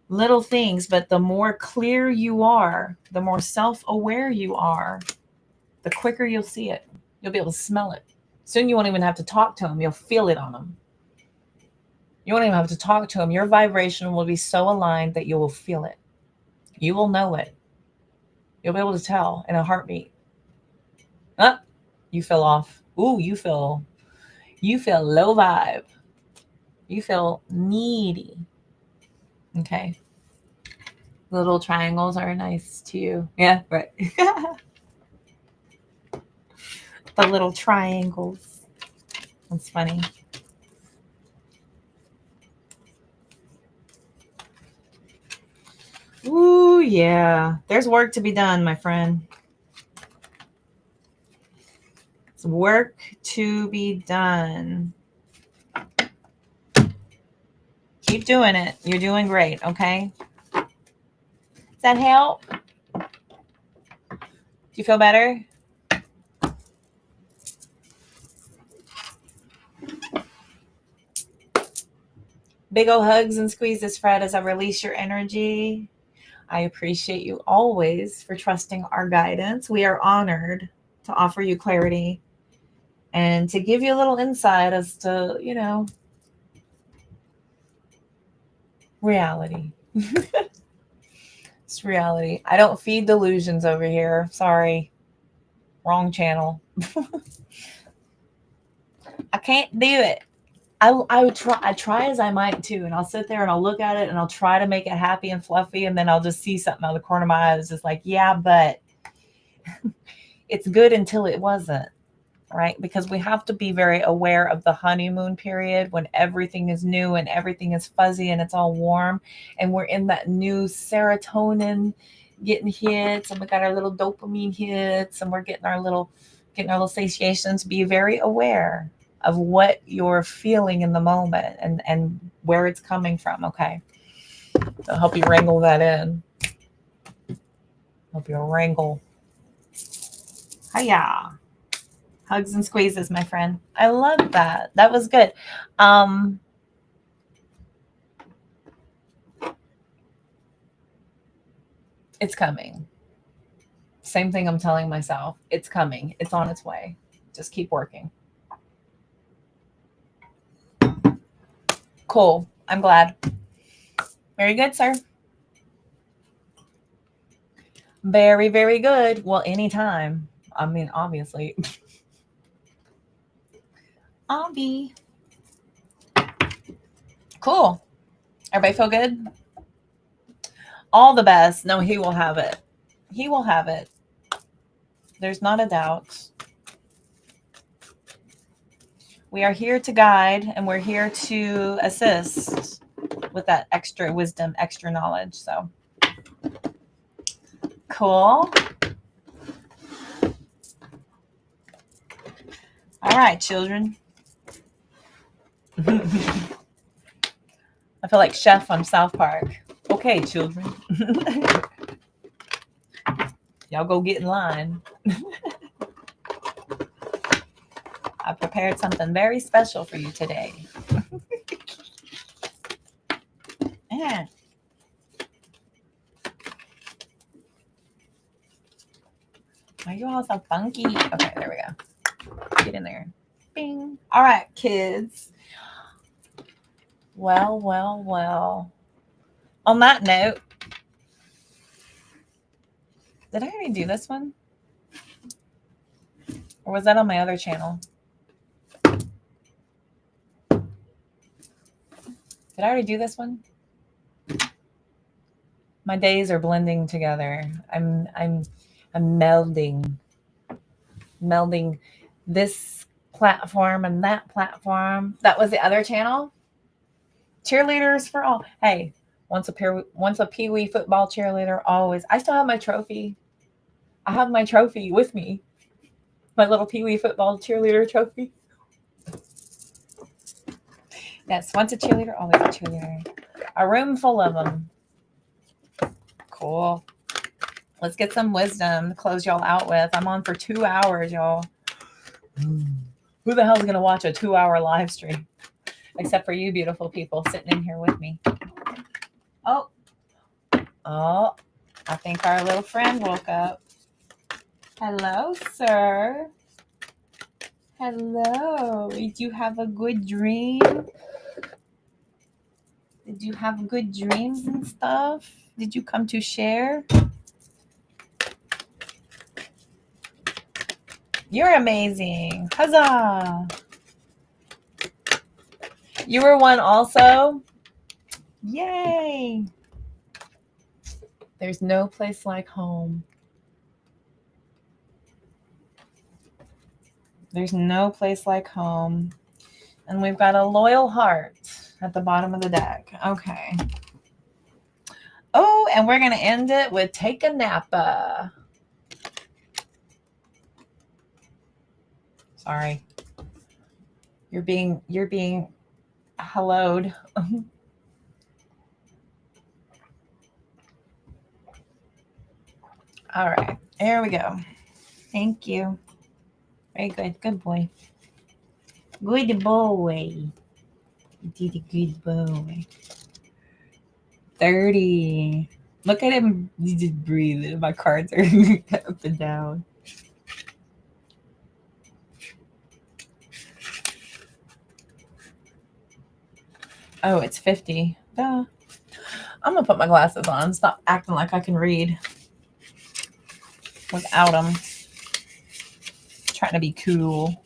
little things, but the more clear you are, the more self-aware you are, the quicker you'll see it. You'll be able to smell it. Soon you won't even have to talk to them. You'll feel it on them. You won't even have to talk to them. Your vibration will be so aligned that you will feel it. You will know it. You'll be able to tell in a heartbeat. You fell off. Ooh, you feel low vibe. You feel needy. Okay. Little triangles are nice to you. Yeah, right. The little triangles. That's funny. Ooh, yeah. There's work to be done, my friend. It's work to be done. Keep doing it. You're doing great, okay? Does that help? Do you feel better? Big ol' hugs and squeezes, Fred, as I release your energy. I appreciate you always for trusting our guidance. We are honored to offer you clarity and to give you a little insight as to, reality. It's reality. I don't feed delusions over here. Sorry. Wrong channel. I can't do it. I try as I might too, and I'll sit there and I'll look at it and I'll try to make it happy and fluffy, and then I'll just see something out of the corner of my eye that's just like, yeah, but it's good until it wasn't, right? Because we have to be very aware of the honeymoon period when everything is new and everything is fuzzy and it's all warm, and we're in that new serotonin getting hits, and we got our little dopamine hits, and we're getting our little satiations. Be very aware of what you're feeling in the moment and where it's coming from, okay? So help you wrangle that in. Help you wrangle. Hiya. Hugs and squeezes, my friend. I love that. That was good. It's coming. Same thing I'm telling myself. It's coming. It's on its way. Just keep working. Cool. I'm glad. Very good, sir. Very, very good. Well, anytime. I mean, obviously. Obvi. Cool. Everybody feel good? All the best. No, he will have it. He will have it. There's not a doubt. We are here to guide, and we're here to assist with that extra wisdom, extra knowledge. So cool. All right, children. I feel like Chef on South Park. Okay, children. Y'all go get in line. I prepared something very special for you today. Yeah. Are you all so funky? Okay, there we go. Get in there. Bing. All right, kids. Well, well, well. On that note, did I already do this one? Or was that on my other channel? Did I already do this one? My days are blending together. I'm melding this platform and that platform. That was the other channel. Cheerleaders for all. Hey, once a Pee-wee football cheerleader, always. I still have my trophy. I have my trophy with me. My little Pee-wee football cheerleader trophy. Yes, once a cheerleader, always a cheerleader. A room full of them. Cool. Let's get some wisdom to close y'all out with. I'm on for 2 hours, y'all. Who the hell's going to watch a 2-hour live stream? Except for you beautiful people sitting in here with me. Oh, I think our little friend woke up. Hello, sir. Hello. Did you have a good dream? Did you have good dreams and stuff? Did you come to share? You're amazing. Huzzah. You were one also? Yay. There's no place like home. There's no place like home. And we've got a loyal heart at the bottom of the deck. Okay. Oh, and we're going to end it with take a nappa. Sorry. You're being helloed. All right. There we go. Thank you. Very good. Good boy. Good boy. You did a good boy. 30. Look at him. He just breathing. My cards are up and down. Oh, it's 50. Duh. I'm going to put my glasses on. Stop acting like I can read without them. Trying to be cool.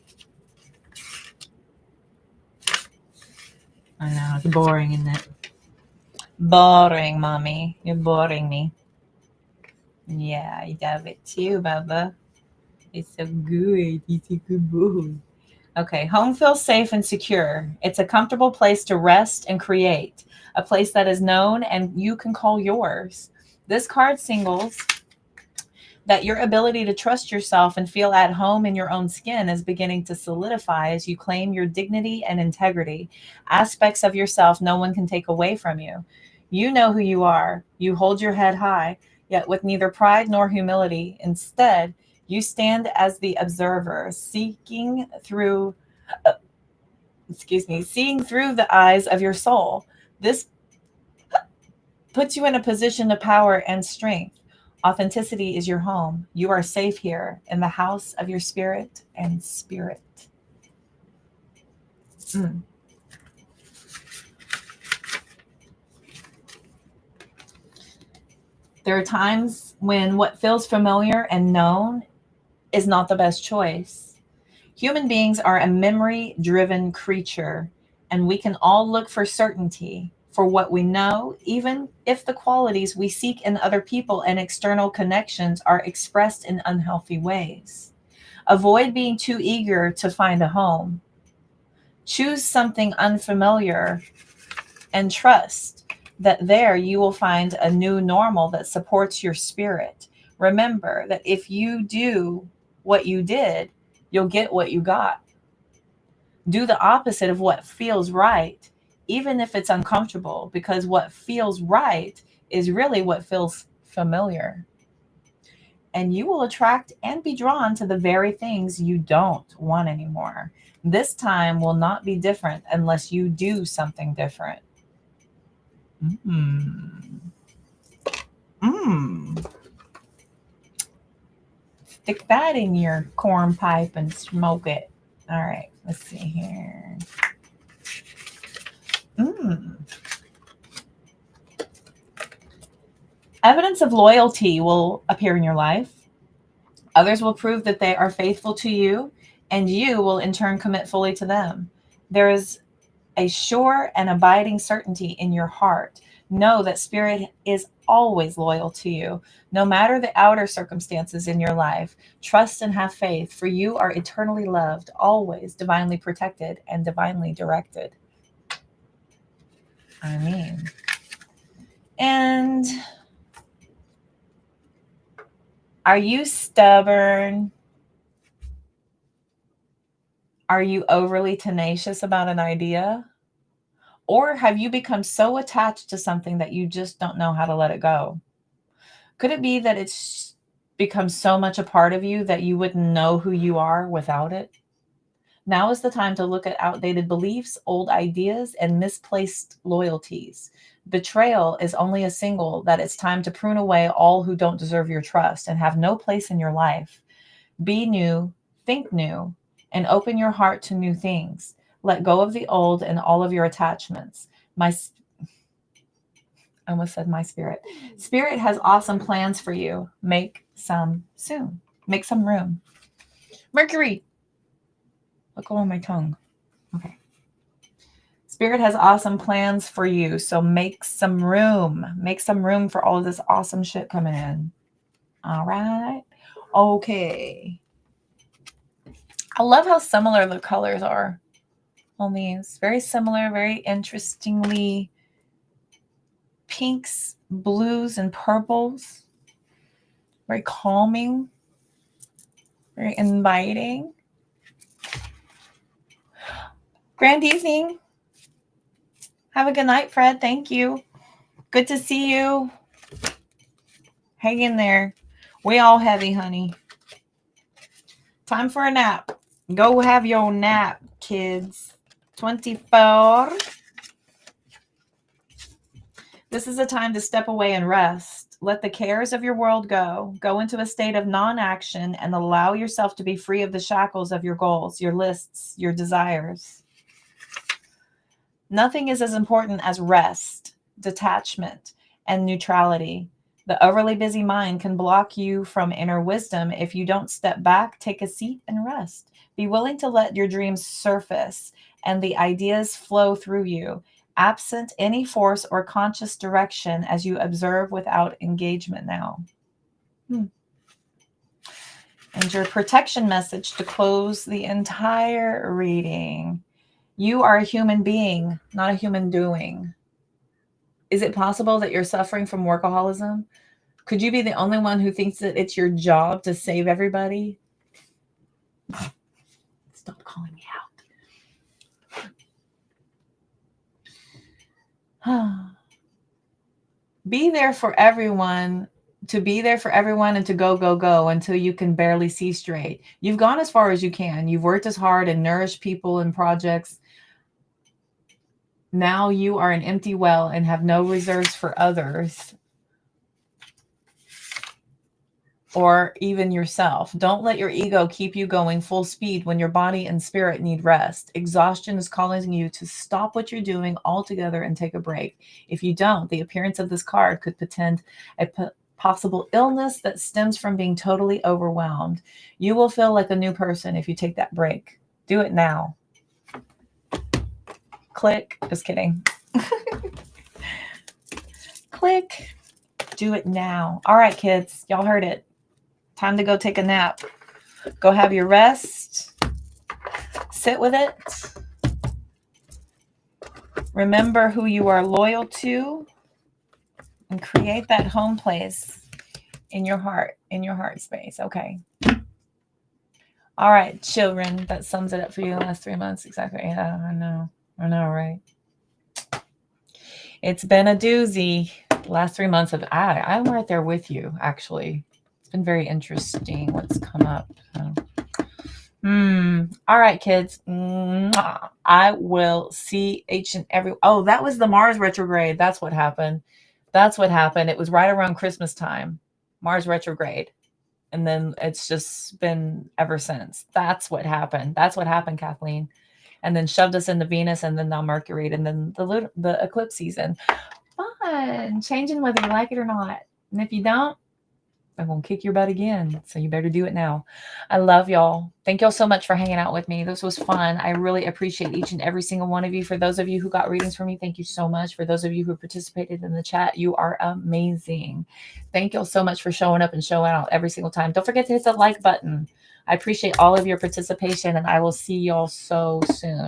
I know. It's boring, isn't it? Boring, mommy. You're boring me. Yeah, I love it too, Bubba. It's so good. It's a good boy. Okay, home feels safe and secure. It's a comfortable place to rest and create, a place that is known and you can call yours. This card singles that your ability to trust yourself and feel at home in your own skin is beginning to solidify as you claim your dignity and integrity, aspects of yourself no one can take away from you. You know who you are. You hold your head high, yet with neither pride nor humility. Instead, you stand as the observer, seeing through the eyes of your soul. This puts you in a position of power and strength. Authenticity is your home. You are safe here in the house of your spirit and spirit. Mm. There are times when what feels familiar and known is not the best choice. Human beings are a memory driven creature, and we can all look for certainty for what we know, even if the qualities we seek in other people and external connections are expressed in unhealthy ways. Avoid being too eager to find a home. Choose something unfamiliar and trust that there you will find a new normal that supports your spirit. Remember that if you do what you did, you'll get what you got. Do the opposite of what feels right, even if it's uncomfortable, because what feels right is really what feels familiar. And you will attract and be drawn to the very things you don't want anymore. This time will not be different unless you do something different. Mm. Mm. Stick that in your corn pipe and smoke it. All right, let's see here. Mm. Evidence of loyalty will appear in your life. Others will prove that they are faithful to you, and you will in turn commit fully to them. There is a sure and abiding certainty in your heart. Know that Spirit is always loyal to you, no matter the outer circumstances in your life. Trust and have faith, for you are eternally loved, always divinely protected, and divinely directed. I mean, and are you stubborn? Are you overly tenacious about an idea? Or have you become so attached to something that you just don't know how to let it go? Could it be that it's become so much a part of you that you wouldn't know who you are without it? Now is the time to look at outdated beliefs, old ideas, and misplaced loyalties. Betrayal is only a signal that it's time to prune away all who don't deserve your trust and have no place in your life. Be new, think new, and open your heart to new things. Let go of the old and all of your attachments. I almost said my spirit. Spirit has awesome plans for you. Make some soon. Make some room. Mercury. Look on my tongue. Okay. Spirit has awesome plans for you. So make some room. Make some room for all of this awesome shit coming in. All right. Okay. I love how similar the colors are on these. Very similar, very interestingly pinks, blues, and purples. Very calming, very inviting. Grand evening. Have a good night, Fred. Thank you. Good to see you. Hang in there. We all heavy, honey. Time for a nap. Go have your nap, kids. 24. This is a time to step away and rest. Let the cares of your world go. Go into a state of non-action and allow yourself to be free of the shackles of your goals, your lists, your desires. Nothing is as important as rest, detachment, and neutrality. The overly busy mind can block you from inner wisdom if you don't step back, take a seat, and rest. Be willing to let your dreams surface and the ideas flow through you, absent any force or conscious direction as you observe without engagement now. And your protection message to close the entire reading. You are a human being, not a human doing. Is it possible that you're suffering from workaholism? Could you be the only one who thinks that it's your job to save everybody? Stop calling me out. Be there for everyone, to be there for everyone and to go until you can barely see straight. You've gone as far as you can. You've worked as hard and nourished people and projects. Now you are an empty well and have no reserves for others or even yourself. Don't let your ego keep you going full speed when your body and spirit need rest. Exhaustion is calling you to stop what you're doing altogether and take a break. If you don't, the appearance of this card could portend a possible illness that stems from being totally overwhelmed. You will feel like a new person if you take that break. Do it now. Click. Just kidding. Click. Do it now. All right, kids. Y'all heard it. Time to go take a nap. Go have your rest. Sit with it. Remember who you are loyal to and create that home place in your heart space. Okay. All right, children. That sums it up for you the last 3 months. Exactly. Yeah, I know, right? It's been a doozy. Last 3 months of I'm right there with you, actually. It's been very interesting what's come up. So. All right, kids. I will see each and every. Oh, that was the Mars retrograde. That's what happened. It was right around Christmas time, Mars retrograde. And then it's just been ever since. That's what happened. Kathleen. And then shoved us into Venus and then now Mercury and then the eclipse season. Fun. Changing whether you like it or not. And if you don't, I'm going to kick your butt again. So you better do it now. I love y'all. Thank y'all so much for hanging out with me. This was fun. I really appreciate each and every single one of you. For those of you who got readings from me, thank you so much. For those of you who participated in the chat, you are amazing. Thank y'all so much for showing up and showing out every single time. Don't forget to hit the like button. I appreciate all of your participation and I will see y'all so soon.